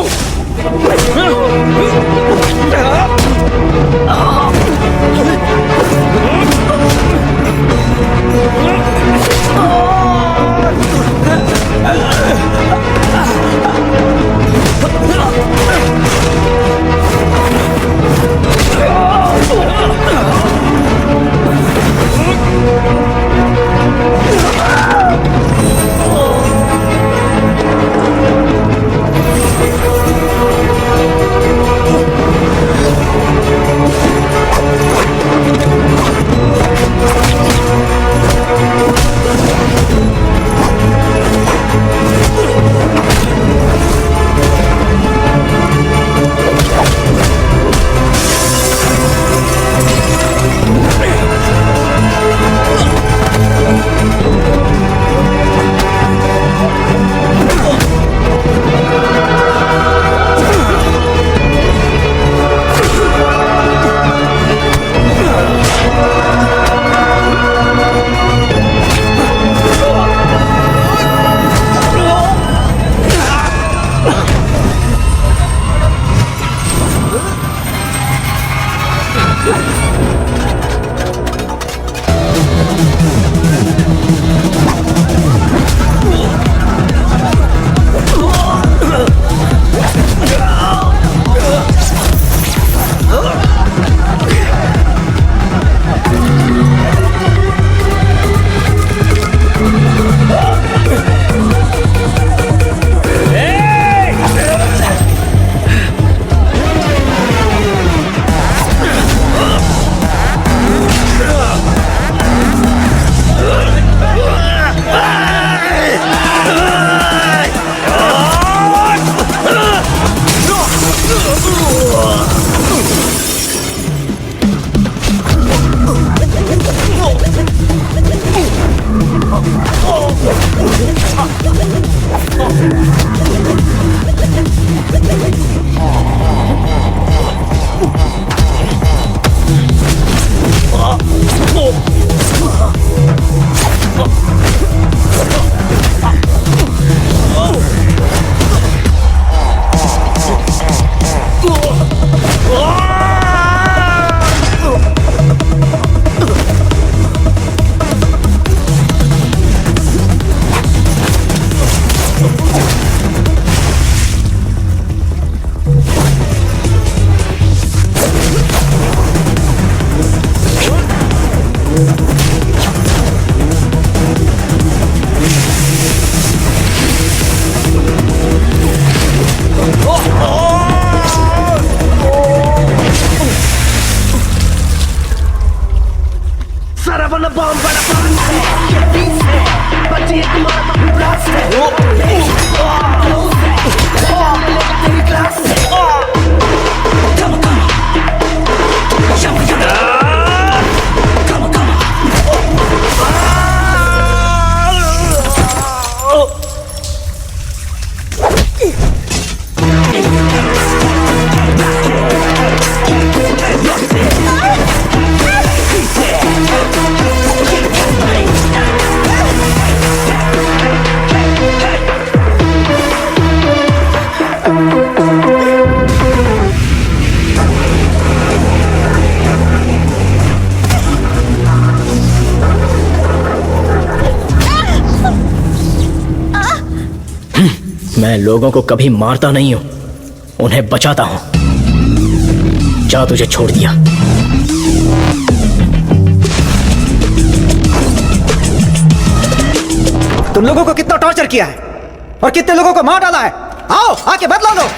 लोगों को कभी मारता नहीं हूं, उन्हें बचाता हूं। जा, तुझे छोड़ दिया। तुम लोगों को कितना टॉर्चर किया है और कितने लोगों को मार डाला है। आओ आके बदला लो।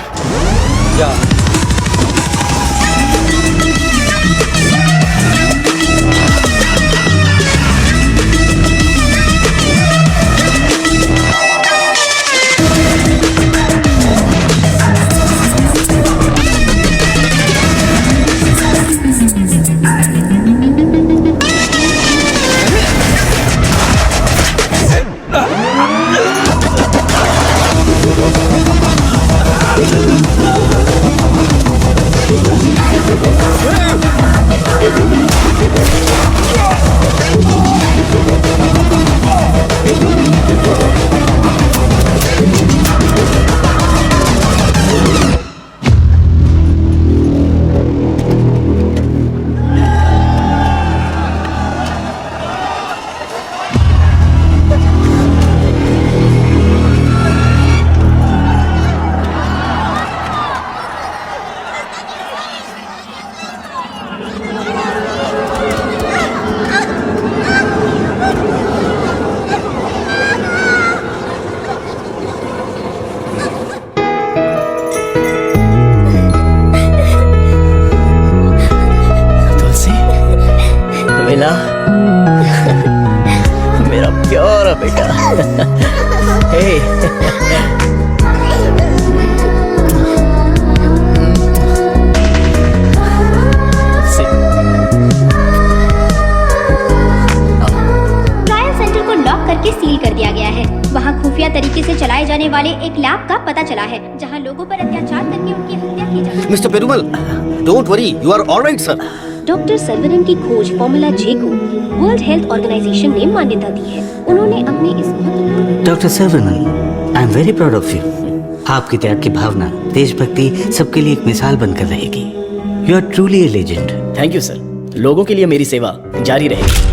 मिला मेरा प्यारा बेटा। हे ट्रायल सेंटर को लॉक करके सील कर दिया गया है। वहाँ खुफिया तरीके से चलाए जाने वाले एक लैब का पता चला है जहाँ लोगों पर अत्याचार करके उनकी हत्या की जाती है। Mister Perumal, don't worry, you are alright sir. Doctor Saravanan की खोज फॉर्मूला जे को वर्ल्ड हेल्थ ऑर्गेनाइजेशन ने मान्यता दी है। उन्होंने अपने इस doctor Saravanan, I am very proud of you. आपकी त्याग की भावना, देशभक्ति सबके लिए एक मिसाल बनकर रहेगी। You are truly a legend. Thank you sir. लोगों के लिए मेरी सेवा जारी रहेगी।